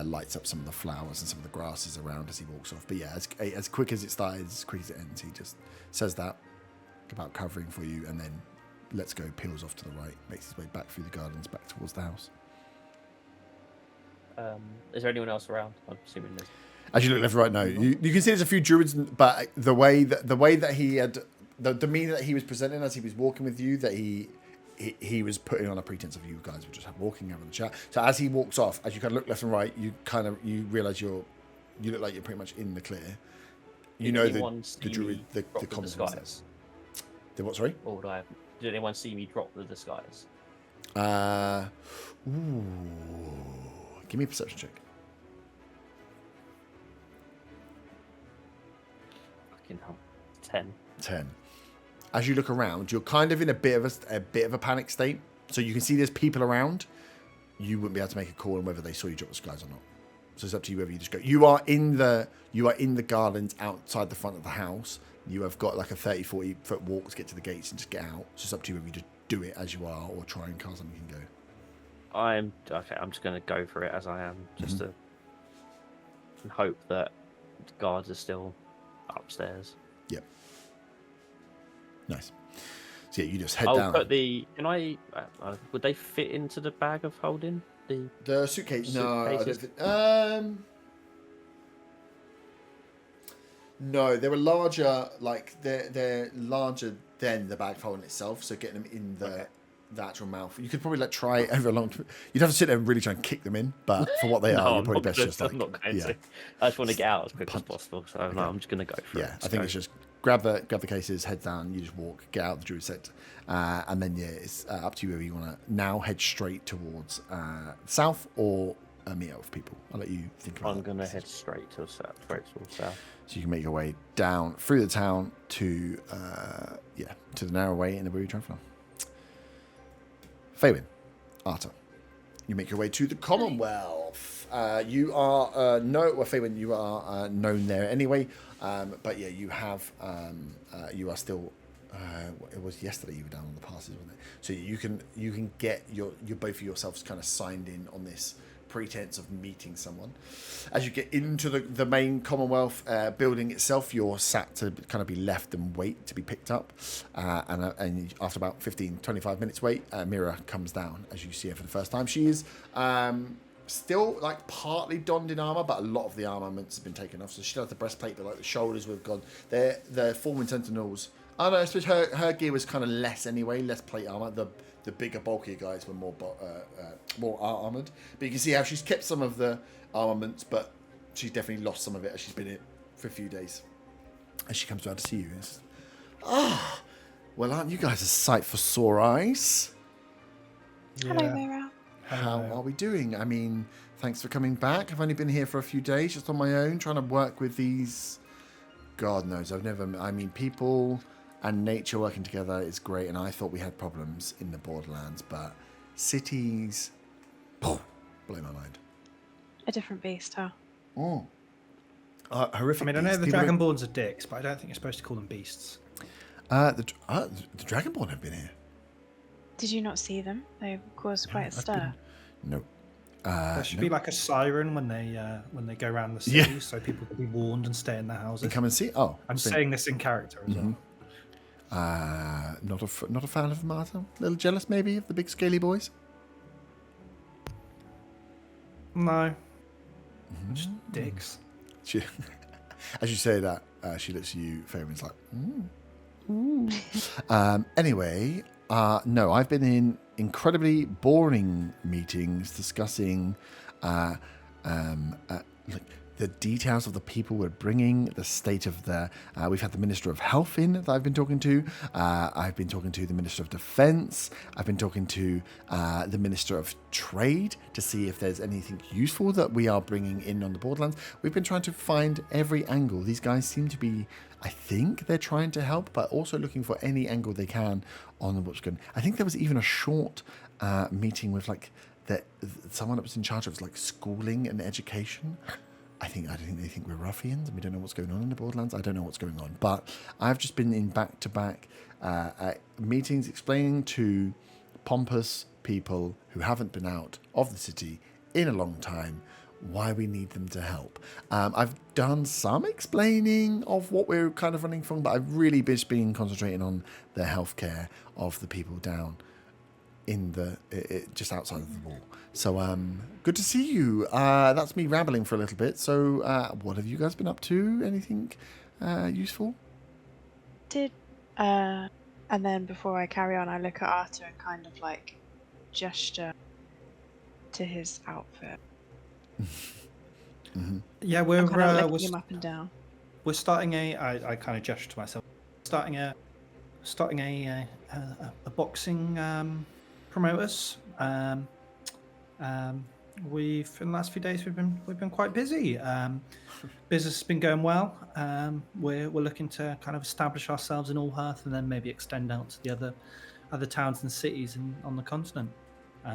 lights up some of the flowers and some of the grasses around as he walks off. But yeah, as quick as it started, as quick as it ends, he just says that, about covering for you, and then lets go, peels off to the right, makes his way back through the gardens, back towards the house. Is there anyone else around? I'm assuming there's... As you look left and right now, you can see there's a few druids, but the way that he had, the demeanor that he was presenting as he was walking with you, that he was putting on a pretense of you guys were just walking, having a chat. So as he walks off, as you kind of look left and right, you realise you look like you're pretty much in the clear. You know the druid, the common disguise. The what? Sorry. Or did anyone see me drop the disguise? Ooh. Give me a perception check. Fucking hell. 10. As you look around, you're kind of in a bit of a panic state. So you can see there's people around. You wouldn't be able to make a call on whether they saw you drop the disguise or not. So it's up to you whether you just go. You are in the gardens outside the front of the house. You have got like a 30-40 foot walk to get to the gates and just get out. So it's up to you whether you just do it as you are or try and cast something you can go. I'm just going to go for it as I am, just to and hope that the guards are still upstairs. Yep. Nice. So yeah, you just head down. Put the. Can I? Would they fit into the bag of holding the suitcase? No, I don't think, no, they were larger. Like they're larger than the bag folding itself. So getting them in the actual mouth, you could probably try over a long. You'd have to sit there and really try and kick them in. But for what they are, you're probably best just I'm not going to. I just want to get out as quick as possible. So no, I'm just going to go for it. I think it's just grab the cases, head down. You just walk, get out of the druid set, and then it's up to you whether you want to now head straight towards south or meet up with people. I'll let you think about it. I'm going to head straight to south. So you can make your way down through the town to the narrow way in the Weary Traveller. Faywin, Arta, you make your way to the Commonwealth. You are Faywin, you are known there anyway. But yeah, you have you are still. It was yesterday you were down on the passes, wasn't it? So you can get your both of yourselves kind of signed in on this pretense of meeting someone. As you get into the main Commonwealth building itself, you're sat to kind of be left and wait to be picked up. And after about 15-25 minutes wait, Mira comes down as you see her for the first time. She is still partly donned in armor, but a lot of the armaments have been taken off. So she does the breastplate, but the shoulders were gone. The Forming Sentinels. Oh no, I suppose her gear was kind of less anyway, less plate armor. The bigger, bulkier guys were more armored. But you can see how she's kept some of the armaments, but she's definitely lost some of it as she's been here for a few days. As she comes around to see you, well, aren't you guys a sight for sore eyes? Yeah. Hello, Mira. How are we doing? I mean, thanks for coming back. I've only been here for a few days, just on my own, trying to work with these. God knows, people and nature working together is great, and I thought we had problems in the Borderlands, but cities, blow my mind. A different beast, huh? Horrific. I mean, I know the Dragonborns are dicks, but I don't think you're supposed to call them beasts. The Dragonborn have been here. Did you not see them? They caused quite a stir. No. There should be like a siren when they go around the city, so people can be warned and stay in their houses. And come and see. Oh, I'm saying this in character as well. Not a fan of Marta. A little jealous, maybe, of the big scaly boys. No, just dicks. As you say that, she looks at you. Fairman's like, anyway, no, I've been in incredibly boring meetings discussing the details of the people we're bringing, the state of we've had the Minister of Health in that I've been talking to. I've been talking to the Minister of Defence. I've been talking to the Minister of Trade to see if there's anything useful that we are bringing in on the Borderlands. We've been trying to find every angle. These guys seem to be, I think they're trying to help, but also looking for any angle they can on what's going. I think there was even a short meeting with someone that was in charge of schooling and education. I think they think we're ruffians and we don't know what's going on in the Borderlands. I don't know what's going on, but I've just been in back-to-back meetings explaining to pompous people who haven't been out of the city in a long time why we need them to help. I've done some explaining of what we're kind of running from, but I've really just been concentrating on the healthcare of the people down in the just outside of the wall. So good to see you. That's me rambling for a little bit. So what have you guys been up to? Anything useful? And then before I carry on, I look at Arthur and kind of like gesture to his outfit. Mm-hmm. Yeah, I'm we're kind of looking we're, him up and down. we're starting I kind of gesture to myself. Starting a boxing promoters. We've in the last few days we've been quite busy. Business has been going well. We're looking to kind of establish ourselves in Allhearth and then maybe extend out to the other towns and cities on the continent.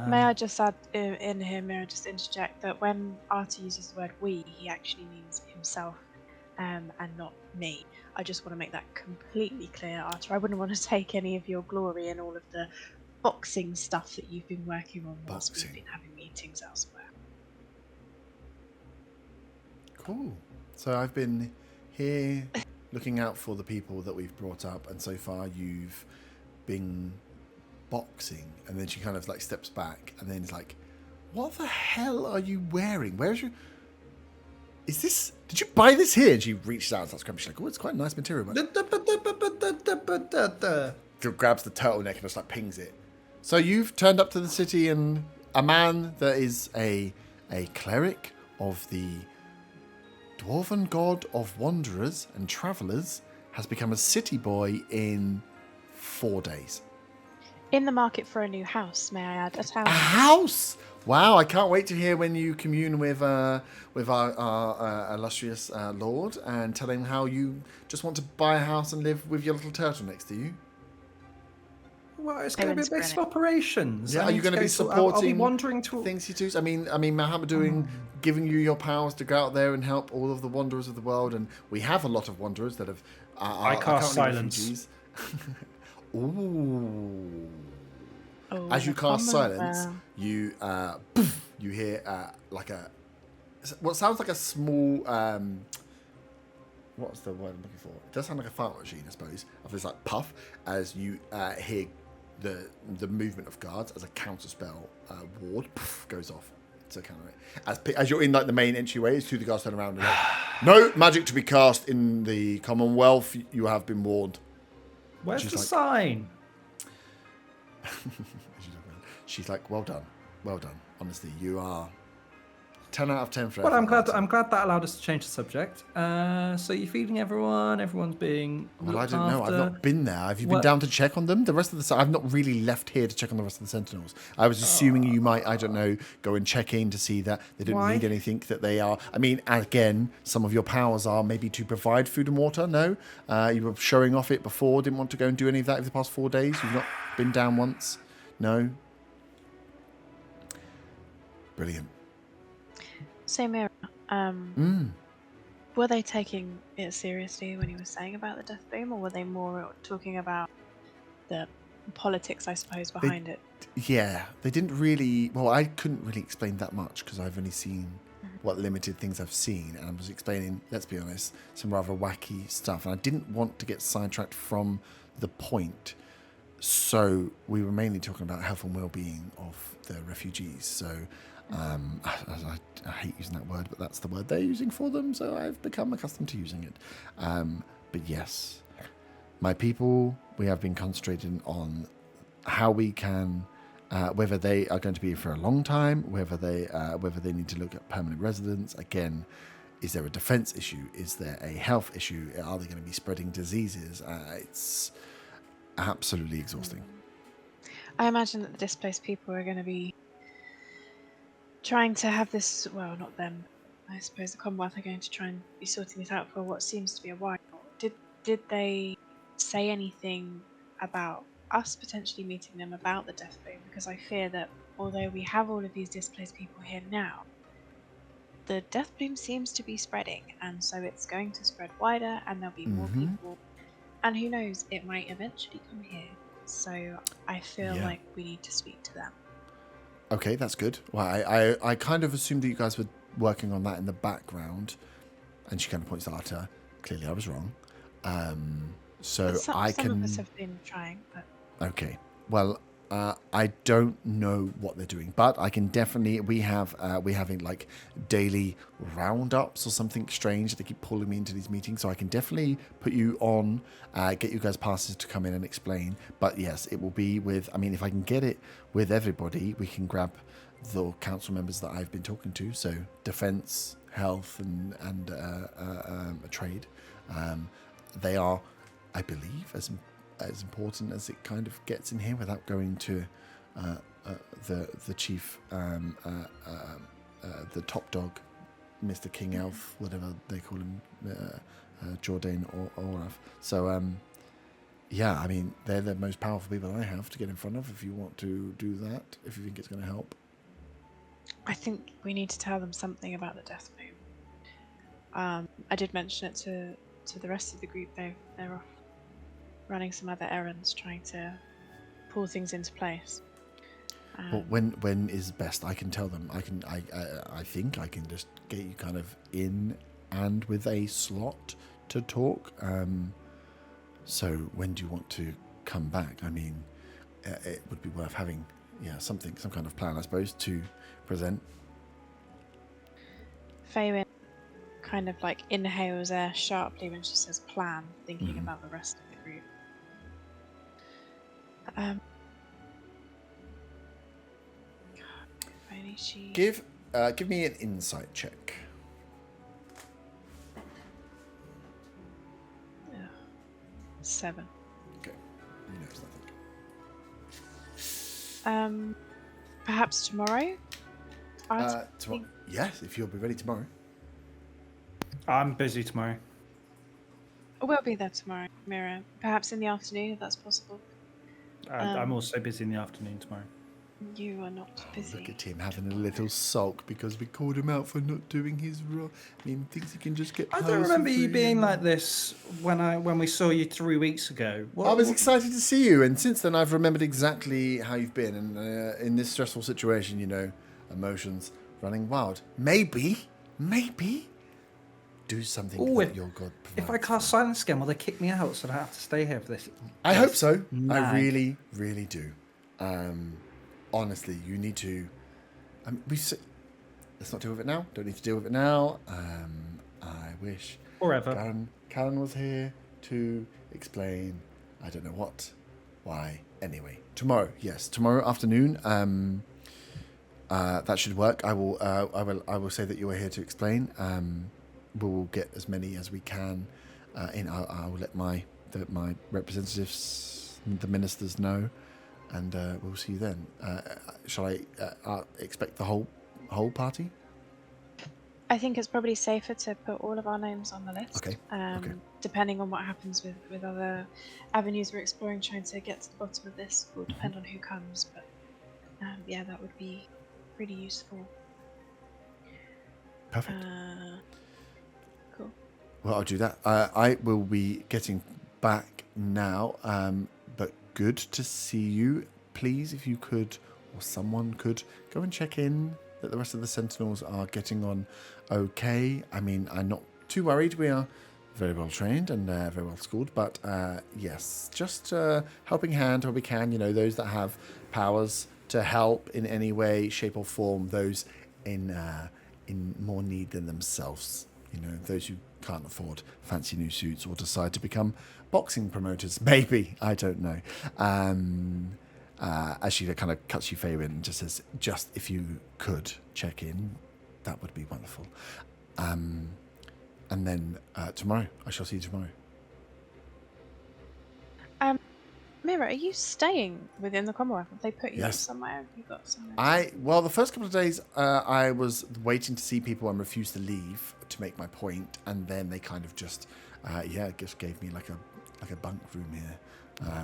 May I just add in here, may I just interject that when Arthur uses the word we, he actually means himself and not me. I just want to make that completely clear, Arthur. I wouldn't want to take any of your glory in all of the boxing stuff that you've been working on whilst we've been having meetings elsewhere. Cool. So I've been here looking out for the people that we've brought up, and so far you've been boxing. And then she kind of like steps back and then is like, what the hell are you wearing? Where's your... Is this... Did you buy this here? And she reaches out and starts grabbing. She's like, oh, it's quite a nice material. Grabs the turtleneck and just like pings it. So you've turned up to the city, and a man that is a cleric of the dwarven god of wanderers and travellers has become a city boy in 4 days. In the market for a new house, may I add, a town. A house! Wow, I can't wait to hear when you commune with our illustrious lord and tell him how you just want to buy a house and live with your little turtle next to you. Well, it's going to be a base of operations. Yeah, are you going to be supporting are we wandering to... things you do? I mean, Mahamad giving you your powers to go out there and help all of the wanderers of the world, and we have a lot of wanderers that have. I cast silence. Refugees. Ooh. Oh, As you cast silence, you you hear like what sounds like a small what's the word I'm looking for? It does sound like a fart machine, I suppose, of this like puff as you hear the movement of guards as a counterspell ward goes off. So kind of as you're in like the main entryways, two of the guards turn around and like, no magic to be cast in the Commonwealth. You have been warned. Where's the sign? She's like, well done. Honestly, you are 10 out of 10 for Well, I'm glad effort. that allowed us to change the subject. So you're feeding everyone. Everyone's being Well, I looked don't know. I've after. not been there. Have you been down to check on them? The rest of the... I've not really left here to check on the rest of the Sentinels. I was assuming you might, I don't know, go and check in to see that they don't Why? need anything, that they are... I mean, again, some of your powers are maybe to provide food and water. No? You were showing off it before. Didn't want to go and do any of that over the past 4 days. You've not been down once. No? Brilliant. So, Mira, were they taking it seriously when he was saying about the death boom, or were they more talking about the politics, I suppose, behind it? Yeah, they didn't really... Well, I couldn't really explain that much because I've only seen what limited things I've seen, and I was explaining, let's be honest, some rather wacky stuff, and I didn't want to get sidetracked from the point, so we were mainly talking about health and well-being of the refugees. So I hate using that word, but that's the word they're using for them, so I've become accustomed to using it. But yes, my people, we have been concentrating on how we can, whether they are going to be for a long time, whether they need to look at permanent residence. Again, is there a defense issue? Is there a health issue? Are they going to be spreading diseases? It's absolutely exhausting. I imagine that the displaced people are going to be trying to have this, well, not them, I suppose the Commonwealth are going to try and be sorting this out for what seems to be a while. Did they say anything about us potentially meeting them about the death boom? Because I fear that although we have all of these displaced people here now, the death boom seems to be spreading, and so it's going to spread wider, and there'll be more people, and who knows, it might eventually come here. So I feel like we need to speak to them. Okay, that's good. Well, I kind of assumed that you guys were working on that in the background. And she kind of points to Arta. Clearly, I was wrong. So Some I can. Some of us have been trying, but Okay. Well, I don't know what they're doing, but I can definitely. We're having like daily roundups or something strange. They keep pulling me into these meetings, so I can definitely put you on, get you guys passes to come in and explain. But yes, it will be with. I mean, if I can get it with everybody, we can grab the council members that I've been talking to. So defense, health, and a trade. They are, I believe, as important as it kind of gets in here without going to the chief, the top dog, Mr. King Elf, whatever they call him, Jordan or Olaf. So, yeah, I mean, they're the most powerful people I have to get in front of if you want to do that, if you think it's going to help. I think we need to tell them something about the death moon. I did mention it to the rest of the group. They're off running some other errands, trying to pull things into place. Well, when is best? I can tell them. I think I can just get you kind of in and with a slot to talk. So when do you want to come back? I mean, it would be worth having, some kind of plan, I suppose, to present. Faywin kind of like inhales air sharply when she says plan, thinking about the rest of the group. Give me an insight check. Yeah. 7. Okay. You know nothing. Perhaps tomorrow? Tomorrow. Yes, if you'll be ready tomorrow. I'm busy tomorrow. We'll be there tomorrow, Mira. Perhaps in the afternoon, if that's possible. I'm also busy in the afternoon tomorrow. You are not busy. Look at him having a little sulk because we called him out for not doing his role. I mean, thinks he can just get. I don't remember you being like this when we saw you 3 weeks ago. I was excited to see you, and since then I've remembered exactly how you've been, and in this stressful situation, emotions running wild. Maybe, do something that your god provides. If I cast silence again, will they kick me out so I have to stay here for this? I hope so. Nag. I really, really do. Honestly, you need to. Let's not deal with it now. Don't need to deal with it now. I wish. Forever. Callan was here to explain. I don't know what, why. Anyway, tomorrow. Yes, tomorrow afternoon. That should work. I will say that you are here to explain. We will get as many as we can. I will let my representatives, the ministers, know. And we'll see you then. Shall I expect the whole party? I think it's probably safer to put all of our names on the list. Okay. Okay. Depending on what happens with other avenues we're exploring, trying to get to the bottom of this will depend on who comes. But yeah, that would be pretty useful. Perfect. Cool. Well, I'll do that. I will be getting back now. But good to see you. Please, if you could, or someone could, go and check in that the rest of the Sentinels are getting on okay. I mean, I'm not too worried. We are very well trained and very well schooled. But yes, just helping hand where we can. Those that have powers to help in any way, shape or form. Those in more need than themselves. Those who can't afford fancy new suits or decide to become boxing promoters, maybe. I don't know. As she kind of cuts you favor and just says, just if you could check in, that would be wonderful. And then tomorrow, I shall see you tomorrow. Mira, are you staying within the Commonwealth? Have they put you Yes. somewhere? Have you got somewhere? Well, the first couple of days, I was waiting to see people and refused to leave to make my point, and then they kind of just gave me like a bunk room here.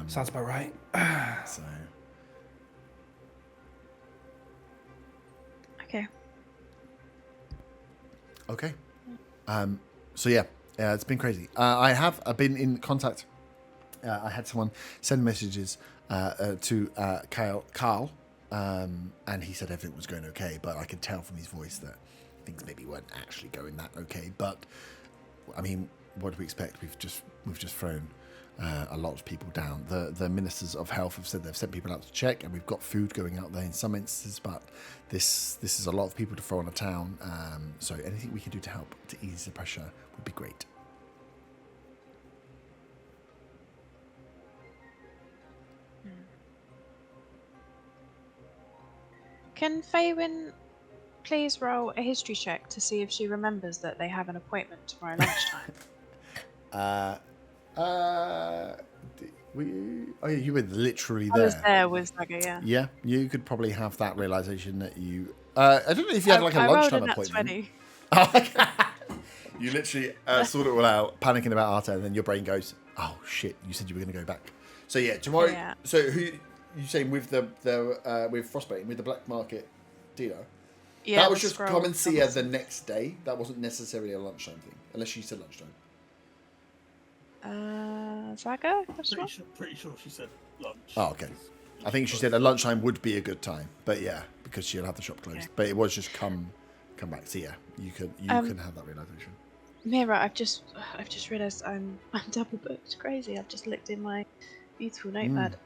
Sounds about right. So okay. So yeah, it's been crazy. I've been in contact. I had someone send messages to Carl, and he said everything was going okay, but I could tell from his voice that things maybe weren't actually going that okay. But I mean, what do we expect? We've just thrown a lot of people down. The ministers of health have said they've sent people out to check, and we've got food going out there in some instances. But this is a lot of people to throw on a town. So anything we can do to help to ease the pressure would be great. Can Faywin please roll a history check to see if she remembers that they have an appointment tomorrow lunchtime? You were literally I there. was there with Zaga, yeah. Yeah, you could probably have that realization that you. I don't know if you had like a lunchtime appointment. You literally sort it all out, panicking about Arta, and then your brain goes, "Oh shit! You said you were going to go back." So yeah, tomorrow. Yeah. So who you saying with the with Frostbane with the black market dealer? Yeah, that was the just scroll come and see her the promise. next day. That wasn't necessarily a lunchtime thing, unless she said lunchtime. Zaga? Question mark? Pretty sure she said lunch. Oh, okay. I think she said a lunchtime would be a good time, but yeah, because she'll have the shop closed. Okay. But it was just come back. So yeah, you can have that realization. Mira, I've just realised I'm double booked. Crazy. I've just looked in my beautiful notepad.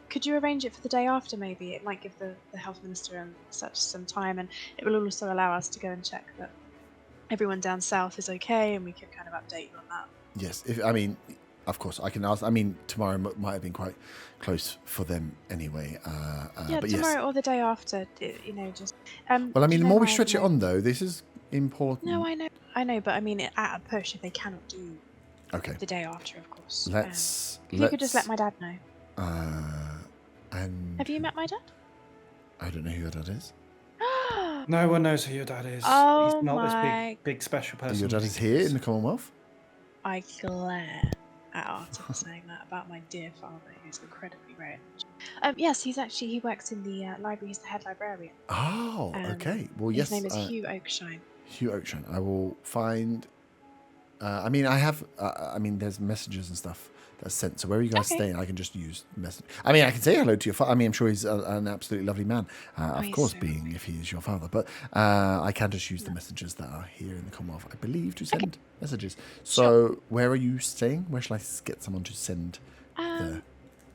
Could you arrange it for the day after? Maybe it might give the health minister and such some time, and it will also allow us to go and check that everyone down south is okay, and we can kind of update you on that. Yes, of course, I can ask. I mean, tomorrow might have been quite close for them anyway. Yeah, but tomorrow yes. or the day after. Just. Well, I mean, the more we stretch it on, though, this is important. No, I know, but I mean, at a push, if they cannot do Okay. the day after, of course. Let's. If you could just let my dad know. And Have you met my dad? I don't know who your dad is. No one knows who your dad is. Oh He's not my- this big special person. Your dad is here in the Commonwealth. I glare at Arta for saying that about my dear father, who's incredibly rich. Yes, he works in the library. He's the head librarian. Oh, okay. Well, yes. His name is Hugh Oakshine. Hugh Oakshine. I will find. I mean, I have. There's messages and stuff that's sent. So where are you guys Okay. staying? I can just use message. I mean, I can say hello to your father. I mean, I'm sure he's an absolutely lovely man. Of he's course, so being lovely. if he is your father. But I can just use the messages that are here in the Commonwealth, I believe, to send messages. So where are you staying? Where shall I get someone to send the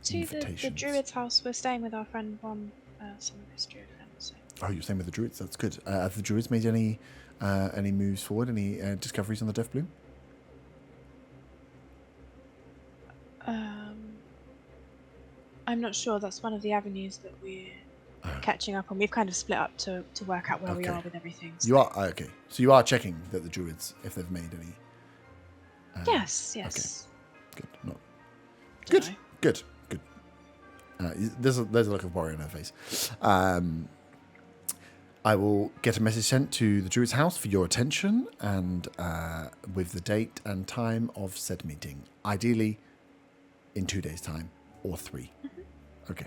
To the invitations? druid's house. We're staying with our friend Ron, some of his druid friends. So. Oh, you're staying with the druids. That's good. Have the druids made any moves forward? Any discoveries on the Death Bloom? I'm not sure. That's one of the avenues that we're catching up on. We've kind of split up to work out where we Okay. are with everything. You are okay. So you are checking that the druids, if they've made any. Yes. Good. Not Dunno. good. There's a look of worry on her face. I will get a message sent to the druid's house for your attention, and with the date and time of said meeting. Ideally, in 2 days' time or 3. Okay.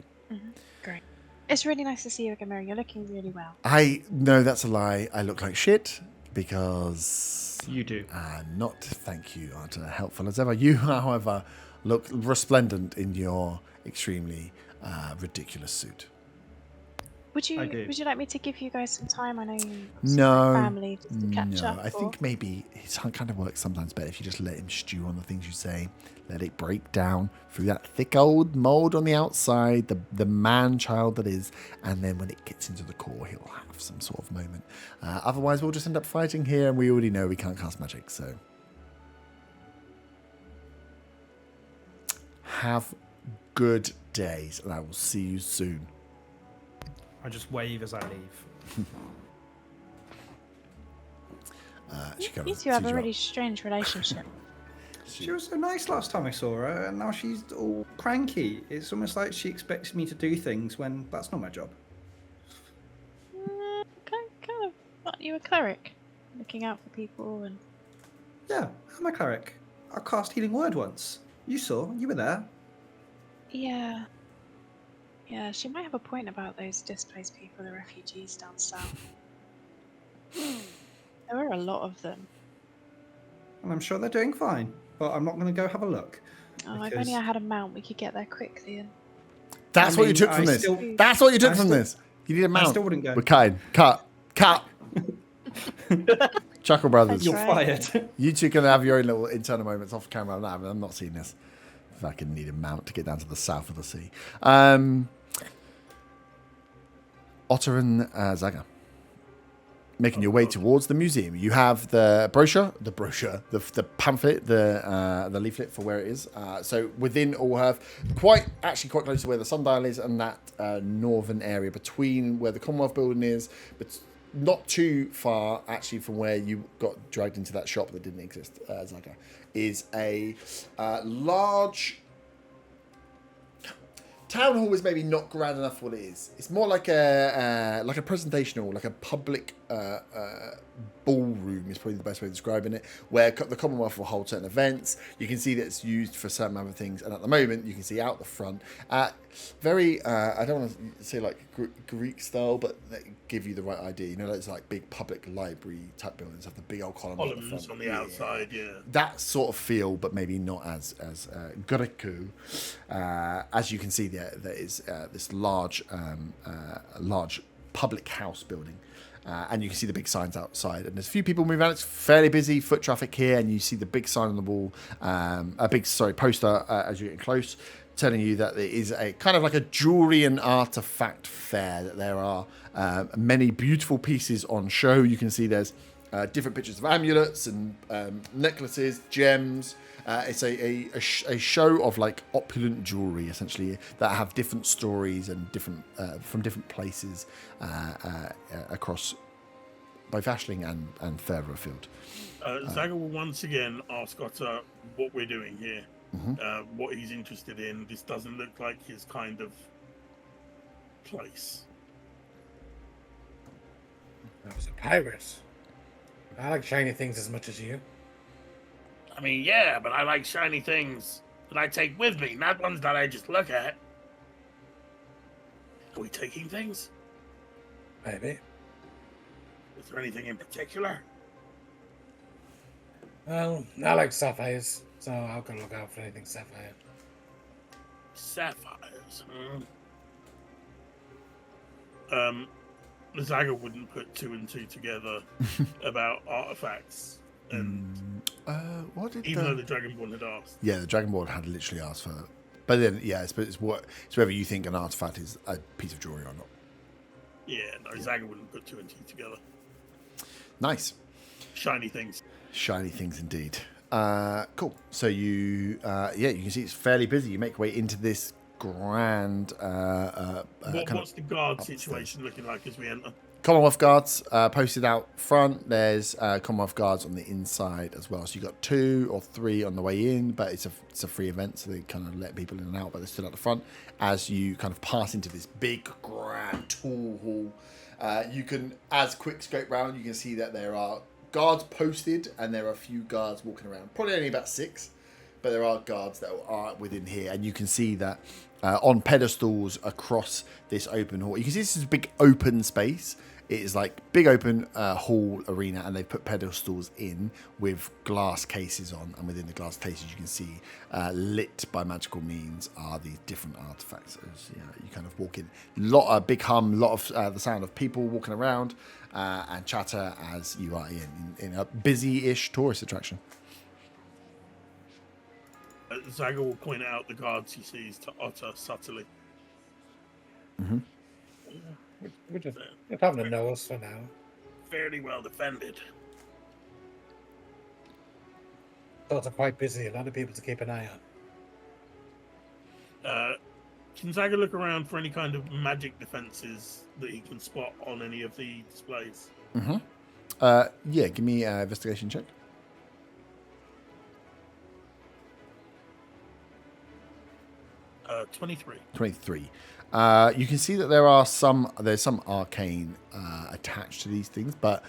Great. It's really nice to see you again, Mary. You're looking really well. I know that's a lie. I look like shit because You do. not. Thank you, aren't helpful as ever. You, however, look resplendent in your extremely ridiculous suit. Would I do. you like me to give you guys some time? I know you No, family just to catch no. up. I think maybe it kind of works sometimes better if you just let him stew on the things you say, let it break down through that thick old mold on the outside, the man-child that is, and then when it gets into the core, he'll have some sort of moment. Otherwise, we'll just end up fighting here, and we already know we can't cast magic, so... Have good days, and I will see you soon. I just wave as I leave. She kind You of two have sees a you really up. strange relationship. She was so nice last time I saw her, and now she's all cranky. It's almost like she expects me to do things when that's not my job. Kind of. Aren't you a cleric? Looking out for people and. Yeah, I'm a cleric. I cast Healing Word once. You saw. You were there. Yeah. Yeah, she might have a point about those displaced people, the refugees down south. There were a lot of them. And I'm sure they're doing fine. But I'm not going to go have a look. Oh, if because- only I had a mount, we could get there quickly. And That's I what you mean, took I from this. still- That's what you took I from still- this. You need a mount. still wouldn't go. We're kind. Cut. Chuckle Brothers. You're Right. fired. You two can have your own little internal moments off camera. I'm not seeing this. Fucking need a mount to get down to the south of the sea. Otter and Zaga. Making your way towards the museum. You have the brochure, the pamphlet, the leaflet for where it is. So within Allherth, quite close to where the sundial is and that northern area between where the Commonwealth building is, but not too far actually from where you got dragged into that shop that didn't exist, Zaga, is a large town hall. Is maybe not grand enough for what it is. It's more like a presentation hall, like a public ballroom is probably the best way of describing it, where the Commonwealth will hold certain events. You can see that it's used for certain other things, and at the moment you can see out the front, very I don't want to say like Greek style, but they give you the right idea. You know, those like big public library type buildings have the big old columns at the front. On the outside, yeah. That sort of feel, but maybe not as Greco. As you can see, there is this large public house building. And you can see the big signs outside, and there's a few people moving around. It's fairly busy, foot traffic here, and you see the big sign on the wall, poster as you're getting close, telling you that there is a kind of like a jewelry and artifact fair, that there are many beautiful pieces on show. You can see there's different pictures of amulets and necklaces, gems. It's a show of like opulent jewelry, essentially, that have different stories and different from different places across both Ashling and further afield. Zaga will once again ask Otter what we're doing here, what he's interested in. This doesn't look like his kind of place. I was a pirate. I like shiny things as much as you. I mean, yeah, but I like shiny things that I take with me, not ones that I just look at. Are we taking things? Maybe. Is there anything in particular? Well, I like sapphires, so I'll go look out for anything sapphire. Sapphires, Zaga wouldn't put two and two together about artifacts. And What did even though the Dragonborn had asked. Yeah, the Dragonborn had literally asked for that. But then, yeah, it's whether you think an artifact is a piece of jewelry or not. Yeah, no, Zaga wouldn't put two and two together. Nice. Shiny things. Shiny things indeed. Cool. So you can see it's fairly busy. You make your way into this grand... what's the guard situation looking like as we enter? Commonwealth Guards posted out front. There's Commonwealth Guards on the inside as well. So you've got 2 or 3 on the way in, but it's a free event, so they kind of let people in and out, but they're still at the front. As you kind of pass into this big, grand, tall hall, you can, as quick scope round, you can see that there are guards posted, and there are a few guards walking around. Probably only about 6, but there are guards that are within here, and you can see that on pedestals across this open hall. You can see this is a big open space. It is like big open hall arena, and they've put pedestals in with glass cases on, and within the glass cases you can see lit by magical means are these different artifacts. As, you kind of walk in, big hum, lot of the sound of people walking around and chatter as you are in a busy-ish tourist attraction. Zaga will point out the guards he sees to Otter subtly. Mm-hmm. We're just having to know us for now. Fairly well defended. Thoughts are quite busy. A lot of people to keep an eye on. Can Zaga look around for any kind of magic defenses that he can spot on any of the displays? Mm-hmm. Yeah, give me an investigation check. 23. 23. You can see that there's some arcane attached to these things, but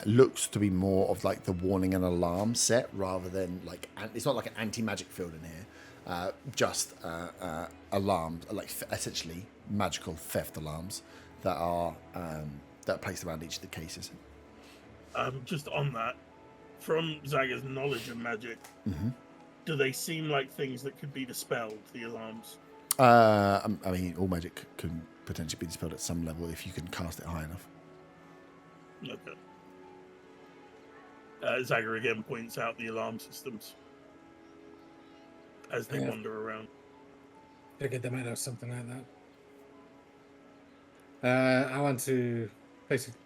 looks to be more of like the warning and alarm set rather than like it's not like an anti-magic field in here. Just alarms, like essentially magical theft alarms that are placed around each of the cases. Just on that, from Zaga's knowledge of magic, Mm-hmm. do they seem like things that could be dispelled, the alarms? I mean, all magic can potentially be dispelled at some level if you can cast it high enough. Okay. Zagger again points out the alarm systems as they wander around. Figured they might have something like that. I want to basically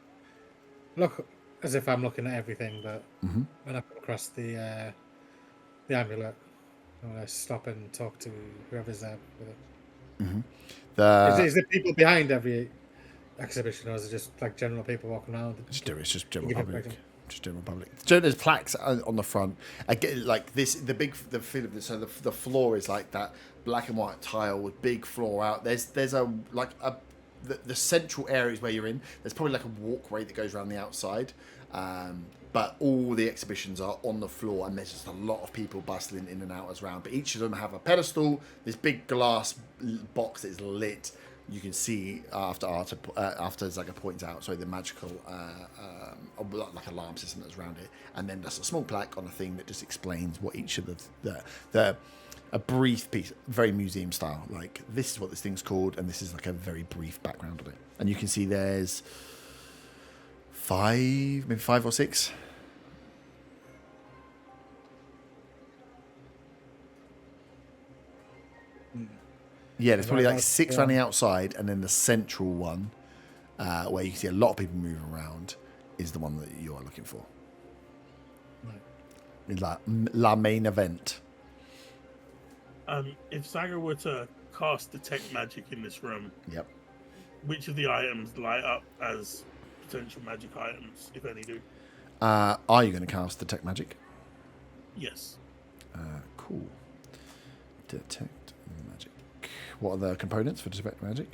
look as if I'm looking at everything, but when I come across the amulet, I want to stop and talk to whoever's there with it. Is it people behind every exhibition, or is it just like general people walking around? It's just general public. Just general public. So there's plaques on the front. I get like this. The feel of this. So the floor is like that black and white tile with big floor out. There's the central areas where you're in. There's probably like a walkway that goes around the outside. But all the exhibitions are on the floor, and there's just a lot of people bustling in and out as around. But each of them have a pedestal, this big glass box that is lit. You can see after Zaga points out, the magical like alarm system that's around it, and then there's a small plaque on a thing that just explains what each of a brief piece, very museum style. Like, this is what this thing's called, and this is like a very brief background on it. And you can see there's maybe five or six. Yeah, there's probably like six around the outside, and then the central one, where you can see a lot of people moving around, is the one that you are looking for. Right. La main event. If Zaga were to cast detect magic in this room, yep, which of the items light up as potential magic items, if any do? Are you going to cast detect magic? Yes. Cool. Detect magic. What are the components for detect magic?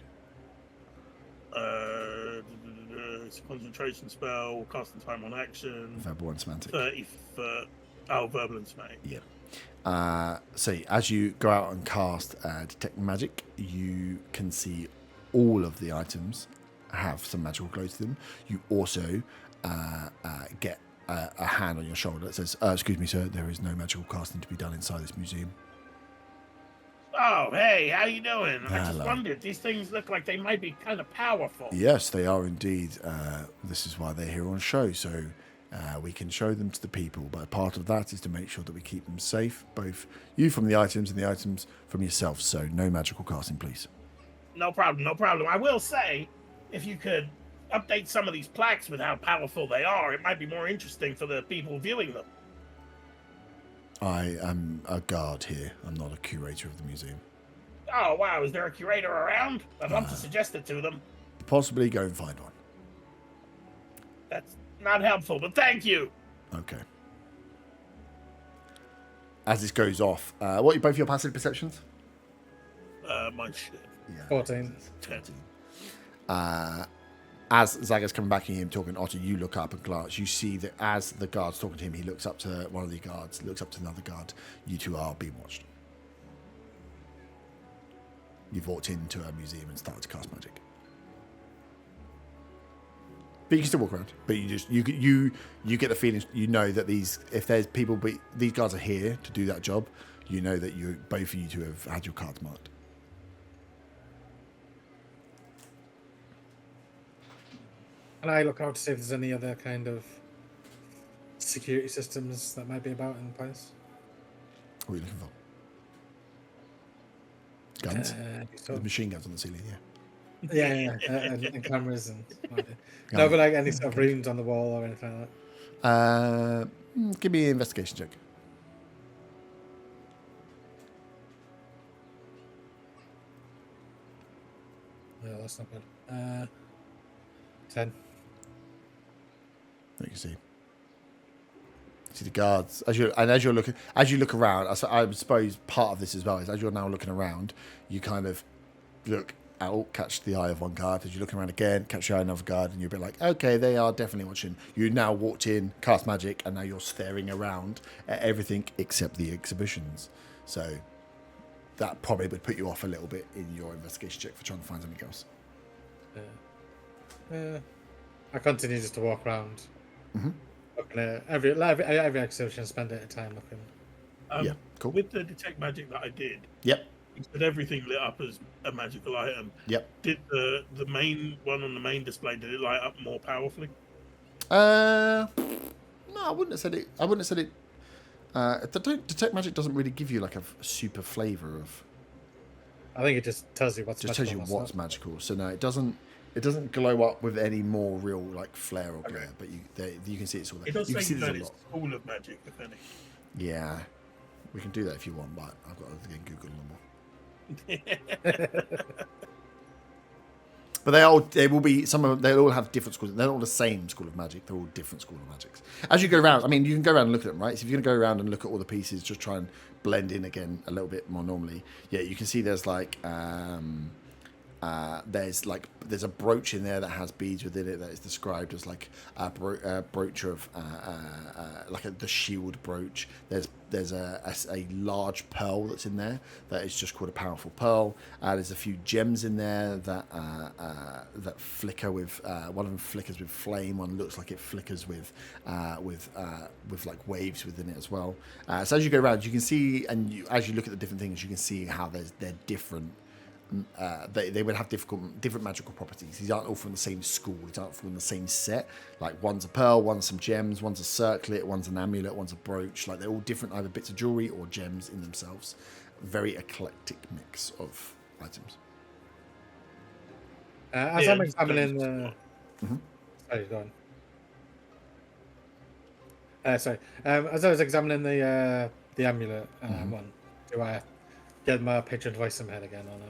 It's a concentration spell, casting time on action. Verbal and semantic. 30 foot. Oh, verbal and semantic. Yeah. So as you go out and cast detect magic, you can see all of the items have some magical glow to them. You also get a hand on your shoulder that says, "Excuse me, sir, there is no magical casting to be done inside this museum." Oh, hey, how you doing? I just Hello. wondered. These things look like they might be kind of powerful. Yes, they are indeed. This is why they're here on show, so we can show them to the people. But part of that is to make sure that we keep them safe, both you from the items and the items from yourself. So no magical casting, please. No problem, no problem. I will say, if you could update some of these plaques with how powerful they are, it might be more interesting for the people viewing them. I am a guard here. I'm not a curator of the museum. Oh, wow. Is there a curator around? I'd love to suggest it to them. Possibly go and find one. That's not helpful, but thank you. Okay. As this goes off, what are both your passive perceptions? My shit. Yeah. 14. 10. As Zaga's coming back and you hear him talking, Otter, you look up and glance. You see that as the guard's talking to him, he looks up to one of the guards, looks up to another guard. You two are being watched. You've walked into a museum and started to cast magic. But you can still walk around. But you get the feeling, you know that these guards are here to do that job. You know that both of you two have had your cards marked. And I look out to see if there's any other kind of security systems that might be about in place. What are you looking for? Guns? There's machine guns on the ceiling, yeah. And cameras and... No, but like any sort of runes on the wall or anything like that. Give me an investigation check. No, that's not good. 10. You can see the guards as you look around. I suppose part of this as well is as you're now looking around, you kind of look out, catch the eye of one guard. As you're looking around again, catch the eye of another guard, and you're a bit like, okay, they are definitely watching. You now walked in, cast magic, and now you're staring around at everything except the exhibitions. So that probably would put you off a little bit in your investigation check for trying to find something else. I continue just to walk around, looking at every exhibition, spend a bit of time looking. Yeah, cool. With the detect magic that I did, yep, you said everything lit up as a magical item. Yep. Did the main one on the main display, did it light up more powerfully? No, I wouldn't have said it. I wouldn't have said it. Detect magic doesn't really give you like a super flavor of. I think it just tells you what's Just magical. tells you what's magical. So no, it doesn't. It doesn't glow up with any more real like flare or glare. But you can see it's all there. It does You can say see you there's learn a its lot. school of magic, if any. Yeah, we can do that if you want. But I've got to again Google them more. But they will be some of them. They'll all have different schools. They're not all the same school of magic. They're all different school of magics. As you go around, I mean, you can go around and look at them, right? So if you're going to go around and look at all the pieces, just try and blend in again a little bit more normally. Yeah, you can see there's like there's a brooch in there that has beads within it that is described as like a brooch of the shield brooch. There's a large pearl that's in there that is just called a powerful pearl. There's a few gems in there that flicker with one of them flickers with flame. One looks like it flickers with like waves within it as well. So as you go around, you can see, and as you look at the different things, you can see how they're different. They would have different magical properties. These aren't all from the same school. These aren't from the same set. Like one's a pearl, one's some gems, one's a circlet, one's an amulet, one's a brooch. Like they're all different, either bits of jewelry or gems in themselves. Very eclectic mix of items. As I'm examining sorry, go on. Sorry. As I was examining the amulet one, do I get my patron voice in my head again or not?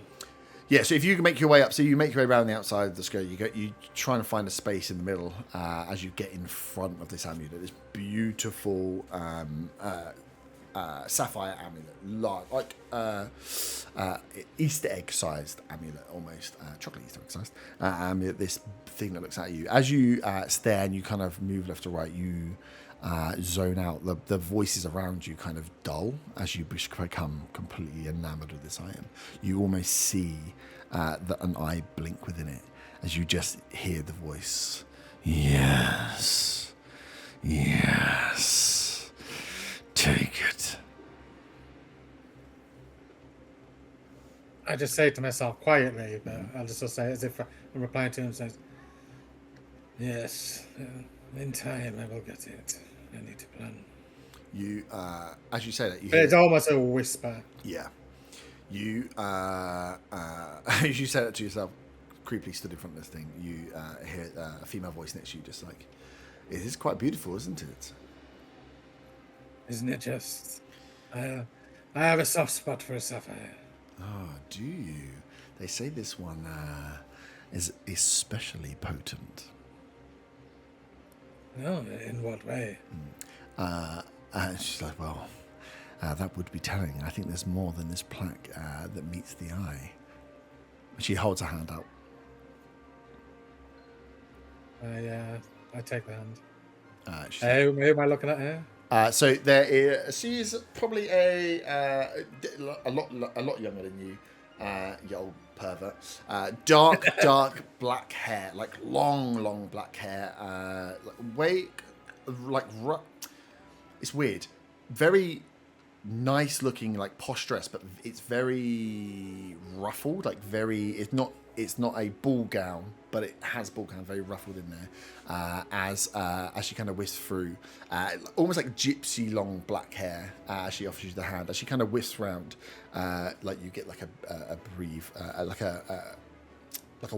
Yeah, so if you can make your way up, so you make your way around the outside of the square, you try and find a space in the middle as you get in front of this amulet. This beautiful sapphire amulet, like Easter egg sized amulet, almost chocolate Easter egg sized amulet. This thing that looks at you as you stare and you kind of move left to right. You zone out. The voices around you kind of dull as you become completely enamored with this item. You almost see an eye blink within it as you just hear the voice. Yes, yes, take it. I just say it to myself quietly, but I'll just say it as if I'm replying to him. Says, "Yes, in time I will get it. I need to plan." You, as you say that, you But hear it's almost a whisper. Yeah. You, as you say that to yourself, creepily stood in front of this thing, you hear a female voice next to you just like, it is quite beautiful, isn't it? Isn't it just? I have a soft spot for a sapphire. Oh, do you? They say this one is especially potent. No, in what way? She's like, well, that would be telling. I think there's more than this plaque that meets the eye. She holds her hand out. I take the hand. Who Who am I looking at here? So there is. She's probably a lot younger than you, you old pervert. Dark black hair, like long black hair. It's weird. Very nice looking, like posh dress, but it's very ruffled. Like it's not a ball gown, but it has ball gown very ruffled in there. As she kind of whisks through, almost like gypsy long black hair. As she offers you the hand, as she kind of whisks round, like you get like a breathe, like a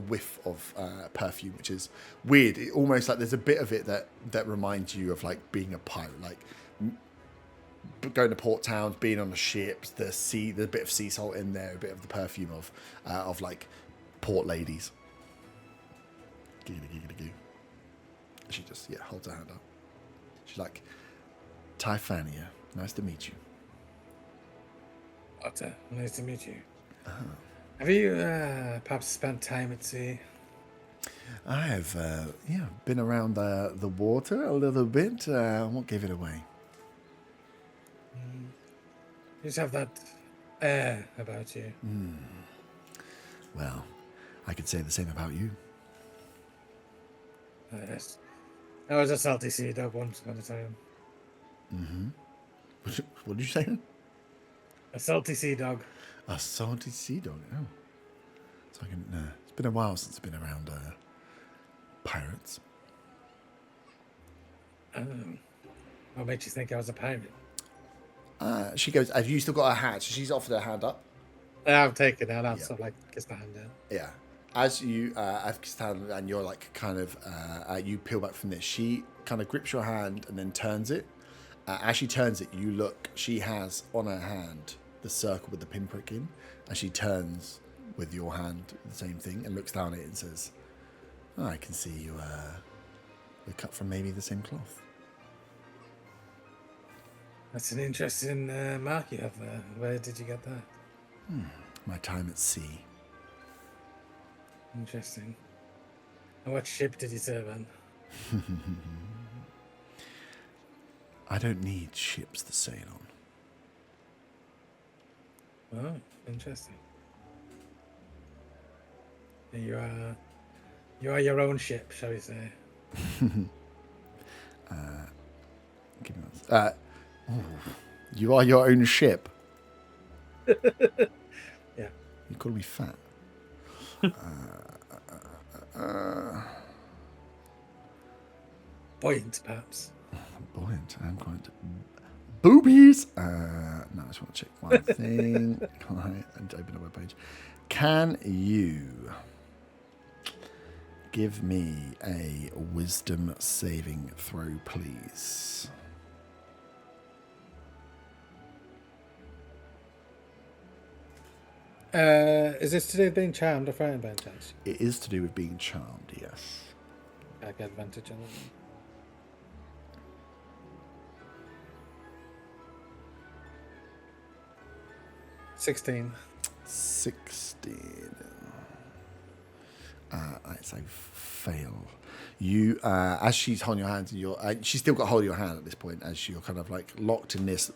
whiff of perfume, which is weird. It almost like there's a bit of it that reminds you of like being a pirate, like going to port towns, being on the ships, there's a bit of sea salt in there, a bit of the perfume of like port ladies. Giggity. She just holds her hand up. She's like, Typhania, nice to meet you. Otter, nice to meet you. Oh. Have you perhaps spent time at sea? I have been around the water a little bit. I won't give it away. You just have that air about you. Well, I could say the same about you. Yes. I was a salty sea dog once upon a time. What did you say? A salty sea dog. A salty sea dog. Oh, so it's been a while since I've been around pirates. What made you think I was a pirate? She goes, have you still got her hand? So she's offered her hand up. I've taken it. I've Yeah. sort of like kissed the hand down. Yeah. As you have kissed her hand and you're like kind of you peel back from this, she kind of grips your hand and then turns it. As she turns it, you look. She has on her hand the circle with the pinprick in, and she turns with your hand the same thing and looks down at it and says, oh, "I can see you. We're cut from maybe the same cloth." That's an interesting mark you have there. Where did you get that? My time at sea. Interesting. And what ship did you serve on? I don't need ships to sail on. Oh, interesting. You are your own ship, shall we say? Give me one. You are your own ship. Yeah. You call me fat. Buoyant, perhaps. Buoyant. I'm going to boobies. No, I just want to check one thing. Right, and open a web page. Can you give me a wisdom saving throw, please? Is this to do with being charmed or frightened by any chance? It is to do with being charmed, yes. I get advantage on it. 16. 16. It's a fail. You, as she's holding your hand, and she's still got hold of your hand at this point, as you're kind of like locked in this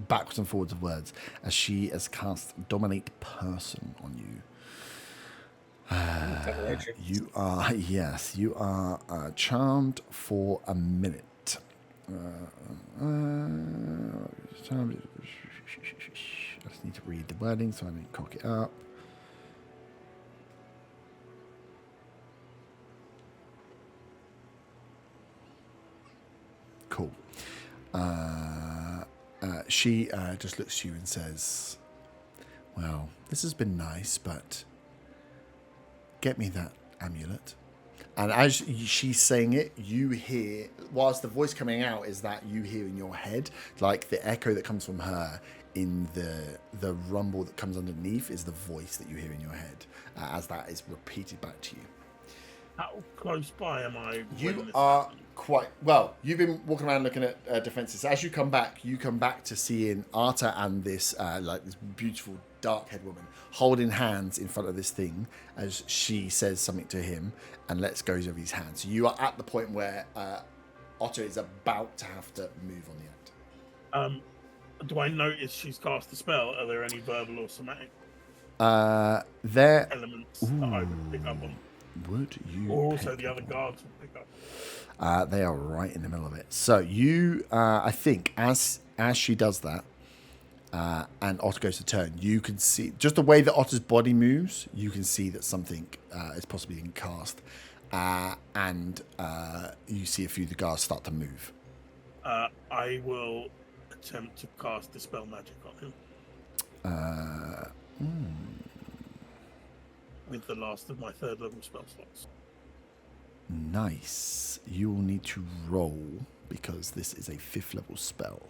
backwards and forwards of words, as she has cast Dominate Person on you. You are, yes, you are charmed for a minute. I just need to read the wording so I don't cock it up. Cool. She just looks at you and says, well, this has been nice, but get me that amulet. And as she's saying it, you hear, whilst the voice coming out is that you hear in your head, like the echo that comes from her in the rumble that comes underneath is the voice that you hear in your head, as that is repeated back to you. How close by am I? You are quite well. You've been walking around looking at defenses. As you come back to seeing Arta and this like this beautiful dark-haired woman holding hands in front of this thing as she says something to him and lets go of his hand. So you are at the point where Otto is about to have to move on the end. Do I notice she's cast a spell? Are there any verbal or somatic There elements that I would pick up on? would you? Or also pick the other up on? guards would pick up. They are right in the middle of it. So you, I think, as she does that, and Otter goes to turn, you can see just the way that Otter's body moves. You can see that something is possibly being cast, and you see a few of the guards start to move. I will attempt to cast Dispel Magic on him. With the last of my third level spell slots. Nice. You will need to roll because this is a 5th level spell.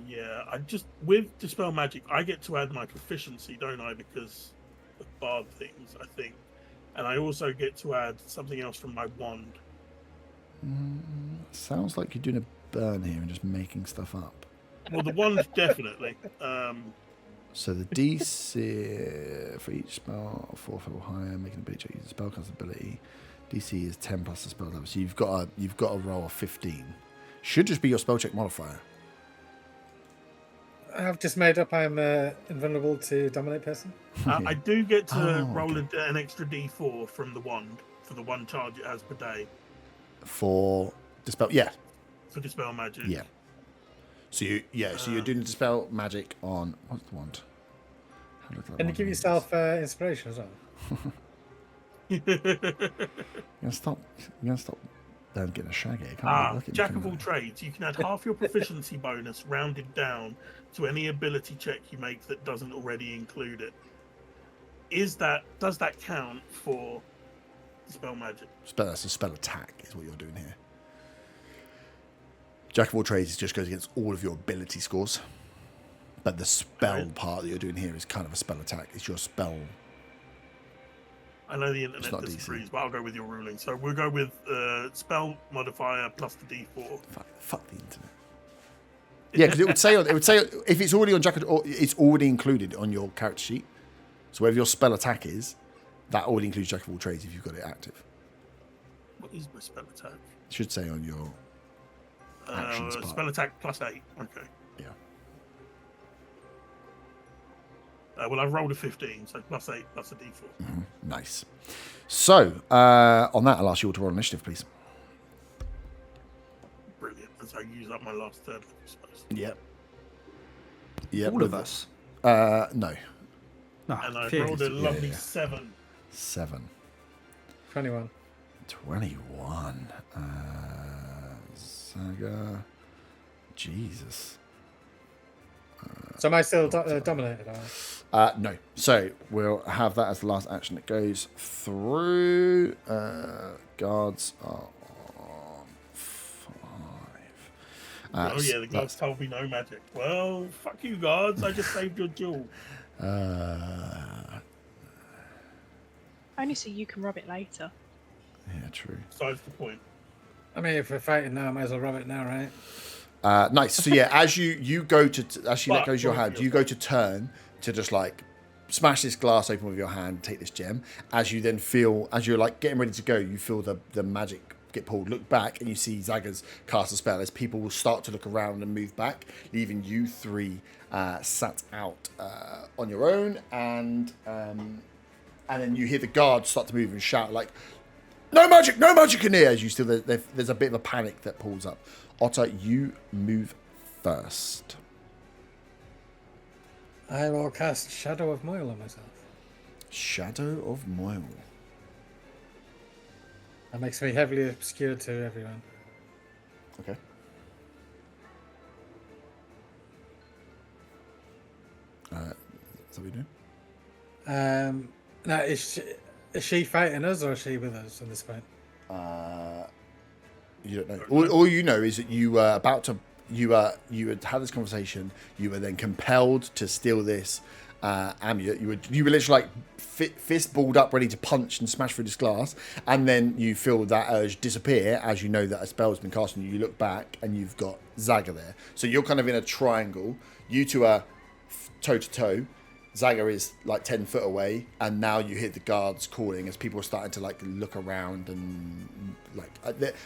Yeah, I just with Dispel Magic, I get to add my proficiency, don't I? Because of bard things, I think, and I also get to add something else from my wand. Sounds like you're doing a burn here and just making stuff up. Well, the wand definitely. So the DC for each spell, 4th level higher, making a ability check, use a spellcast ability. DC is 10 plus the spell level, so you've got a roll of 15. Should just be your spell check modifier. I've just made up I'm invulnerable to Dominate Person. I do get to roll okay. an extra D4 from the wand for the one charge it has per day For dispel, yeah, for Dispel Magic. yeah. So you're doing the dispel magic on what's the wand? How does that Can you wand give mean? yourself inspiration as well? You're gonna stop Then getting a shaggy. I can't look at Jack anything of all there. trades. You can add half your proficiency bonus rounded down to any ability check you make that doesn't already include it. Does that count for spell magic? That's a spell attack, is what you're doing here. Jack of all trades just goes against all of your ability scores. But the spell part that you're doing here is kind of a spell attack. It's your spell. I know the internet disagrees, but I'll go with your ruling. So we'll go with spell modifier plus the D4. Fuck the internet. Yeah, because it would say if it's already on Jack, it's already included on your character sheet. So whatever your spell attack is, that already includes Jack of all trades if you've got it active. What is my spell attack? It should say on your actions part. Spell attack plus 8. Okay. Yeah. Well, I've rolled a 15, so plus 8 plus a D4. Mm-hmm. Nice. So, on that, I'll ask you all to roll initiative, please. Brilliant. And so I use up my last third, I suppose. Yep. All of us. No. No, And I phew. rolled a lovely 7. 7. 21. 21. Saga. Jesus. So am I still dominated? No. So we'll have that as the last action that goes through. Guards are on 5. Oh yeah, the guards told me no magic. Well, fuck you guards, I just saved your jewel. Only so you can rob it later. Yeah, true. Besides the point. I mean, if we're fighting now, I might as well rub it now, right? Nice. So yeah, as you go to as you let go of your hand, Fuck. you go to turn to just like smash this glass open with your hand, take this gem. As you then feel, as you're like getting ready to go, you feel the magic get pulled. Look back and you see Zaga's cast a spell. As people will start to look around and move back, leaving you three sat out on your own, and then you hear the guards start to move and shout like, no magic in here, as you still there's a bit of a panic that pulls up. Otter, you move first. I will cast Shadow of Moil on myself. Shadow of Moil. That makes me heavily obscured to everyone. Okay. Is that what you're doing? Now, is she fighting us or is she with us at this point? You don't know. All you know is that you were about to. You had had this conversation. You were then compelled to steal this amulet. You were literally like fist balled up, ready to punch and smash through this glass, and then you feel that urge disappear as you know that a spell's been cast on you. You look back and you've got Zaga there. So you're kind of in a triangle. You two are toe to toe. Zaga is like 10 foot away, and now you hear the guards calling as people are starting to like look around, and like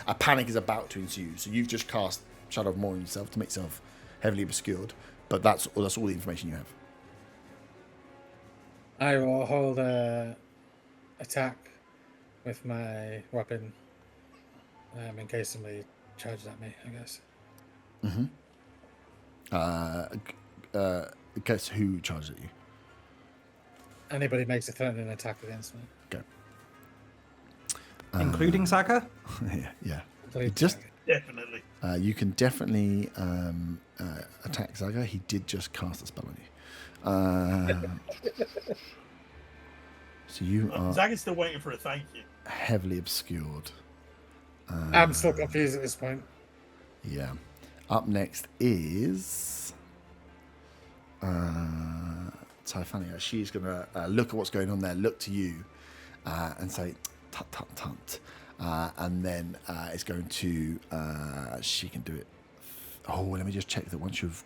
a panic is about to ensue. So you've just cast Shadow of Moil on yourself to make yourself heavily obscured, but that's all the information you have. I will hold a attack with my weapon in case somebody charges at me, I guess. Guess who charges at you? Anybody makes a threatening attack against me. Okay. Including Zaga? Yeah. Please, Just Definitely. you can definitely attack Zaga. He did just cast a spell on you. So you are Zaga's still waiting for a thank you. heavily obscured. I'm still confused at this point. Yeah. Up next is Typhania. She's going to look at what's going on there, look to you, and say, tut, tut, tut. And then it's going to, she can do it. Oh, let me just check that once you've...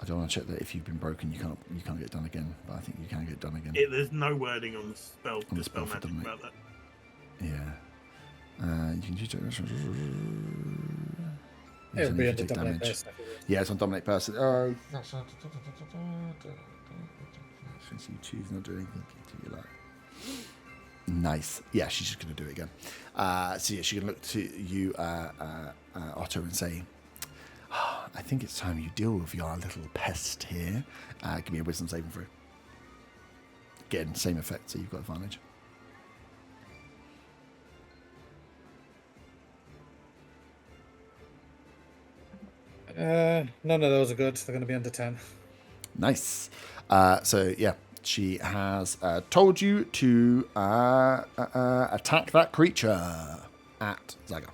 I don't want to check that if you've been broken, you can't get it done again. But I think you can get it done again. There's no wording on the spell, On the spell spell for magic dominate. about that. Yeah. You can use It would be you under take dominate damage. person. Yeah, it's on dominate person. Oh, since you choose not to do anything to you like. Nice. Yeah, she's just going to do it again. So yeah, she can look to you, Otto, and say, I think it's time you deal with your little pest here. Give me a wisdom saving throw. Again, same effect, so you've got advantage. None of those are good. They're going to be under 10. Nice. So yeah, she has told you to attack that creature at Zaga.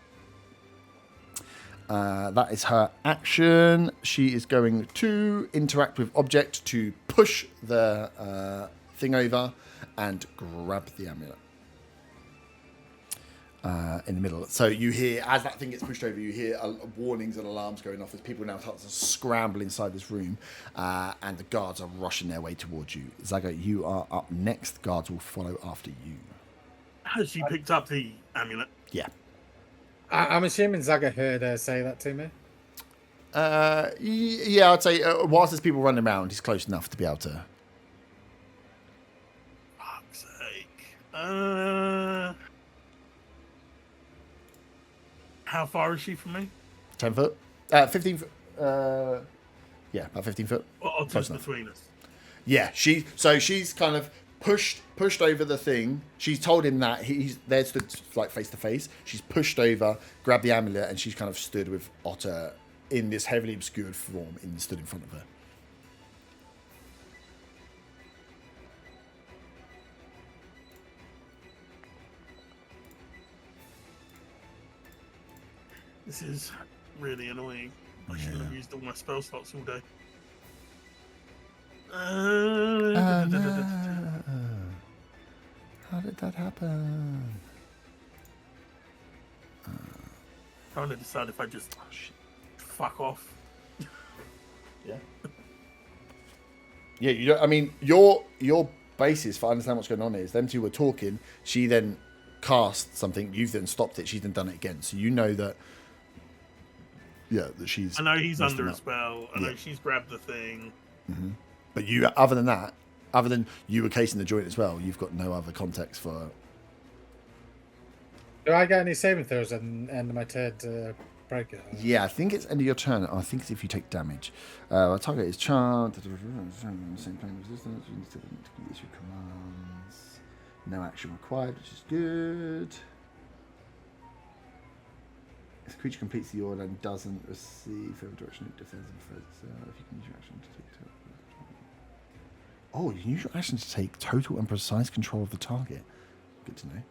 That is her action. She is going to interact with object to push the thing over and grab the amulet. In the middle. So you hear, as that thing gets pushed over, you hear warnings and alarms going off as people now start to scramble inside this room, and the guards are rushing their way towards you. Zaga, you are up next. Guards will follow after you. Has she picked up the amulet? Yeah. I'm assuming Zaga heard her say that to me. Yeah, I'd say whilst there's people running around, he's close enough to be able to. Fuck's sake. How far is she from me? 10 foot? 15 foot? Yeah, about 15 foot. Or Close just enough. between us? Yeah, she's kind of pushed over the thing. She's told him that he's there, stood like face to face. She's pushed over, grabbed the amulet, and she's kind of stood with Otter in this heavily obscured form, stood in front of her. This is really annoying. I shouldn't have used all my spell slots all day. How did that happen? Trying to decide if I just fuck off. Yeah. Yeah, you don't. I mean, your basis for understanding what's going on is them two were talking. She then cast something. You've then stopped it. She's then done it again. So you know that. Yeah, that she's. I know he's messed under them a up. spell. I know she's grabbed the thing. Mm-hmm. But you, other than that, other than you were casing the joint as well, you've got no other context for. Do I get any saving throws at the end of my turn to break it? Yeah, I think it's end of your turn. I think it's if you take damage. Our target is charmed. Same plane of resistance. You need to issue commands. No action required, which is good. If the creature completes the order and doesn't receive further direction, it defends and threats. If you can use your action to take total. Oh, you can use your action to take total and precise control of the target. Good to know.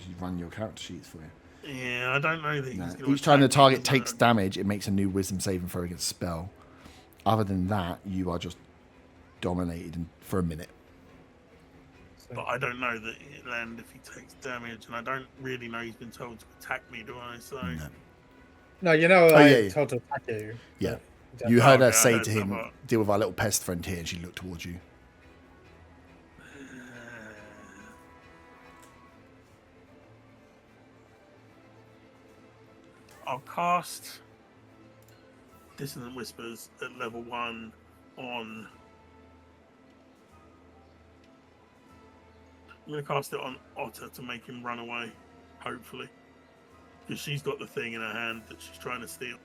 You run your character sheets for you. Yeah, I don't know that No. he's gonna Each time the attack target me, takes so- damage, it makes a new wisdom saving throw against spell. Other than that, you are just dominated for a minute. But I don't know that it'll end if he takes damage, and I don't really know he's been told to attack me, do I? So No. No, you know, Oh, yeah, yeah. told to attack you. Yeah. but- You heard her okay, I say heard to him, some, deal with our little pest friend here, and she looked towards you. I'll cast Dissonant Whispers at level 1 on. I'm going to cast it on Otter to make him run away, hopefully. Because she's got the thing in her hand that she's trying to steal.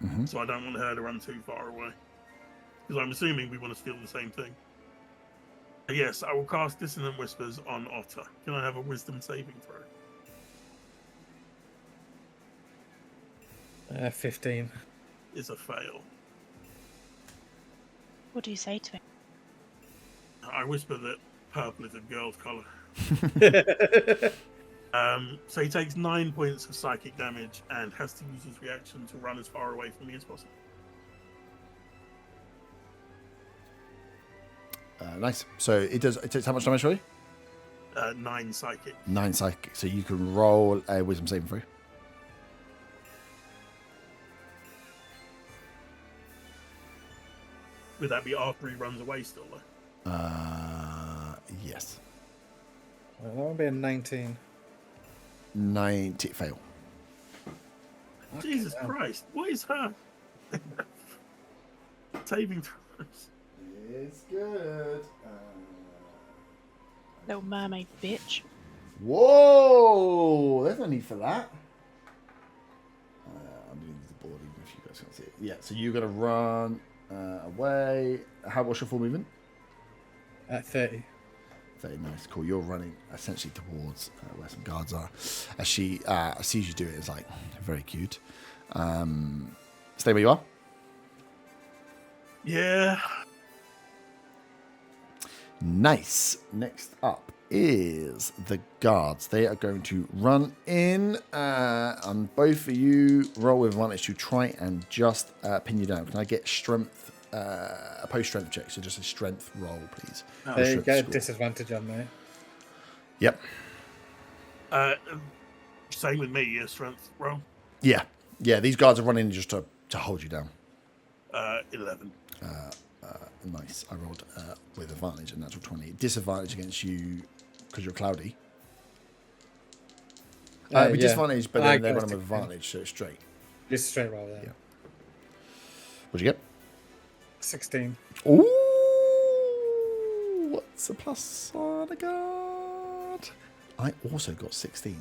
Mm-hmm. So I don't want her to run too far away. Because I'm assuming we want to steal the same thing. But yes, I will cast Dissonant Whispers on Otter. Can I have a wisdom saving throw? 15. Is a fail. What do you say to him? I whisper that purple is a girl's colour. So he takes 9 points of psychic damage and has to use his reaction to run as far away from me as possible. Nice. So it takes how much damage for you? 9 psychic. 9 psychic. So you can roll a wisdom saving throw. Would that be after he runs away still, though? Yes. Well, that would be a 19. 90 fail. Jesus Christ, what is her saving throws? It's good. Little mermaid bitch. Whoa! There's no need for that. I'm going to use the board even if you guys can't see it. Yeah, so you're going to run. away. What's your full movement? At 30. Very nice, cool. You're running essentially towards where some guards are. As she sees you do it, it's like very cute. Stay where you are. Yeah. Nice. Next up is the guards. They are going to run in on both of you. Roll with advantage to try and just pin you down. Can I get strength? A post strength check, so just a strength roll, please. They get a disadvantage on me. Yep. Same with me. Yeah, strength roll. Yeah. These guards are running just to hold you down. 11. Nice. I rolled with advantage, a natural 20. Disadvantage against you because you're cloudy. With disadvantage, but then they're running with advantage, so it's straight. Just straight roll there. Yeah. What'd you get? 16. Ooh, what's a plus on a guard? I also got 16.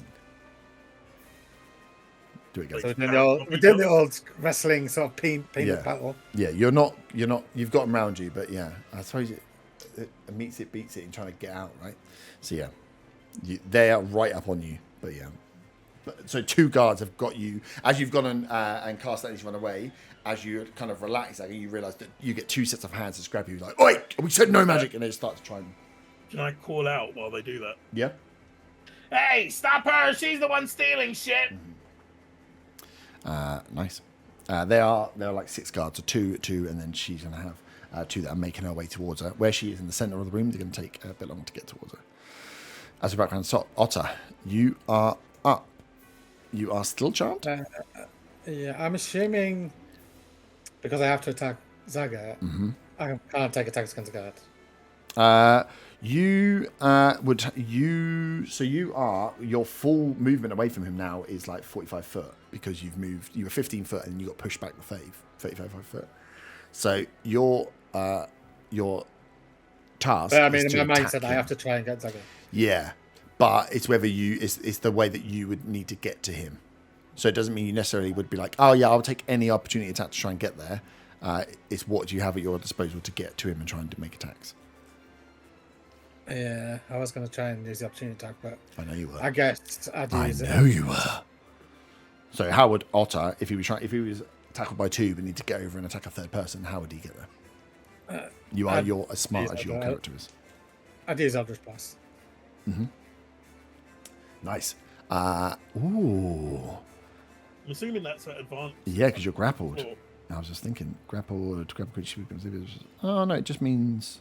Do it again. So we're doing the old wrestling sort of peanut battle. Yeah, you're not. You've got them around you, but yeah, I suppose it meets it, beats it, and trying to get out, right? So yeah, they are right up on you, but yeah. So 2 guards have got you as you've gone and cast that to run away. As you kind of relax, like, you realise that you get 2 sets of hands to grab you, like, "Oi, we said no magic," and they start to try and. Can I call out while they do that? Yeah. Hey, stop her! She's the one stealing shit. Nice. They're like 6 guards, so 2, and then she's gonna have 2 that are making her way towards her. Where she is in the centre of the room, they're gonna take a bit longer to get towards her. As a background, so Otter, you are up. You are still charmed. Yeah, I'm assuming because I have to attack Zaga, I can't take attacks against the guard. Your full movement away from him now is like 45 foot because you've moved. You were 15 foot and you got pushed back to 35 foot. So your task. But I mean, is in to my attack mindset, I him. have to try and get Zaga. Yeah, but it's whether it's the way that you would need to get to him. So it doesn't mean you necessarily would be like, oh yeah, I'll take any opportunity attack to try and get there. It's what do you have at your disposal to get to him and try and make attacks. Yeah, I was going to try and use the opportunity attack, but I know you were. I guess I'd use it. I know you were. So how would Otter, if he was tackled by 2 but need to get over and attack a third person, how would he get there? You're as smart as your character is. I'd use Eldritch Blast. Nice. Ooh. I'm assuming that's at advantage. Yeah, because you're grappled. Or- I was just thinking, grappled creature. Oh no, it just means.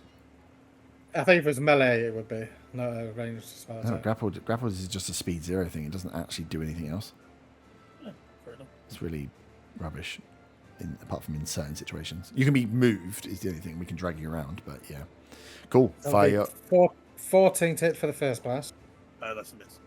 I think if it was melee, it would be not a ranged spell. No, grappled is just a speed 0 thing. It doesn't actually do anything else. Yeah, fair enough. It's really rubbish, apart from in certain situations. You can be moved is the only thing. We can drag you around, but yeah. Cool. Fire. 14 to hit for the first blast. That's a miss.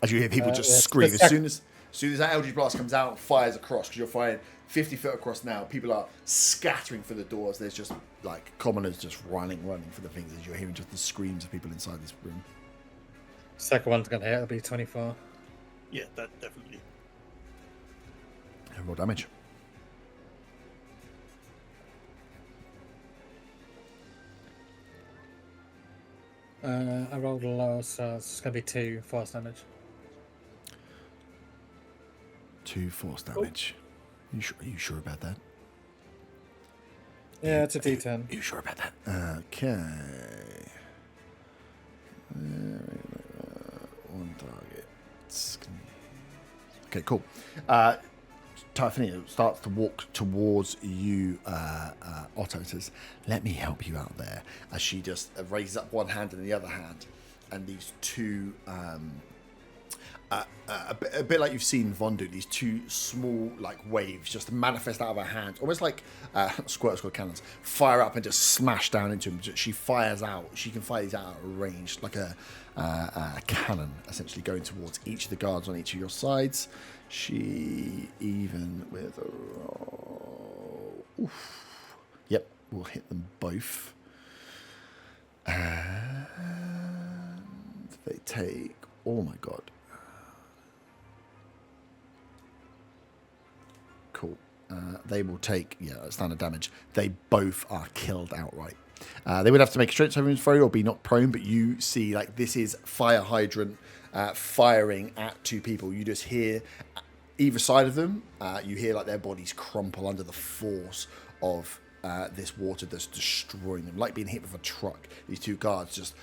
As you hear people just yeah, scream. As soon as that Eldritch Blast comes out, fires across, because you're firing 50 foot across now. People are scattering for the doors. There's just like commoners just running for the things as you're hearing just the screams of people inside this room. Second one's going to hit. It'll be 24. Yeah, that definitely. And roll damage. I rolled a low, so it's going to be 2 force damage. 2 force damage. Are you sure about that? Yeah, it's a D10. Are you sure about that? Okay. One target. Okay, cool. Typhania starts to walk towards you, Otto says, "Let me help you out there." As she just raises up one hand and the other hand, and these 2, a bit like you've seen Von do, these 2 small like waves just manifest out of her hands, almost like squirt cannons, fire up and just smash down into him. She fires out. She can fire these out at a range, like a cannon, essentially going towards each of the guards on each of your sides. She, even with a roll, yep, will hit them both. And they take, oh my god. Cool. they will take standard damage. They both are killed outright. They would have to make a strength saving throw or be knocked prone, but you see, like, this is fire hydrant firing at two people. You just hear either side of them, you hear like their bodies crumple under the force of this water that's destroying them, like being hit with a truck. These two guards just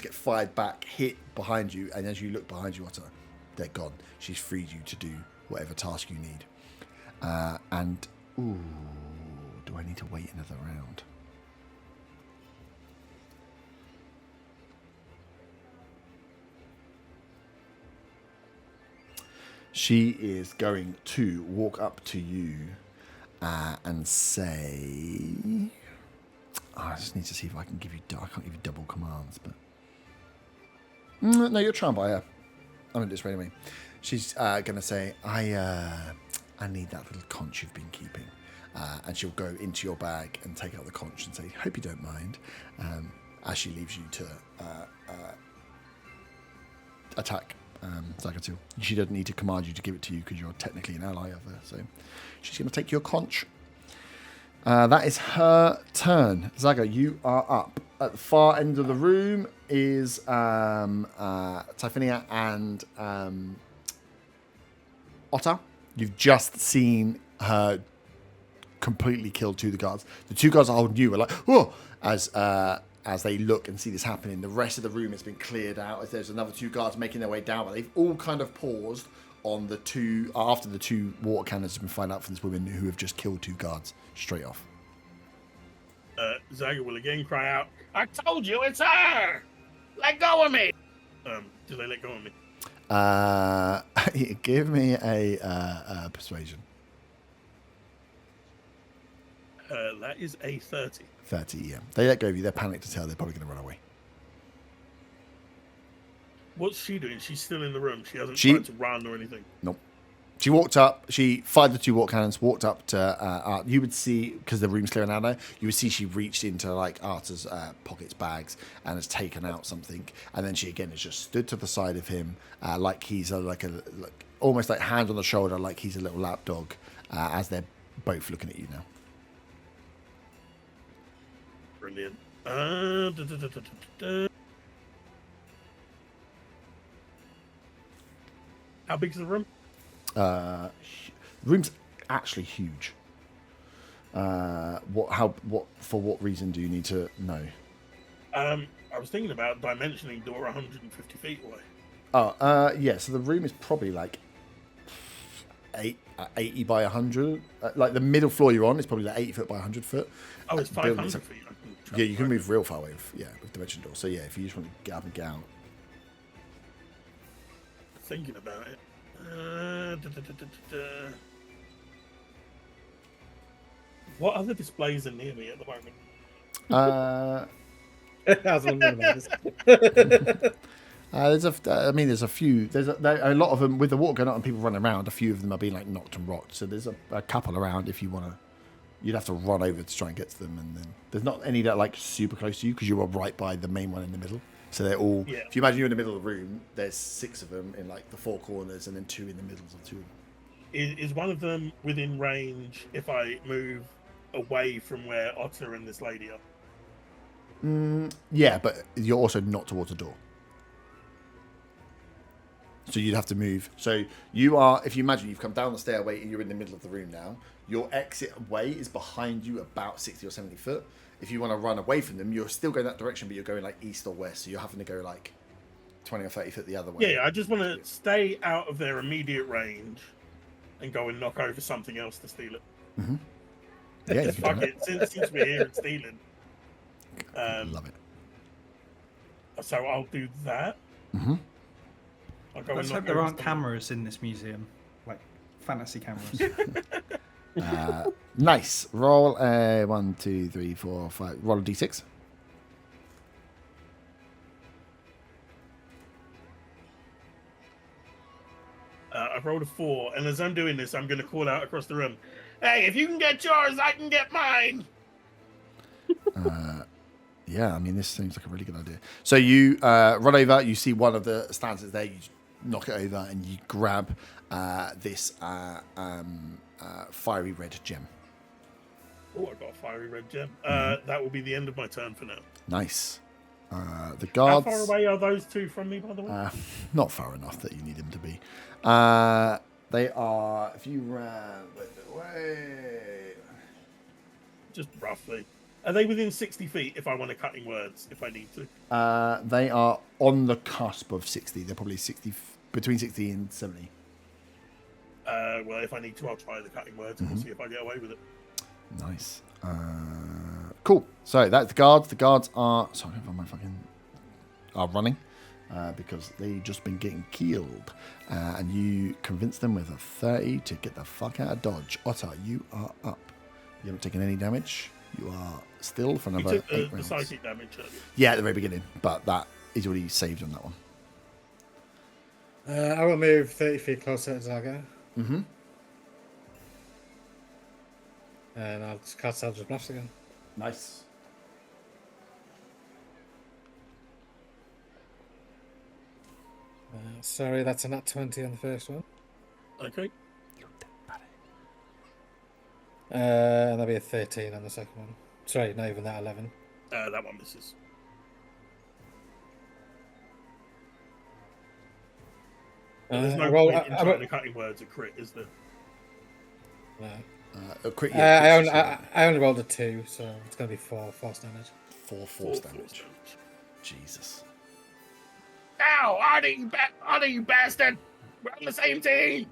get fired back, hit behind you, and as you look behind you, they're gone. She's freed you to do whatever task you need. Do I need to wait another round? She is going to walk up to you and say, I just need to see if I can give you... I can't give you double commands, but... No, you're charmed by her. I'm in this way anyway. She's going to say, I need that little conch you've been keeping. And she'll go into your bag and take out the conch and say, hope you don't mind, as she leaves you to attack Zagatul. She doesn't need to command you to give it to you because you're technically an ally of her. So she's going to take your conch. That is her turn. Zaga, you are up. At the far end of the room is Typhonia and Otter. You've just seen her completely kill two of the guards. The two guards are holding you are like, whoa, as they look and see this happening. The rest of the room has been cleared out as there's another two guards making their way down, but they've all kind of paused on the two after the two water cannons have been fired out from this woman who have just killed two guards straight off. Zaga will again cry out, I told you it's her! Let go of me! Do they let go of me? Give me a persuasion. That is a 30. 30, yeah. They let go of you. They're panicked as hell. They're probably going to run away. What's she doing? She's still in the room. She hasn't tried to run or anything. Nope. She walked up. She fired the two water cannons, walked up to you would see, because the room's clearing out now, you would see she reached into like Arta's pockets, bags, and has taken out something. And then she again has just stood to the side of him like he's almost like hand on the shoulder, like he's a little lap dog, as they're both looking at you now. Brilliant. How big is the room? The room's actually huge. For what reason do you need to know? I was thinking about dimensioning door 150 feet away. Yeah. So the room is probably like 80 by 100. Like the middle floor you're on is probably like 80 foot by 100 foot. Oh, it's 500 feet. Yeah, you can move real far away with dimension door. So yeah, if you just want to get up and get out. Thinking about it. What other displays are near me at the moment? I was wondering about this. There's a few. There's a lot of them with the water going out and people running around. A few of them are being like knocked and rocked. So there's a couple around if you want to. You'd have to run over to try and get to them, and then there's not any that are like super close to you because you are right by the main one in the middle. So they're all. Yeah. If you imagine you're in the middle of the room, there's 6 of them in like the 4 corners, and then 2 in the middle of 2 of them. Is one of them within range if I move away from where Otter and this lady are? Yeah, but you're also not towards the door. So you'd have to move. So you are, if you imagine you've come down the stairway and you're in the middle of the room now, your exit way is behind you about 60 or 70 foot. If you want to run away from them, you're still going that direction, but you're going like east or west. So you're having to go like 20 or 30 foot the other way. Yeah, I just want to stay out of their immediate range and go and knock over something else to steal it. Mm-hmm. Yeah, fuck it. Since we're here and stealing. Love it. So I'll do that. Mm-hmm. Let's hope there aren't cameras in this museum, like fantasy cameras. Nice. Roll a 1, 2, 3, 4, 5. Roll a d6. I've rolled a 4, and as I'm doing this, I'm going to call out across the room, "Hey, if you can get yours, I can get mine." Yeah, I mean, this seems like a really good idea. So you run over, you see one of the stanzas there, you knock it over, and you grab this fiery red gem. Oh, I got a fiery red gem. That will be the end of my turn for now. Nice. The How guards. far away are those two from me, by the way? Not far enough that you need them to be. They are. If you ran. Wait. Just roughly. Are they within 60 feet if I want to cutting words, if I need to? They are on the cusp of 60. They're probably 60, between 60 and 70. Well, if I need to, I'll try the cutting words and we'll see if I get away with it. Nice. Cool. So that's the guards. The guards are. Sorry if I'm fucking. Are running. Because they've just been getting killed. And you convince them with a 30 to get the fuck out of Dodge. Otter, you are up. You haven't taken any damage. You are still for You another took 8 the rounds. psychic damage earlier. Yeah, at the very beginning. But that is already saved on that one. I will move 30 feet closer to Zaga. Mm-hmm. And I'll just cast Eldritch Blast again. Nice. Sorry, that's a nat 20 on the first one. Okay. And that'll be a 13 on the second one. Sorry, not even that, 11. That one misses. There's no point in trying to cutting words a crit, is there? No. A crit, I only rolled a 2, so it's going to be 4 force damage. 4 force damage. Jesus. Ow! Arnie, you bastard! We're on the same team!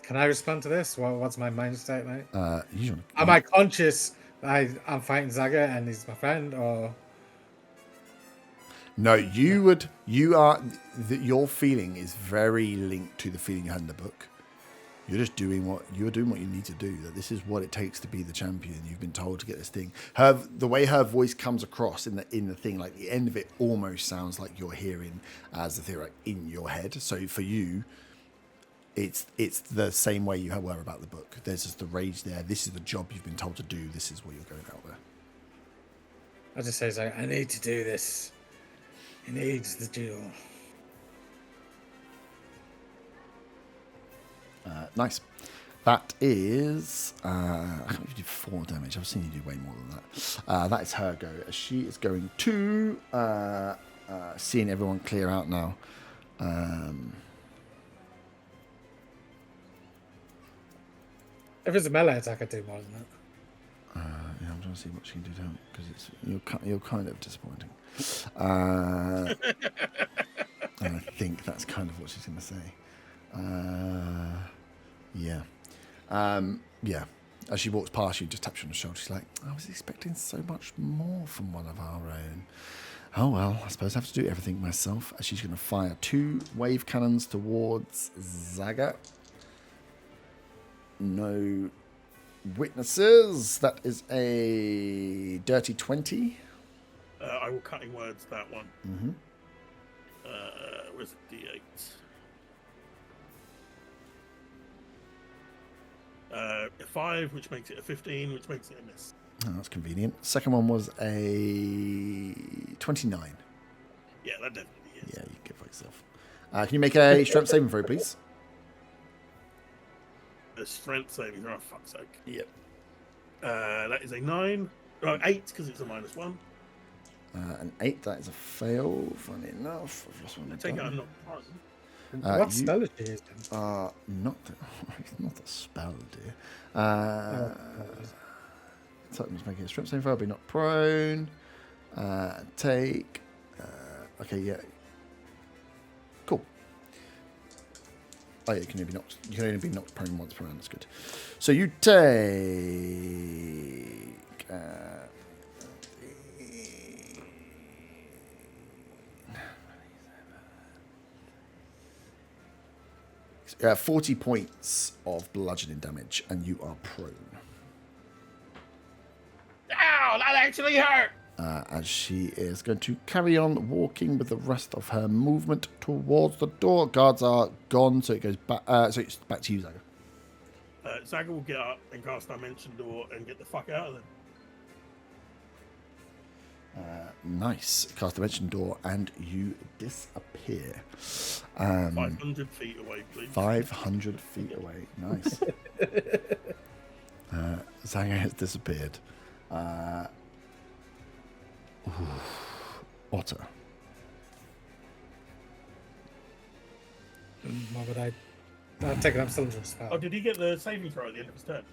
Can I respond to this? What's my mind state, mate? Am I conscious that I'm fighting Zaga and he's my friend, or... No, you would. You are. Your feeling is very linked to the feeling you had in the book. You're just doing what you need to do. That this is what it takes to be the champion. You've been told to get this thing. The way her voice comes across in the thing, like the end of it, almost sounds like you're hearing as the theory in your head. So for you, it's the same way you were about the book. There's just the rage there. This is the job you've been told to do. This is what you're going out there. I just say, I need to do this. He needs the duel. Nice. That is. I can't you did 4 damage. I've seen you do way more than that. That is her go. She is going to. Seeing everyone clear out now. If it's a melee attack, I do more than that. Yeah, I'm trying to see what she can do down because you're kind of disappointing. And I think that's kind of what she's going to say. Yeah. Yeah. As she walks past you, just taps you on the shoulder. She's like, I was expecting so much more from one of our own. Oh, well, I suppose I have to do everything myself. As she's going to fire 2 wave cannons towards Zaga. No witnesses. That is a dirty 20. I will cutting words that one. Mm-hmm. Where's the D8? 5, which makes it a 15, which makes it a miss. Oh, that's convenient. Second one was a 29. Yeah, that definitely is. Yeah, you can get for yourself. Can you make a strength saving throw, please? The strength saving, oh, fuck's sake. Yep. That is a 9. Oh, 8, because it's a -1. An 8, that is a fail, funny enough. I've lost one. I take it I'm not part. What spell is she using? Not the spell, dear. So I'm just making a strength saving throw, be not prone. Take. Okay, yeah. Cool. Oh yeah, you can only be knocked prone once per round. That's good. So you take. 40 points of bludgeoning damage, and you are prone. Ow, that actually hurt! As she is going to carry on walking with the rest of her movement towards the door. Guards are gone, so it goes back. So it's back to you, Zaga. Zaga will get up and cast Dimension Door and get the fuck out of Nice. Cast Dimension Door, and you disappear. 500 feet away, please. 500 feet away. Nice. Zanga has disappeared. Otter. What would I? I'll take it. I'm still in the spell. Oh, did he get the saving throw at the end of his turn?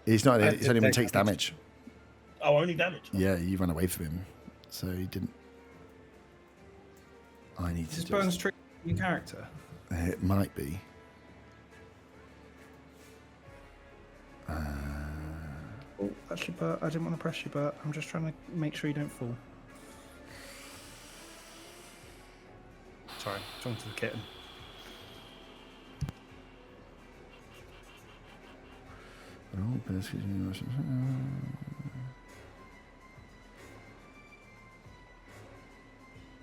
He's not. I He's did only when he take takes damage. Oh, only damage. Yeah, you ran away from him, so he didn't. I need Is to. this Just, bonus trick your character? it might be. Oh, actually, Bert, I didn't want to press you, Bert. I'm just trying to make sure you don't fall. Sorry, talking to the kitten.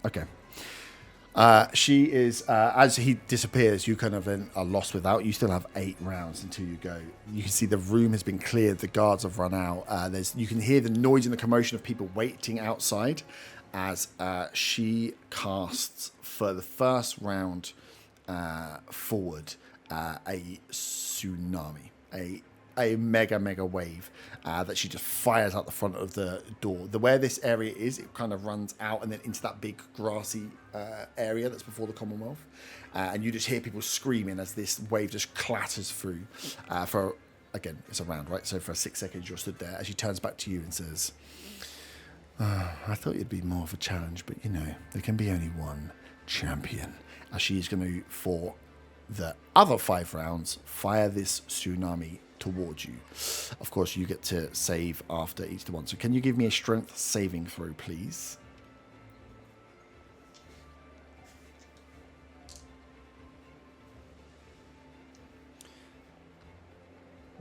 Okay. She is, as he disappears, you kind of then are lost without. You still have 8 rounds until you go. You can see the room has been cleared. The guards have run out. You can hear the noise and the commotion of people waiting outside as she casts for the first round forward a tsunami, a mega wave that she just fires out the front of the door. Where this area is, it kind of runs out and then into that big grassy area that's before the Commonwealth. And you just hear people screaming as this wave just clatters through. Again, it's a round, right? So for 6 seconds, you're stood there as she turns back to you and says, I thought you'd be more of a challenge, but you know, there can be only one champion. As she's going to, for the other 5 rounds, fire this tsunami towards you. Of course, you get to save after each one. So can you give me a strength saving throw, please?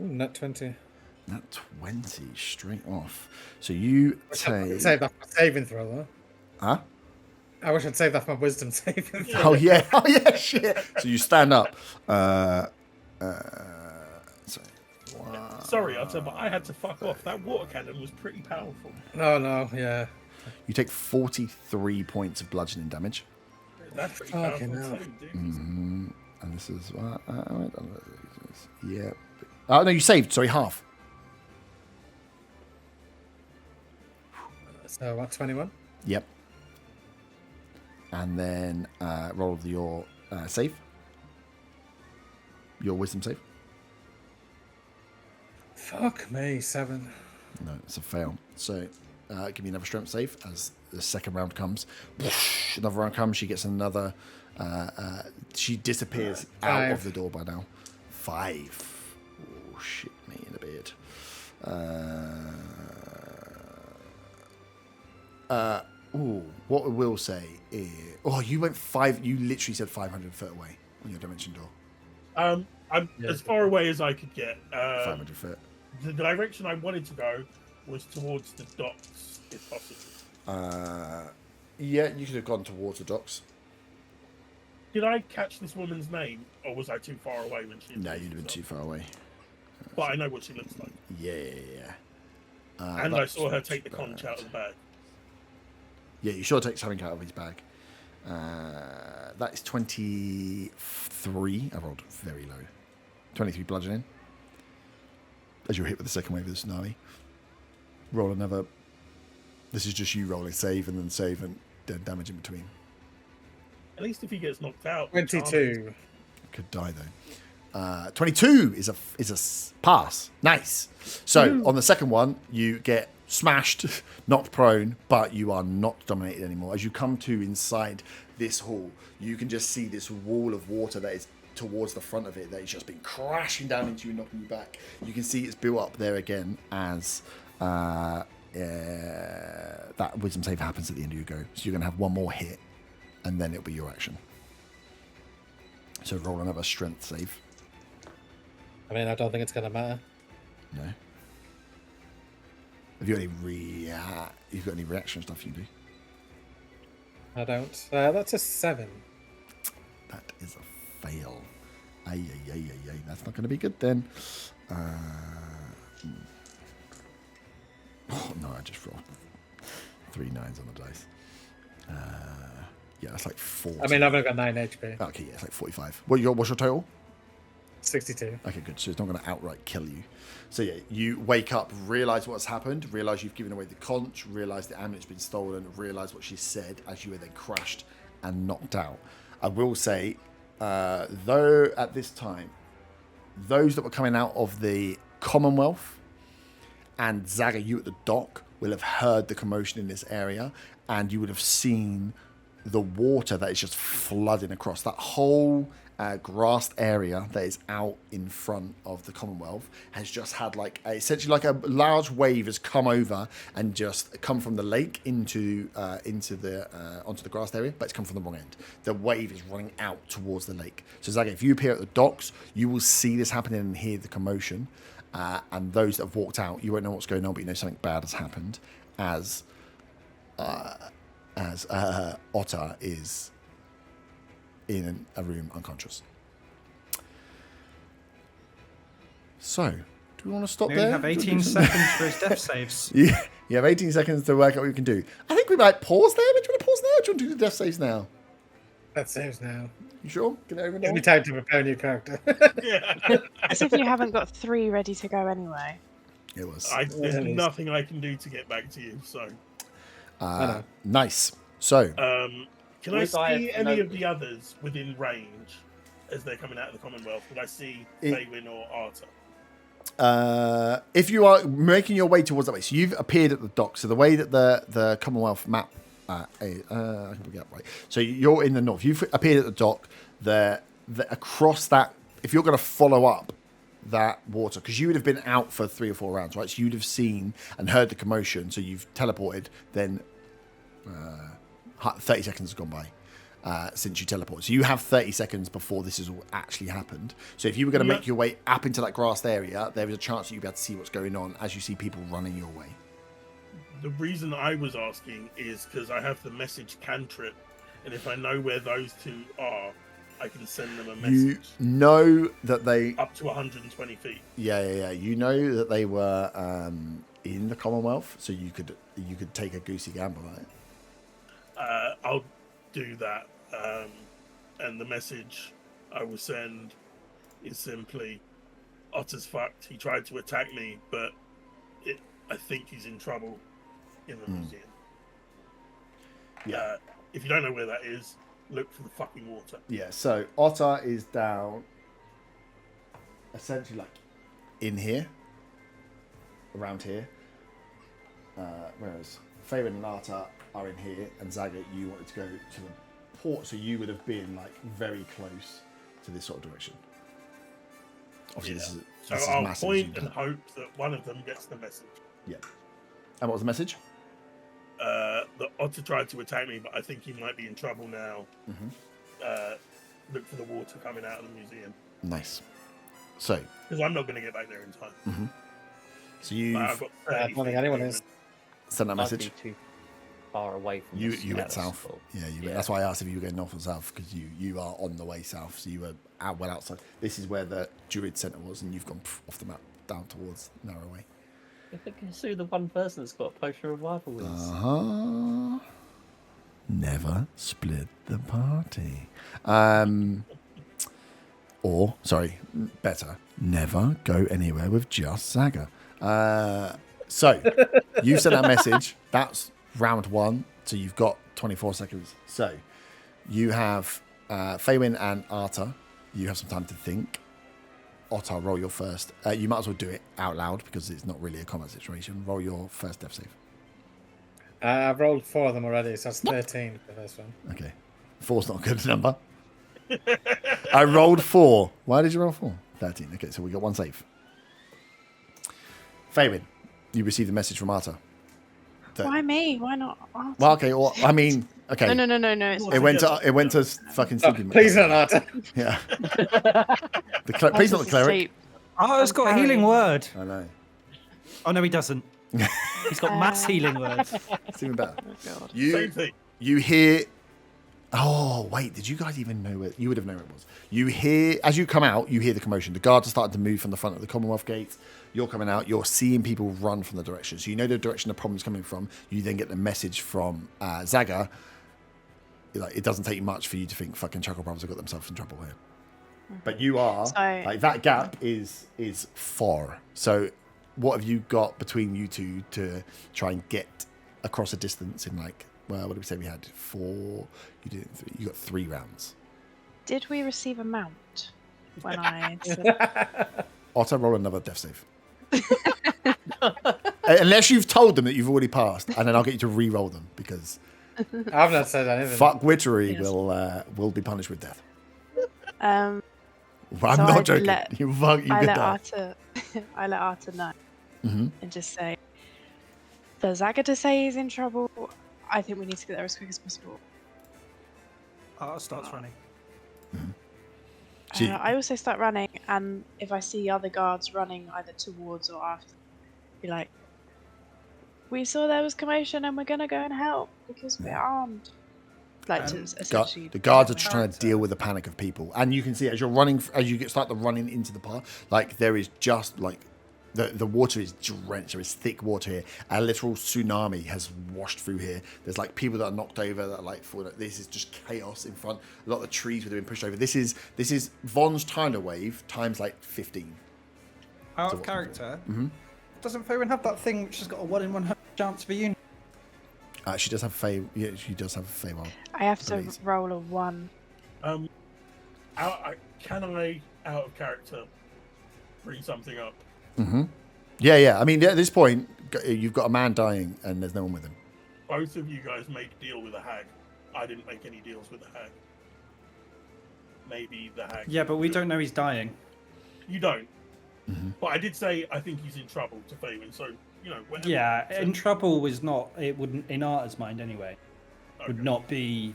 Ooh, nat 20. Nat 20, straight off. So you take... Save that for saving throw, though. Huh? I wish I'd save that for my wisdom saving throw. Oh, yeah. Oh, yeah, shit. So you stand up. Sorry, Otter, but I had to fuck off. That water cannon was pretty powerful. No, yeah. You take 43 points of bludgeoning damage. That's pretty Fucking powerful hell. too, dude. And this is... yeah. Oh, no, you saved. Sorry, half. So, what, 21? Yep. And then roll your save. Your wisdom save. Fuck me, 7. No, it's a fail. So give me another strength save as the second round comes. Another round comes. She gets another. She disappears out of the door by now. 5. Oh, shit me in the beard. What I will say is... Oh, you went 5... You literally said 500 foot away on your dimension door. I'm as far away as I could get. 500 foot. The direction I wanted to go was towards the docks, if possible. Yeah, you could have gone towards the docks. Did I catch this woman's name, or was I too far away when she? No, you'd have been too far away. But I know what she looks like. Yeah. And I saw her take the conch out of the bag. Yeah, you sure take something out of his bag. That is 23. I rolled very low. 23 bludgeoning. As you're hit with the second wave of the tsunami. Roll another. This is just you rolling save and then damage in between. At least if he gets knocked out. 22. Could die though. 22 is a pass. Nice. So on the second one, you get smashed, knocked prone, but you are not dominated anymore. As you come to inside this hall, you can just see this wall of water that is towards the front of it that has just been crashing down into you, knocking you back. You can see it's built up there again as that wisdom save happens at the end of your go. So you're going to have one more hit, and then it'll be your action. So roll another strength save. I mean, I don't think it's going to matter. No. Have you got any reaction stuff you do? I don't. That's a 7. That is a fail. Ay. That's not going to be good then. Oh no, I just rolled 3 9s on the dice. Yeah, that's like 40. I mean, I've only got 9 HP. Okay, yeah, it's like 45. What's your total? 62. Okay, good. So it's not going to outright kill you. So yeah, you wake up, realise what's happened, realise you've given away the conch, realise the amulet's been stolen, realise what she said as you were then crushed and knocked out. I will say, though at this time, those that were coming out of the Commonwealth and Zaga, you at the dock, will have heard the commotion in this area, and you would have seen the water that is just flooding across that whole grassed area that is out in front of the Commonwealth. Has just had essentially like a large wave has come over and just come from the lake into the onto the grassed area, but it's come from the wrong end. The wave is running out towards the lake. So Zaga, if you appear at the docks, you will see this happening and hear the commotion. And those that have walked out, you won't know what's going on, but you know something bad has happened as Otter is in a room unconscious. So, do we want to stop We there? only have 18 seconds for his death saves. Yeah, you have 18 seconds to work out what you can do. I think we might pause there. Do you want to pause now? Or do you want to do the death saves now? That saves now. You sure? Get it over Give now? me time to prepare a new character. As if you haven't got 3 ready to go anyway. It was. There's nothing I can do to get back to you. So, Nice. So, can I Would I see have any no- of the others within range as they're coming out of the Commonwealth? Would I see It- Faywin or Arta? if you are making your way towards that way, so you've appeared at the dock. So the way that the Commonwealth map, I can get it right. So you're in the north. You've appeared at the dock. Across that, if you're going to follow up that water, because you would have been out for 3 or 4 rounds, right? So you'd have seen and heard the commotion. So you've teleported. Then 30 seconds has gone by. Since you teleport. So you have 30 seconds before this has all actually happened. So if you were going to make your way up into that grassed area, there is a chance that you'd be able to see what's going on as you see people running your way. The reason I was asking is because I have the message cantrip, and if I know where those 2 are, I can send them a message. You know that they... Up to 120 feet. Yeah. You know that they were in the Commonwealth, so you could take a goosey gamble on it. I'll do that. And the message I will send is simply, Otter's fucked. He tried to attack me, but I think he's in trouble in the museum. Yeah. If you don't know where that is, look for the fucking water. Yeah, so Otter is down essentially like in here, around here. Whereas Faerun and Otter are in here, and Zaga, you wanted to go to the port, so you would have been like very close to this sort of direction. Obviously, So this is I'll massive. point and hope that one of them gets the message. Yeah. And what was the message? The Otter tried to attack me, but I think he might be in trouble now. Look for the water coming out of the museum. Nice. So, Because I'm not going to get back there in time. so you But I've got I don't think anyone is. sent that Might message. be too far away from You us. went that's south. cool. Yeah, you went. That's why I asked if you were going north or south, because you are on the way south, so you were well outside. This is where the Druid Centre was, and you've gone off the map down towards Narrowway. If it can sue the one person that's got a potion of revival wings. Never split the party. Or, sorry, better, never go anywhere with just Zaga. So, you sent that message. That's round 1. So you've got 24 seconds. So, you have Faywin and Arta. You have some time to think. Otter, roll your first. You might as well do it out loud because it's not really a combat situation. Roll your first death save. I've rolled 4 of them already, so that's 13 for the first one. Okay. 4's not a good number. I rolled 4. Why did you roll 4? 13. Okay, so we got 1 save. Faywin, you received a message from Arta. Why me? Why not? Arta? Well, okay. Well, I mean, okay. No. It's It went to fucking Oh, sleeping. please not Arta. Yeah. Please not the cleric. asleep. Oh, it's got a healing word. I know. Oh, no, he doesn't. He's got mass healing words. It's even better. Oh, God. Same thing. You hear. Oh wait, did you guys even know where? You would have known where it was. You hear as you come out. You hear the commotion. The guards are starting to move from the front of the Commonwealth Gate. you're coming out, you're seeing people run from the direction. So you know the direction the problem's coming from. You then get the message from Zaga. Like, it doesn't take much for you to think fucking Chuckle Brothers have got themselves in trouble here. But you are, like, that gap is far. So what have you got between you two to try and get across a distance in, like, well, what did we say we had? 4, you got 3 rounds. Did we receive a mount when I said... Otto, roll another death save. Unless you've told them that you've already passed, and then I'll get you to re-roll them, because I've not said anything. fuck witchery Yes. will be punished with death. Um, I'm So not I'd joking. let- You I get let that. Arthur, I let Arthur know Mm-hmm. and just say, for Zaga to say he's in trouble, I think we need to get there as quick as possible. Starts running. So you- I also start running, and if I see other guards running either towards or after, be like, we saw there was commotion and we're gonna go and help because we're armed. Like, to essentially... The guards are just trying to deal with the panic of people, and you can see as you're running, as you start the running into the path, like there is just like the water is drenched. There is thick water here. A literal tsunami has washed through here. There's like people that are knocked over that are like falling. This is just chaos in front. A lot of the trees would have been pushed over. This is Von's tidal wave times like 15. Out So of what- character. Mhm. Doesn't Faerun have that thing which has got a 1 in 100 chance for you? She does have Fey. Yeah, she does have Fey. Well, I have to Abilities. roll a 1. Can I, out of character, bring something up? mm-hmm. Yeah. I mean, at this point, you've got a man dying, and there's no one with him. Both of you guys make a deal with a hag. I didn't make any deals with the hag. Maybe the hag. Yeah, but we don't know he's dying. You don't. Mhm. But I did say I think he's in trouble to Faywin, so, you know, whatever. Yeah, So- in trouble was not. It wouldn't, in Arta's mind anyway, would Okay. not be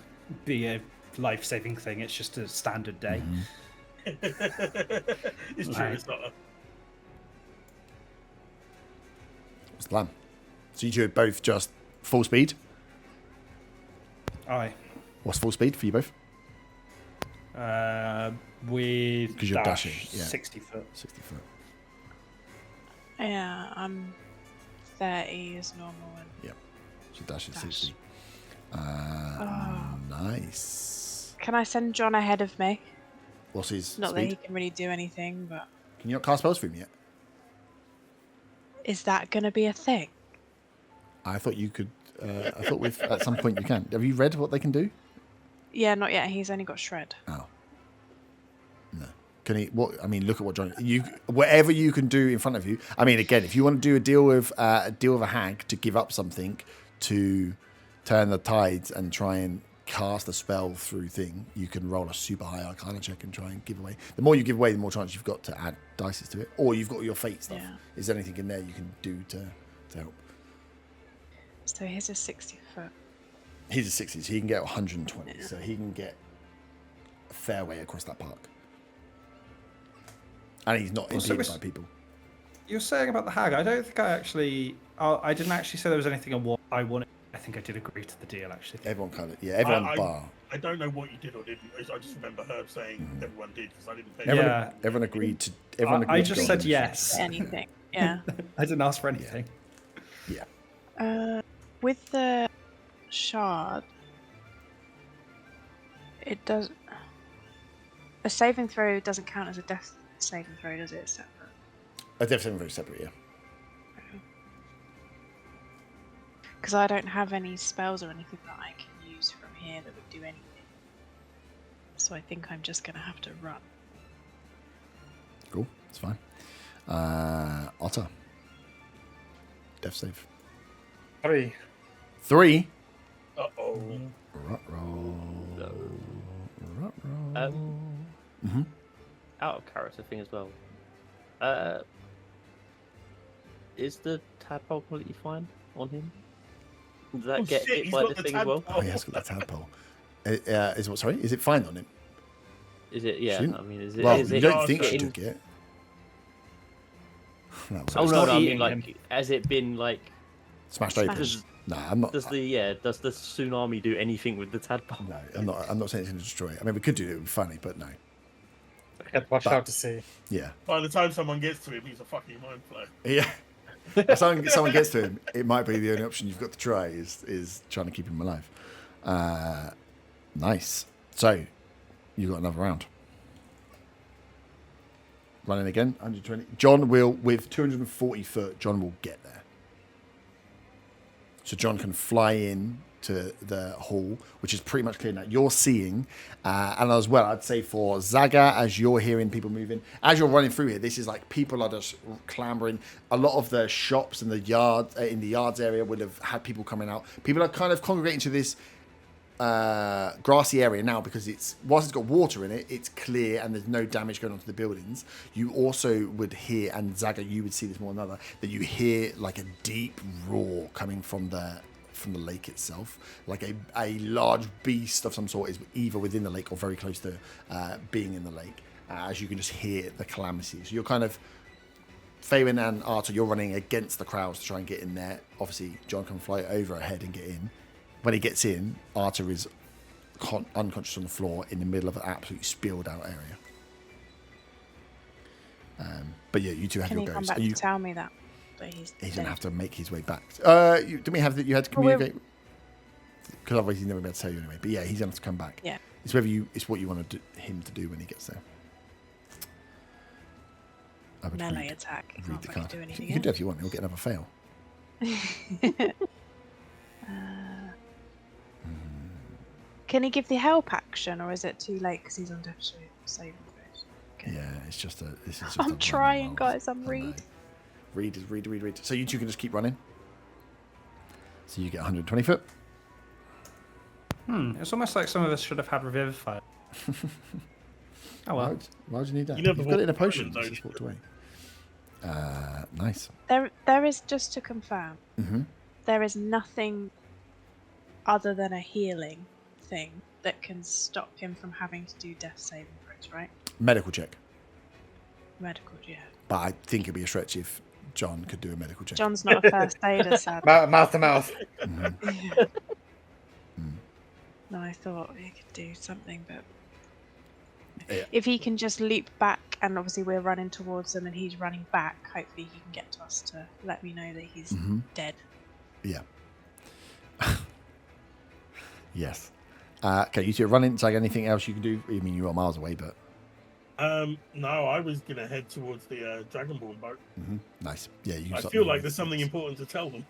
a life-saving thing. It's just a standard day. It's true, Right. it's not. What's the plan? So you two are both just full speed. Aye. What's full speed for you both? With 'Cause you're dash, dashing, yeah. 60 foot. 60 foot. Yeah, I'm 30 is normal. And... So dash is Dash. 60. Oh. Nice. Can I send John ahead of me? What's his Not that he speed? can really do anything, but Can you not cast spells for him yet? is that going to be a thing? I thought you could. I thought with at some point you can. Have you read what they can do? Yeah, not yet. He's only got shred. Oh. No. Can he? What? I mean, look at what John. Whatever you can do in front of you. I mean, again, if you want to do a deal with a hag to give up something to turn the tides and try and cast a spell through thing, you can roll a super high Arcana check and try and give away. The more you give away, the more chance you've got to add dices to it, or you've got your fate stuff. Yeah. Is there anything in there you can do to help? So here's a 60 foot. He's a 60, so he can get 120, so he can get a fair way across that park. And he's not Also, impeded by people. You're saying about the hag. I don't think I actually. I didn't actually say there was anything I wanted. I think I did agree to the deal actually. Everyone kind of, everyone I- bar. I don't know what you did or didn't. I just remember Herb saying everyone did because I didn't pay Everyone, Yeah. everyone agreed to. Everyone agreed I to just go said on the yes. Anything. Yeah. I didn't ask for anything. With the shard, it does. A saving throw doesn't count as a death saving throw, does it? It's separate. A death saving very separate, yeah. Because I don't have any spells or anything that I can use from here that would do anything. So I think I'm just going to have to run. Cool, it's fine. Otter. Death save. 3. 3. Uh-oh. Ruh-roh. No. Ruh-roh. Mhm. Out of character thing as well. Is the tadpole completely fine on him? Does that Oh, get shit, hit he's by got the the thing as well? tadpole. Oh, he has got that tadpole. Is what? Sorry, is it fine on him? Is it? Yeah. Shouldn't- I mean, is it? Well, is you it don't think she getting- took it. No, Oh it's no, not no, I mean eating like, him. has it been like? smashed open. Does, Nah, I'm not. does the tsunami do anything with the tadpole? No, I'm not saying it's going to destroy it. I mean, we could do it. It would be funny, but no. I had to watch But- out to see. Yeah. By the time someone gets to him, he's a fucking mind flayer. Yeah. If someone gets to him, it might be the only option you've got to try is trying to keep him alive. Nice. So, you got another round. Running again, 120. John will, with 240 foot, John will get there. So John can fly in to the hall, which is pretty much clear now. You're seeing, and as well, I'd say for Zaga, as you're hearing people moving, as you're running through here, this is like people are just clambering. A lot of the shops and the yard in the yards area would have had people coming out. People are kind of congregating to this grassy area now because whilst it's got water in it, it's clear and there's no damage going on to the buildings. You also would hear, and Zaga, you would see this more than another, that you hear like a deep roar coming from the lake itself, like a large beast of some sort is either within the lake or very close to being in the lake, as you can just hear the calamity. So you're kind of, Faywin and Arthur, you're running against the crowds to try and get in there. Obviously, John can fly over ahead and get in. When he gets in, Arthur is unconscious on the floor in the middle of an absolutely spilled out area. But yeah, you two have Can your he come goes. back to tell me that? But He's dead. going to have to make his way back. Didn't we have that you had to Well, we're- communicate? Because otherwise he's never going to tell you anyway. But yeah, he's going to have to come back. Yeah. It's what you want him to do when he gets there. I would Melee read attack. the Can't really card. do You anything can do it else. if you want. He'll get another fail. Can he give the help action, or is it too late because he's on death saving throws? Okay. Yeah, it's just a. This is just I'm a random trying, roll. guys, I'm I know. reading. Read. So you two can just keep running. So you get 120 foot. It's almost like some of us should have had Revivify. Oh well. Why would you need that? You never You've got it in a walked potion. through You those, just walked away. Nice. There is, just to confirm, Mm-hmm. there is nothing other than a healing thing that can stop him from having to do death saving throws, right? Medical check. Medical, yeah. But I think it'd be a stretch if John could do a medical check. John's not a first aider, sadly. Mouth to mouth. Mhm. No, I thought he could do something, but Yeah. if he can just leap back, and obviously we're running towards him and he's running back, hopefully he can get to us to let me know that he's dead. Yeah. Yes. Okay, you two are running. Is there anything else you can do? I mean, you are miles away, but No, I was gonna head towards the Dragonborn boat. nice. Yeah, you. I feel like there's something important to tell them.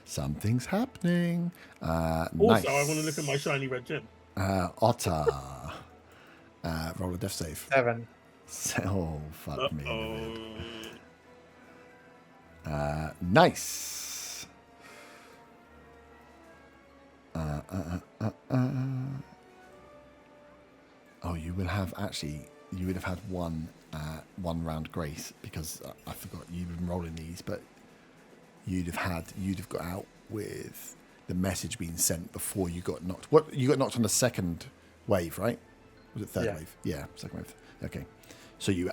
Something's happening. Also, Nice. I want to look at my shiny red gem. Otter. Roll a death save. 7. Oh, fuck me. Uh-oh. Nice. Oh, you will have you would have had one round grace because I forgot you've been rolling these, but you'd have got out with the message being sent before you got knocked. What, you got knocked on the second wave, right? Was it third Yeah. wave? Yeah, second wave. Okay, so you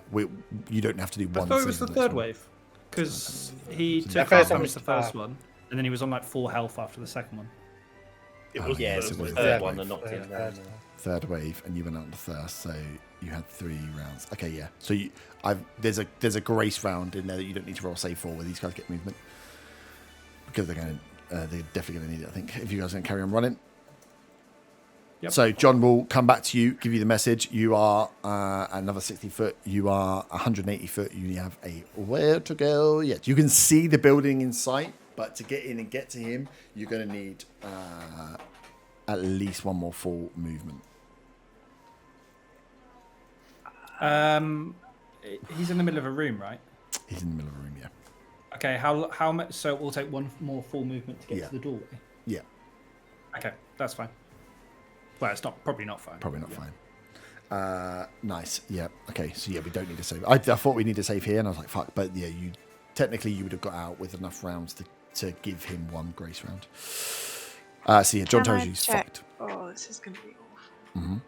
don't have to do I one. thought it was thing the next third one. wave. Because he The took first half one damage was the first bad. one, and then he was on like full health after the second one. It Oh, was Yeah, yes, it's it the was third the one third that knocked him down. Third wave, and you went out the first, so you had 3 rounds. Okay, yeah. So there's a grace round in there that you don't need to roll a save for, where these guys get movement because they're definitely going to need it. I think if you guys are going to carry on running. Yep. So John will come back to you, give you the message. You are another 60 foot. You are 180 foot. You have a where to go yet. You can see the building in sight, but to get in and get to him, you're going to need at least one more full movement. He's in the middle of a room, right? He's in the middle of a room, yeah. Okay, how much? So it will take one more full movement to get Yeah. to the doorway. Yeah, Okay, that's fine. Well, it's probably not fine. probably not Yeah. fine. Nice. Yeah. Okay. So yeah, we don't need to save. I thought we need to save here, and I was like, fuck. But yeah, you would have got out with enough rounds to give him one grace round. So yeah, John Can tells I you he's check? fucked. Oh, this is going to be awful. Mhm.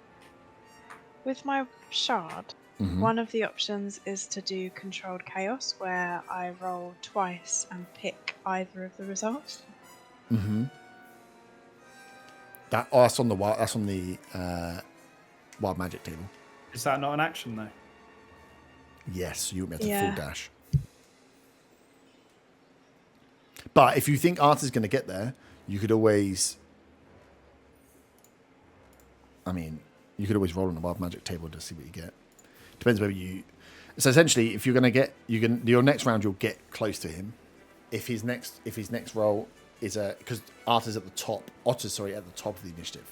With my shard, Mhm. one of the options is to do controlled chaos, where I roll twice and pick either of the results. Mm-hmm. That's on the wild magic table. Is that not an action though? Yes, you won't be able to Yeah. full dash. But if you think Arthur's going to get there, you could always. I mean, you could always roll on the wild magic table to see what you get. Depends whether you. So essentially, if you're going to get, your next round you'll get close to him. If his next roll is because Arthur's at the top. Otter's at the top of the initiative.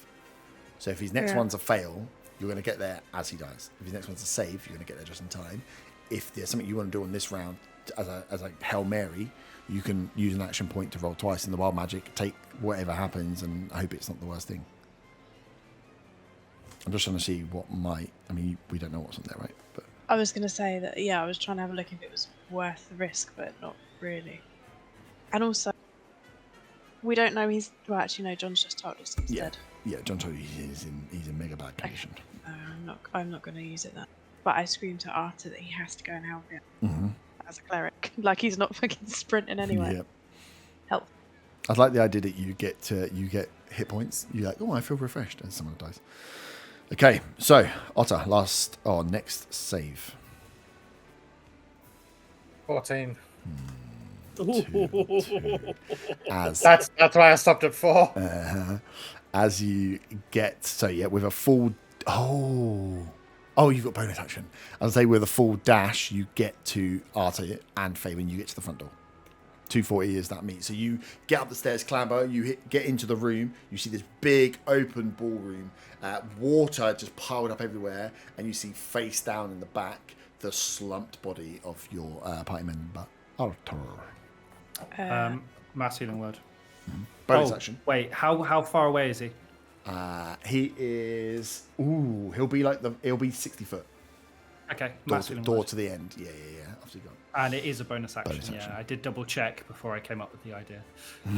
So if his next one's a fail, you're going to get there as he dies. If his next one's a save, you're going to get there just in time. If there's something you want to do on this round as a Hail Mary, you can use an action point to roll twice in the wild magic, take whatever happens, and I hope it's not the worst thing. I'm just trying to see what might. I mean, we don't know what's on there, right? But I was going to say that, yeah, I was trying to have a look if it was worth the risk, but not really. And also, we don't know he's. Well, actually, no, John's just told us he's dead. Yeah, John told you he's in mega bad condition. No, I'm not going to use it then. But I screamed to Arthur that he has to go and help him as a cleric. Like he's not fucking sprinting anyway. Yep. Help. I like the idea that you get hit points. You're like, oh, I feel refreshed as someone dies. Okay, so Otter, next save. 14. As That's why I stopped at 4. as you get with a full you've got bonus action. I'll say with a full dash you get to Arthur and Fabian, you get to the front door. 240 is that meet. So you get up the stairs, clamber, get into the room, you see this big open ballroom, water just piled up everywhere, and you see face down in the back the slumped body of your party member Arthur. Mass healing word. Bonus action. Wait, how far away is he? He is. He'll be 60 foot. Okay, Door to the end. Yeah. After you go. And it is a bonus action. Bonus action. Yeah, I did double check before I came up with the idea. I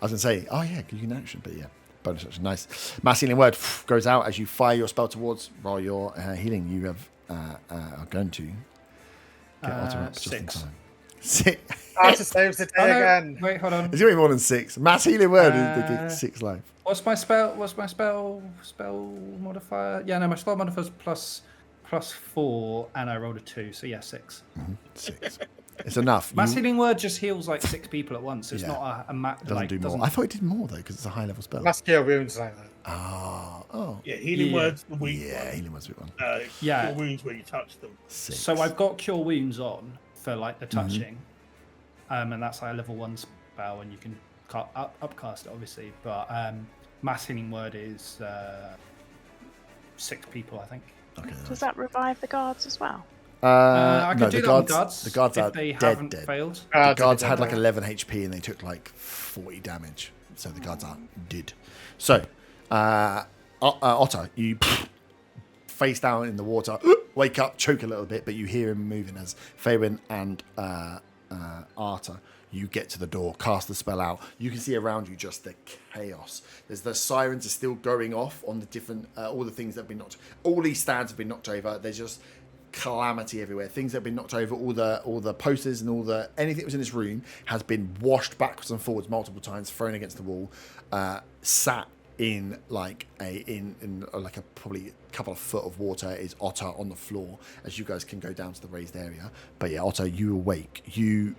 was going to say, you can action, but yeah, bonus action. Nice. Mass healing word goes out as you fire your spell towards while you're healing. You have are going to get Otter up just in 6. time. 6. Arthur saves the day again. Wait, hold on. It's going to be more than 6. Mass healing word is 6 life. What's my spell modifier? Yeah, no, my spell modifier is plus 4, and I rolled a 2, so yeah, 6. 6. It's enough. Mass healing word just heals like 6 people at once. It's not a It doesn't do more. I thought it did more though because it's a high level spell. Mass cure wounds like that. Oh. Yeah, healing words the weak one. Healing word's a weak one. Cure wounds where you touch them. 6. So I've got cure wounds on for like the touching, and that's like a level 1 spell, and you can upcast it obviously. But mass healing word is 6 people, I think. Okay. Does that revive the guards as well? I can no, do the that on guards. guards The guards if are they dead. haven't failed. The guards had like 11 HP and they took like 40 damage. So the guards are dead. So, Otter, you face down in the water, wake up, choke a little bit, but you hear him moving as Fabian and Arthur, you get to the door, cast the spell out. You can see around you just the chaos. There's the sirens are still going off on the different, all the things that have been knocked. All these stands have been knocked over. There's just calamity everywhere. Things that have been knocked over. All the posters and anything that was in this room has been washed backwards and forwards multiple times, thrown against the wall, sat in like a probably a couple of foot of water is Otter on the floor as you guys can go down to the raised area. But yeah, Otter, you awake. You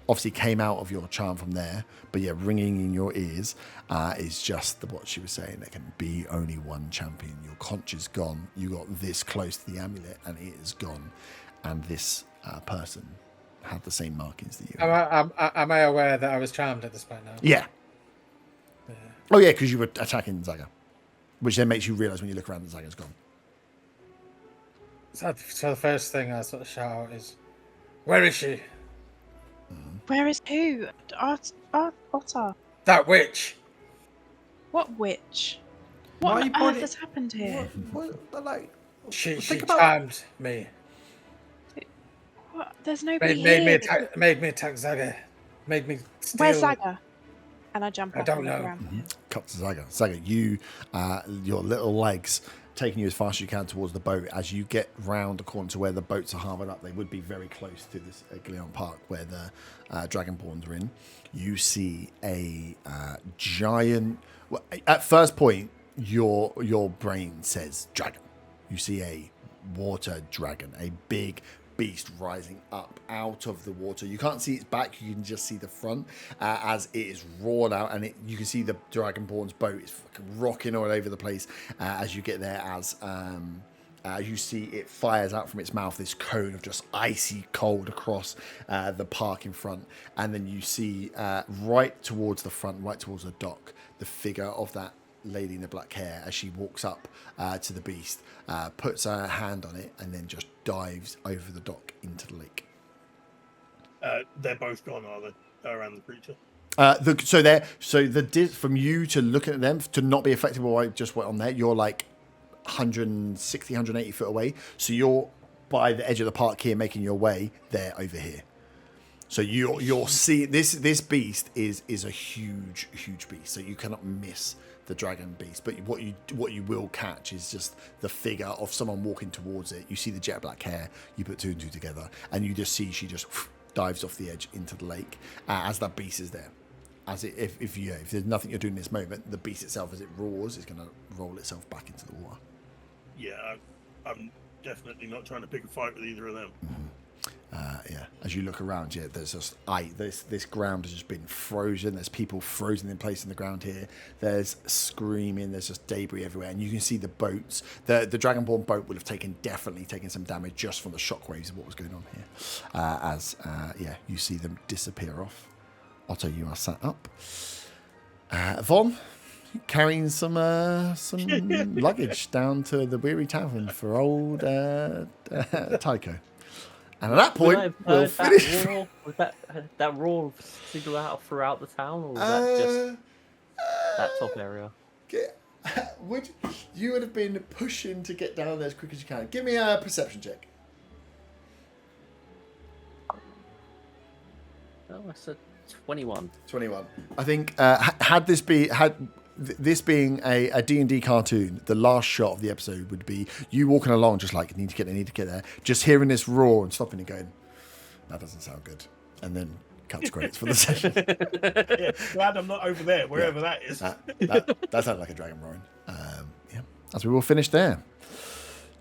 obviously came out of your charm from there, but yeah, ringing in your ears is just what she was saying. There can be only one champion. Your conch is gone. You got this close to the amulet, and it is gone. And this person had the same markings that you. Am I aware that I was charmed at this point now? Yeah. Oh yeah, because you were attacking Zaga, which then makes you realise when you look around that Zaga's gone. So the first thing I sort of shout out is, "Where is she? Where is who? Otter. That witch!" What witch? Why What are on you earth pointing- has happened here? She Think about- charmed me. What? There's nobody Made me attack Zaga. Made me steal. Where's Zaga? And I jump I off don't and look know. around. Cut to Zaga. Zaga, you, your little legs taking you as fast as you can towards the boat. As you get round the corner to where the boats are harbored up, they would be very close to this Gleon Park where the Dragonborns are in. You see a giant. Well, at first point, your brain says dragon. You see a water dragon, a big beast rising up out of the water. You can't see its back, you can just see the front as it is roared out, and you can see the Dragonborn's boat is fucking rocking all over the place as you get there, as you see it fires out from its mouth this cone of just icy cold across the park in front, and then you see right towards the front, right towards the dock, the figure of that lady in the black hair as she walks up to the beast, puts her hand on it, and then just dives over the dock into the lake. They're both gone, are they? Around the creature. From you to look at them, to not be affected by what I just went on there, you're like 160, 180 foot away. So you're by the edge of the park here, making your way there over here. So you'll see this beast is a huge beast. So you cannot miss the dragon beast. But what you will catch is just the figure of someone walking towards it. You see the jet black hair. You put two and two together, and you just see she just dives off the edge into the lake as that beast is there. As if there's nothing you're doing in this moment, the beast itself, as it roars, is going to roll itself back into the water. Yeah, I'm definitely not trying to pick a fight with either of them. As you look around, there's just this ground has just been frozen. There's people frozen in place in the ground here. There's screaming. There's just debris everywhere, and you can see the boats. The Dragonborn boat would have definitely taken some damage just from the shockwaves of what was going on here. You see them disappear off. Otto, you are sat up. Von, carrying some luggage down to the Weary Tavern for old Tycho. And at that point, we'll finish. Was that roar singled out throughout the town, or was that just that top area? You would have been pushing to get down there as quick as you can. Give me a perception check. Oh, I said 21. 21. I think had this being a D&D cartoon, the last shot of the episode would be you walking along just like, need to get there, just hearing this roar and stopping and going, that doesn't sound good. And then cuts credits for the session. Yeah, glad I'm not over there, wherever that is. That sounded like a dragon roaring. As we will finish there.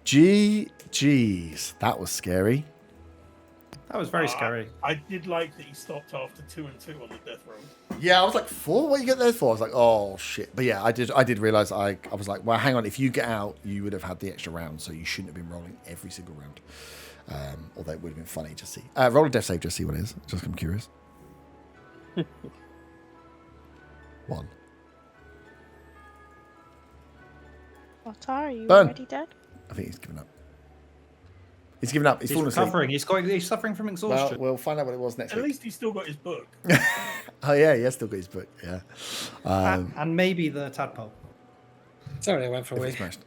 GG's. That was scary. That was very scary. I did like that he stopped after 2 and 2 on the death roll. Yeah, I was like, 4? What you get there for? I was like, oh shit. But yeah, I did realise I was like, well, hang on, if you get out, you would have had the extra round, so you shouldn't have been rolling every single round. Although it would have been funny to see. Roll a death save, just see what it is. Just I'm curious. 1. What are you Burn. already dead? I think he's given up. He's given up. He's fallen asleep. Recovering. He's suffering from exhaustion. Well, we'll find out what it was next At week. least he's still got his book. Oh yeah, he has still got his book. Yeah. And maybe the tadpole. Sorry, I went for a wee. Smashed.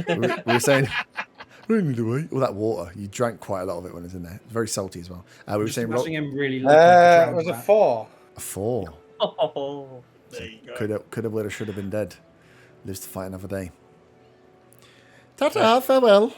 we were saying, all that water. You drank quite a lot of it when it was in there. It's very salty as well. We were saying, Watching him really It look was a 4. a 4. Oh, There you go. Could have, would have, should have been dead. Lives to fight another day. Ta-ta, farewell.